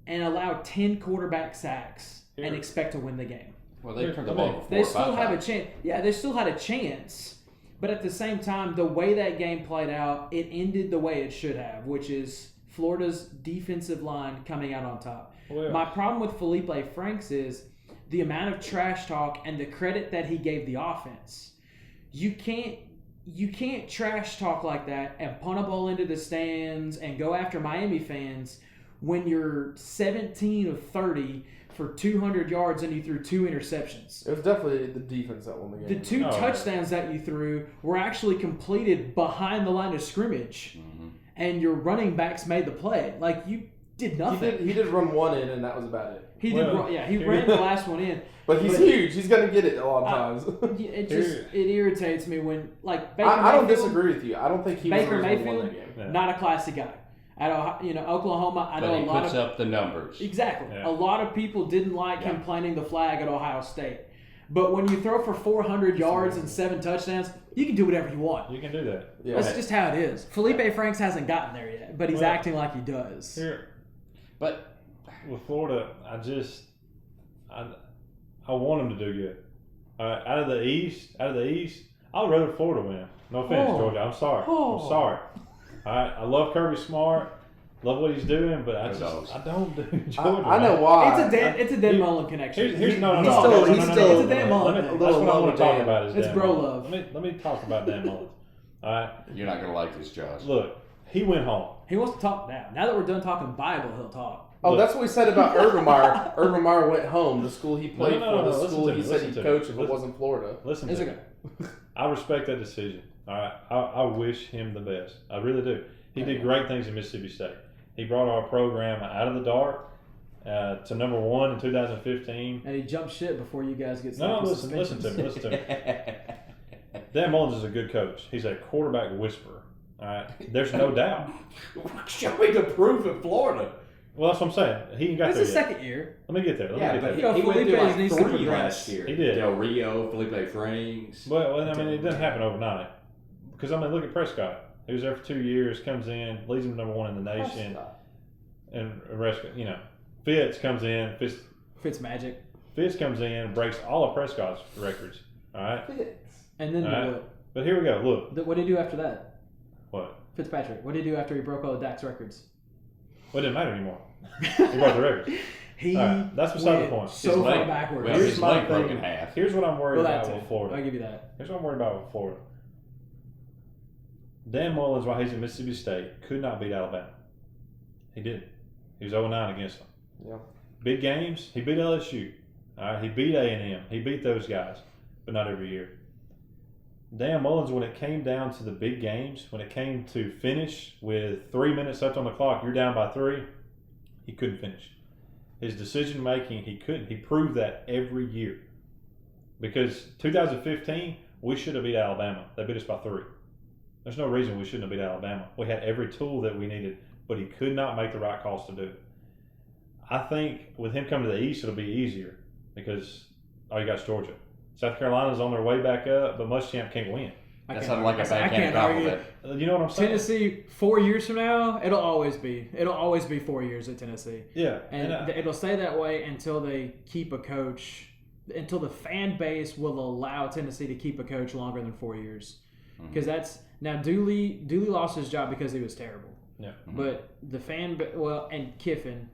and allow 10 quarterback sacks and expect to win the game.
Well, they turned the ball over 4
They
or 5
still have
times.
a chance. Yeah, they still had a chance. But at the same time, the way that game played out, it ended the way it should have, which is Florida's defensive line coming out on top.
Well,
my problem with Felipe Franks is the amount of trash talk and the credit that he gave the offense. You can't trash talk like that and punt a ball into the stands and go after Miami fans when you're 17 of 30 for 200 yards and you threw 2 interceptions.
It was definitely the defense that won the game.
The 2 touchdowns that you threw were actually completed behind the line of scrimmage, and your running backs made the play. Like, you did nothing.
He did run one in, and that was about it.
He ran the last one in.
But he's huge. He's going to get it a lot of times.
It irritates me when, like, Baker
I don't
Mayfield,
disagree with you. I don't think he was the reason he won that game.
Yeah.
not a classy guy. At Oklahoma, I know
But he
a lot
puts
of
up the numbers.
exactly.
Yeah.
A lot of people didn't like him planting the flag at Ohio State. But when you throw for 400 yards and 7 touchdowns, you can do whatever you want.
You can do that.
Yeah.
That's just how it is. Felipe Franks hasn't gotten there yet, but he's acting like he does.
Here,
But
with Florida, I want them to do good. Out of the East, I'd rather Florida win. No offense, Georgia. I'm sorry. I'm sorry. All right, I love Kirby Smart. Love what he's doing, but I don't do Georgia.
I know why.
It's a Dan Mullen connection.
Here's
It's a Dan Mullen.
That's what I want to talk about.
It's
Dan
bro
Mullen.
love.
Let me talk about Dan Mullen. All right,
you're not going to like this, Josh.
look, he went home.
He wants to talk now. Now that we're done talking Bible, he'll talk.
Oh, that's what we said about Urban Meyer. Urban Meyer went home. The school he played
No,
for, the
listen
school
to
he
me,
said
listen
he'd
to
coach
me.
if it wasn't Florida.
Listen
It's
to me.
okay.
I respect that decision. All right, I wish him the best. I really do. He did great things in Mississippi State. He brought our program out of the dark to number 1 in 2015.
And he jumped shit before you guys get
No,
stuck with
listen to me. Dan Mullins is a good coach. He's a quarterback whisperer. All right, there's no doubt.
Show me the proof in Florida.
Well, that's what I'm saying. He ain't got
It's
there
his
yet.
second year.
Let me get there.
Yeah, but
Let me
Yo,
he went through
Felipe needs to
like 3
progress.
last year.
He did.
Del Rio, Felipe Franks.
Well, I mean, it didn't happen overnight. Because, I mean, look at Prescott. He was there for 2 years, comes in, leads him number 1 in the nation. And Fitz comes in.
Fitz magic.
Fitz comes in, breaks all of Prescott's records. All right?
And then
All right.
what?
But here we go. Look.
What did he do after that?
What?
Fitzpatrick. What did he do after he broke all of Dak's records?
Well, it didn't matter anymore. He broke the records.
He
All right, that's beside the
went
point.
so
His
far
leg-
backwards.
well,
Here's
his
my
leg broke
thing.
in half.
Here's what I'm worried
Well, that
about
too.
with Florida.
I'll give you that.
Here's what I'm worried about with Florida. Dan Mullins, while he's at Mississippi State, could not beat Alabama. He didn't. He was 0-9 against them.
Yeah.
Big games, he beat LSU. All right, he beat A&M. He beat those guys, but not every year. Dan Mullins, when it came down to the big games, when it came to finish with 3 minutes left on the clock, you're down by 3, he couldn't finish. His decision making, he couldn't. He proved that every year. Because 2015, we should have beat Alabama. They beat us by 3. There's no reason we shouldn't have beat Alabama. We had every tool that we needed but he could not make the right calls to do it. I think with him coming to the East, it'll be easier because all you got is Georgia. South Carolina's on their way back up, but Muschamp can't win.
That sounded like a backhanded compliment.
You know what I'm saying?
Tennessee, 4 years from now, it'll always be 4 years at Tennessee.
Yeah.
And it'll stay that way until they keep a coach, until the fan base will allow Tennessee to keep a coach longer than 4 years. Because that's now Dooley lost his job because he was terrible.
Yeah.
But the and Kiffin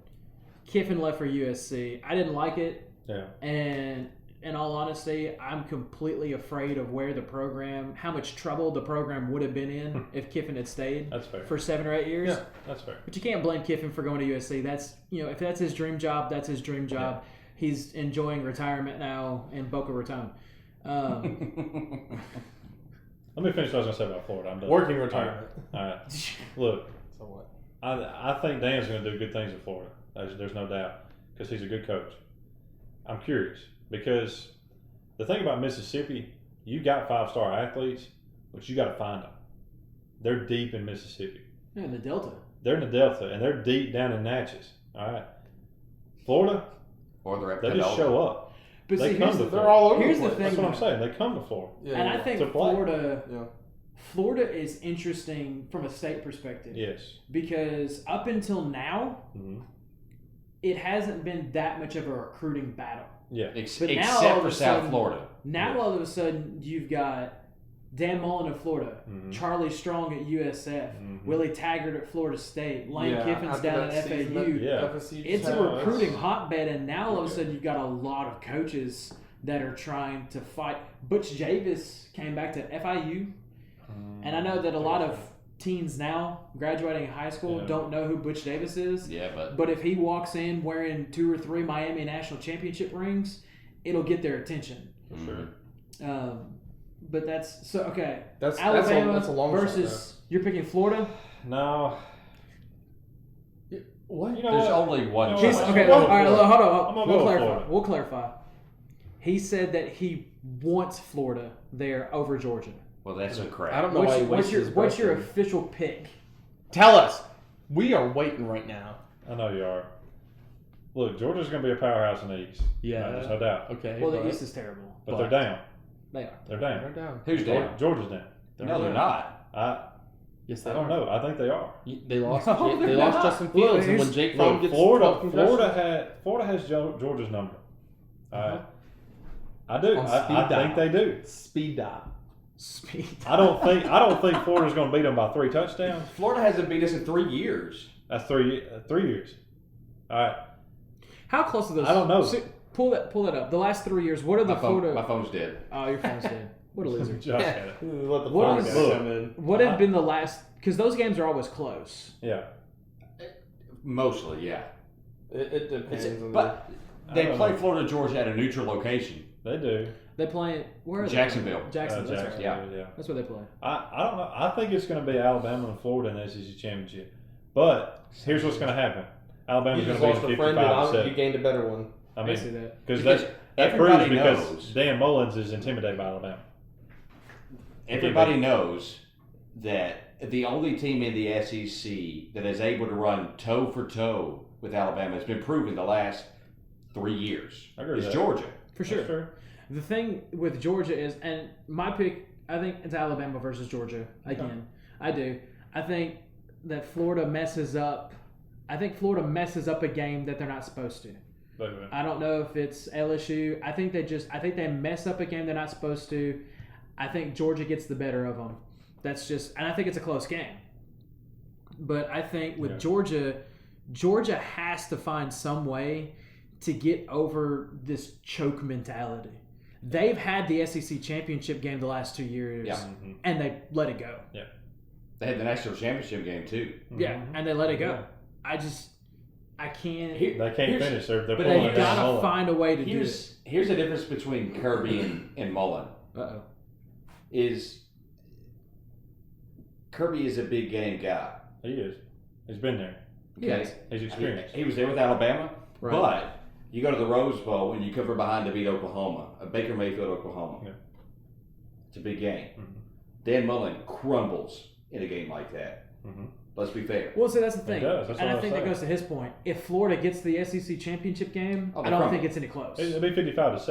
left for USC. I didn't like it.
Yeah.
And in all honesty, I'm completely afraid of how much trouble the program would have been in if Kiffin had stayed.
That's fair.
For 7 or 8 years.
Yeah, that's fair.
But you can't blame Kiffin for going to USC. That's, if that's his dream job, that's his dream job. Yeah. He's enjoying retirement now in Boca Raton.
Let me finish what I was going to say about Florida. I'm done.
Working retirement.
All right. Look.
So what?
I think Dan's going to do good things in Florida. There's no doubt because he's a good coach. I'm curious because the thing about Mississippi, you got 5-star athletes, but you got to find them. They're deep in Mississippi.
Yeah, in the Delta.
They're in the Delta, and they're deep down in Natchez. All right. Florida,
or they're
they just show up.
But
they
see,
come to
they're
Florida.
all over
Here's
the
the
place.
thing.
That's what I'm saying. They come to Florida.
Yeah,
and I think Florida is interesting from a state perspective.
Yes.
Because up until now,
Mm-hmm.
it hasn't been that much of a recruiting battle.
Yeah.
Except for South Florida.
Now all of a sudden you've got Dan Mullen of Florida,
Mm-hmm.
Charlie Strong at USF, Willie Taggart at Florida State, Lane Kiffin's down at FAU. It's a recruiting hotbed, and now all of a sudden you've got a lot of coaches that are trying to fight. Butch Javis came back to FIU, and I know that a lot of teens now graduating high school don't know who Butch Davis is.
Yeah,
but if he walks in wearing 2 or 3 Miami National Championship rings, it'll get their attention.
For sure.
But that's so okay.
That's
Alabama
that's a long
versus you're picking Florida.
No.
What?
You know
there's
what?
only one
No,
choice.
Okay,
Well,
all right, hold on.
I'm gonna go with Florida.
We'll clarify. He said that he wants Florida there over Georgia.
Well, that's a crap.
I don't know why he
What's
wastes
your
his breath.
official pick?
Tell us. We are waiting right now.
I know you are. Look, Georgia's going to be a powerhouse in the East.
Yeah.
There's no doubt.
Okay.
Well, the East is terrible.
But they're down.
They are.
They're down.
They're down.
Who's down?
Georgia's down.
No, they're not.
Yes,
I don't know. I think they are.
They lost.
No,
they
they're
lost
not.
Justin Fields, and when Jake Fromm
Look,
gets
Florida has Georgia's number. I do.
On
I
speed
think they do.
Speed dial.
Speed.
I don't think Florida's going to beat them by 3 touchdowns.
Florida hasn't beat us in 3 years.
That's 3 years. All right.
How close are those?
I don't know.
So, pull that up. The last 3 years. What are the Florida?
My phone's dead.
Oh, your phone's dead. What a loser.
Josh had it.
Let the
What
phone
is-
guy
Look.
come in.
What have been the last? Because those games are always close.
Yeah.
Mostly, yeah.
It depends.
But
I
they
don't
play
know.
Florida Georgia at a neutral location.
They do.
They play where? Are
Jacksonville.
They? Jacksonville. That's right.
Yeah.
That's where they play.
I don't know. I think it's going to be Alabama and Florida in the SEC championship. But here's what's going to happen.
You
Alabama's going
just
to
lost
be
a friend, and
55-7.
you gained a better one.
I see that.
Because
Because
that proves
everybody
because
knows.
Dan Mullins is intimidated by Alabama.
Everybody knows that the only team in the SEC that is able to run toe for toe with Alabama has been proven the last 3 years.
I agree with
Is
that.
Georgia.
For sure.
That's true.
The thing with Georgia is, and my pick, I think it's Alabama versus Georgia again. I do. I think that Florida messes up. I think Florida messes up a game that they're not supposed to. I don't know if it's LSU. I think they mess up a game they're not supposed to. I think Georgia gets the better of them. That's just, and I think it's a close game. But I think with Georgia has to find some way to get over this choke mentality. They've had the SEC championship game the last 2 years, and they let it go.
Yeah.
They had the national championship game too.
Yeah, and they let it go.
Yeah.
I can't.
They can't finish. They're
But
pulling
they
it down.
gotta find a way to do it.
Here's the difference between Kirby and Mullen.
Uh-oh.
Kirby is a big game guy.
He is. He's been there.
Okay,
He's experienced.
He was there with Alabama,
Right.
but you go to the Rose Bowl and you cover behind to beat Oklahoma, Baker Mayfield, Oklahoma.
Yeah.
It's a big game.
Mhm.
Dan Mullen crumbles in a game like that.
Mhm.
Let's be fair.
Well, so that's the thing.
does. That's
And
what
I
I
think
was
that goes to his point. If Florida gets the SEC championship game,
Oh,
I
they
don't
crumble.
think it's any close.
It'd be 55-7.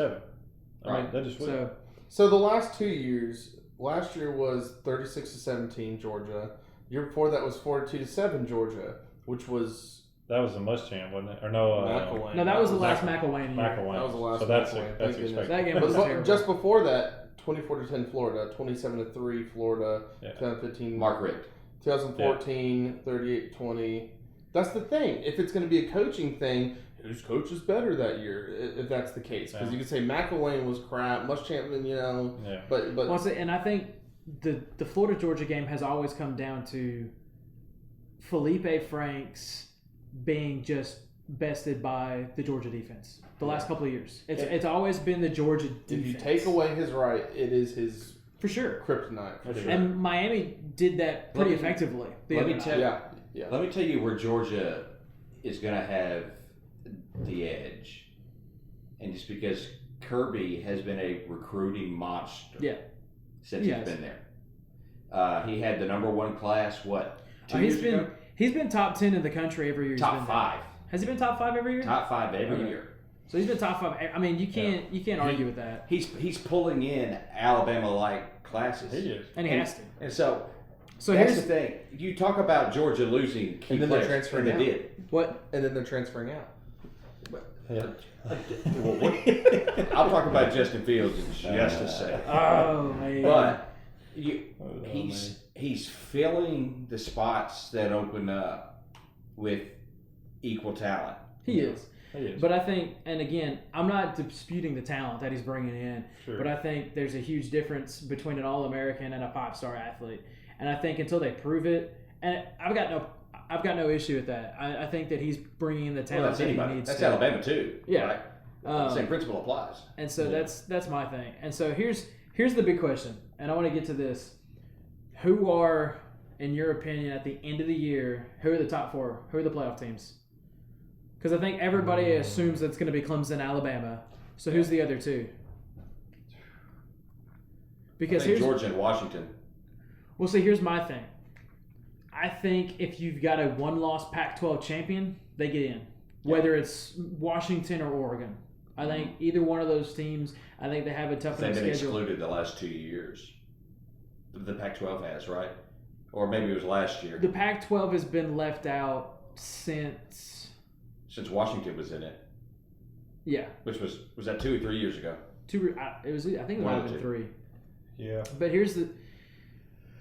I mean,
Right.
they just would.
So the last 2 years, last year was 36-17 Georgia. Year before that was 42-7 Georgia, which was
That was the Muschamp, wasn't it? Or no,
McElwain.
No, that was the last McElwain year.
McElwain.
That was the last
So that's
McElwain.
that's
Thank goodness.
expected.
That game was
But
terrible.
just before that, 24-10 Florida, 27-3 Florida,
Yeah.
2015
Mark Richt.
2014, 38-20. That's the thing. If it's going to be a coaching thing, whose coach is better that year? If that's the case, because
Yeah.
you could say McElwain was crap, Muschamp,
Yeah.
but
Well, see, and I think the Florida Georgia game has always come down to Felipe Franks being just bested by the Georgia defense the last couple of years. It's always been the Georgia defense.
if you take away his right, it is his
for sure.
kryptonite. For sure.
And Miami did that pretty
Let me-
effectively. the
let
other
me
night.
tell-
Yeah.
Let me tell you where Georgia is going to have the edge. And it's because Kirby has been a recruiting monster
Yeah.
since
Yes.
he's been there. He had the number one class, what, 2
He's
years
been
ago?
he's been top 10 in the country every year. He's
Top
been
5.
there. Has he been top 5 every year?
Top 5 every
Okay.
year.
So he's been top 5. I mean, you can't argue with that,
He's pulling in Alabama-like classes.
He is.
and he has to.
And so
So
that's
here's
the thing. You talk about Georgia losing key
And then they're
players,
transferring
and they
out.
did.
what
And then they're transferring out.
Yeah.
I'll talk about Justin Fields in just a second.
Oh man.
But
Oh,
he's filling the spots that open up with equal talent.
he is.
He is.
But I think, and again, I'm not disputing the talent that he's bringing in,
Sure.
but I think there's a huge difference between an All-American and a 5-star athlete. And I think until they prove it, and I've got no issue with that. I think that he's bringing in the
Well,
talent
that's
that he
anybody.
needs.
That's
to.
Alabama too.
Yeah.
Right? The same principle applies.
And so
Yeah.
that's my thing. And so here's the big question, and I want to get to this: who are, in your opinion, at the end of the year, who are the top 4? Who are the playoff teams? Because I think everybody assumes that it's going to be Clemson, Alabama. So who's the other 2?
I
Because
think
here's
Georgia and Washington.
well, see, here's my thing. I think if you've got a one-loss Pac-12 champion, they get in, whether it's Washington or Oregon. I think either one of those teams. I think they have a tough
They've
enough
been
schedule.
excluded the last 2 years. The Pac-12 has, right? Or maybe it was last year,
The Pac-12 has been left out since
since Washington was in it,
yeah,
which was that 2 or 3 years ago?
it was. I think it
One
might
or
have been
two.
3.
Yeah.
But here's the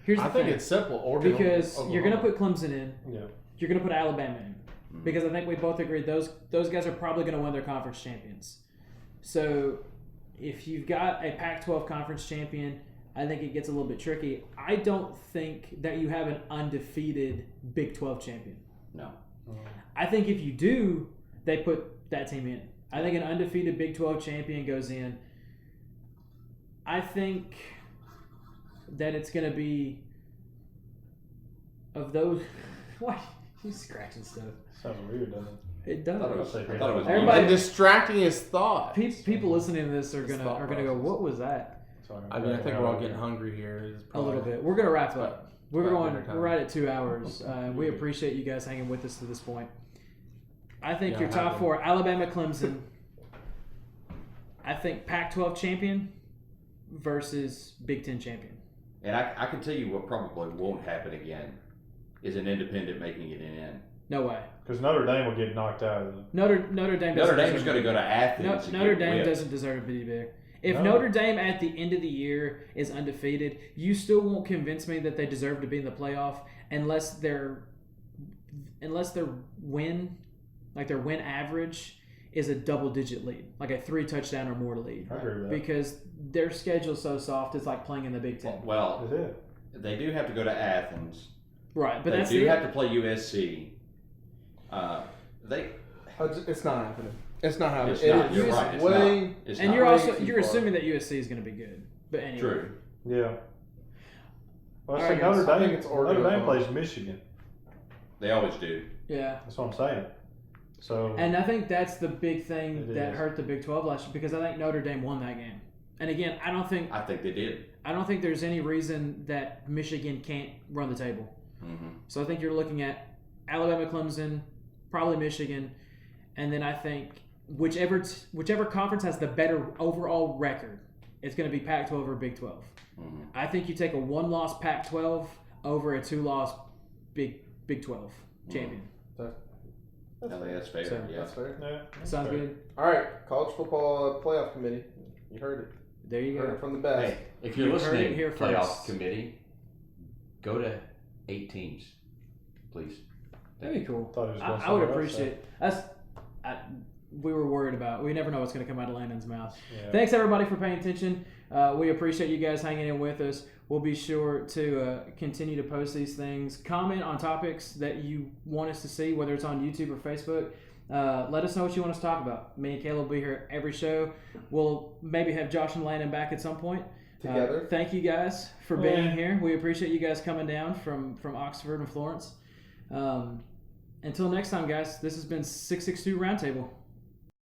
I think
thing.
it's simple. Oregon,
Because you're going to
Oklahoma.
put Clemson in,
Yeah.
you're going to put Alabama in,
Mhm.
because I think we both agree those guys are probably going to win their conference champions. So if you've got a Pac-12 conference champion, I think it gets a little bit tricky. I don't think that you have an undefeated Big 12 champion.
No.
I think if you do, they put that team in. I think an undefeated Big 12 champion goes in. I think that it's going to be of those. Why you scratching stuff?
Sounds weird, doesn't it?
It
I thought it
does.
was. I thought it was.
Everybody-
And distracting his thoughts.
People listening to this are
His
gonna
thought
go,
process.
what was that?
Sorry.
I mean, I think we're all getting hungry here. It's
A
probably-
little bit. We're gonna wrap up. We're
About
going.
dinner time.
We're right at 2 hours. We appreciate you guys hanging with us to this point. I think your top
happy.
4: Alabama, Clemson. I think Pac-12 champion versus Big 10 champion.
And I can tell you what probably won't happen again is an independent making it in.
No way.
Because Notre Dame will get knocked out of the.
Notre Dame.
Notre
doesn't
Dame's
deserve
going to
it.
go to Athens. and
Notre
get
Dame
whipped.
doesn't deserve to be big. If
No.
Notre Dame at the end of the year is undefeated, you still won't convince me that they deserve to be in the playoff unless their win, like their win average, is a double-digit lead, like a 3 touchdown or more lead.
I agree with that.
Because their schedule's so soft, it's like playing in the Big Ten.
Well,
Is it?
they do have to go to Athens.
Right, but
They
that's
do
the
have to play USC.
It's not happening. It's not happening.
It's not.
It
You're
is
right. It's
way.
not. It's
and
not.
you're
way
also
too
you're
far.
assuming that USC is going to be good. But anyway,
True.
Yeah. Well,
All
I
right,
say Notre
guys. I
Dame.
think it's Oregon,
Notre Dame
Oklahoma.
plays Michigan.
They always do.
yeah.
That's what I'm saying. So.
And I think that's the big thing
It
that
is.
hurt the Big 12 last year, because I think Notre Dame won that game. And again, I don't think
I think they did.
there's any reason that Michigan can't run the table. So I think you're looking at Alabama, Clemson, probably Michigan, and then I think whichever conference has the better overall record, it's going to be Pac-12 or Big 12. I think you take a 1-loss Pac-12 over a 2-loss Big 12 champion.
I think that's fair.
So,
yeah.
That's fair.
Yeah,
Sounds
fair.
good.
All right, college football playoff committee. You heard it.
There you
Heard
go.
it from the best.
Hey, if you're
You heard
listening,
it here
playoff
first.
committee, go to 8 teams, please.
That'd be cool.
Thought he was going
I would
somewhere else,
appreciate. We were worried about. We never know what's going to come out of Landon's mouth.
Yeah.
Thanks everybody for paying attention. We appreciate you guys hanging in with us. We'll be sure to continue to post these things. Comment on topics that you want us to see, whether it's on YouTube or Facebook. Let us know what you want us to talk about. Me and Caleb will be here every show. We'll maybe have Josh and Landon back at some point.
Together.
Thank you guys for being here. We appreciate you guys coming down from Oxford and Florence. Until next time, guys, this has been 662 Roundtable.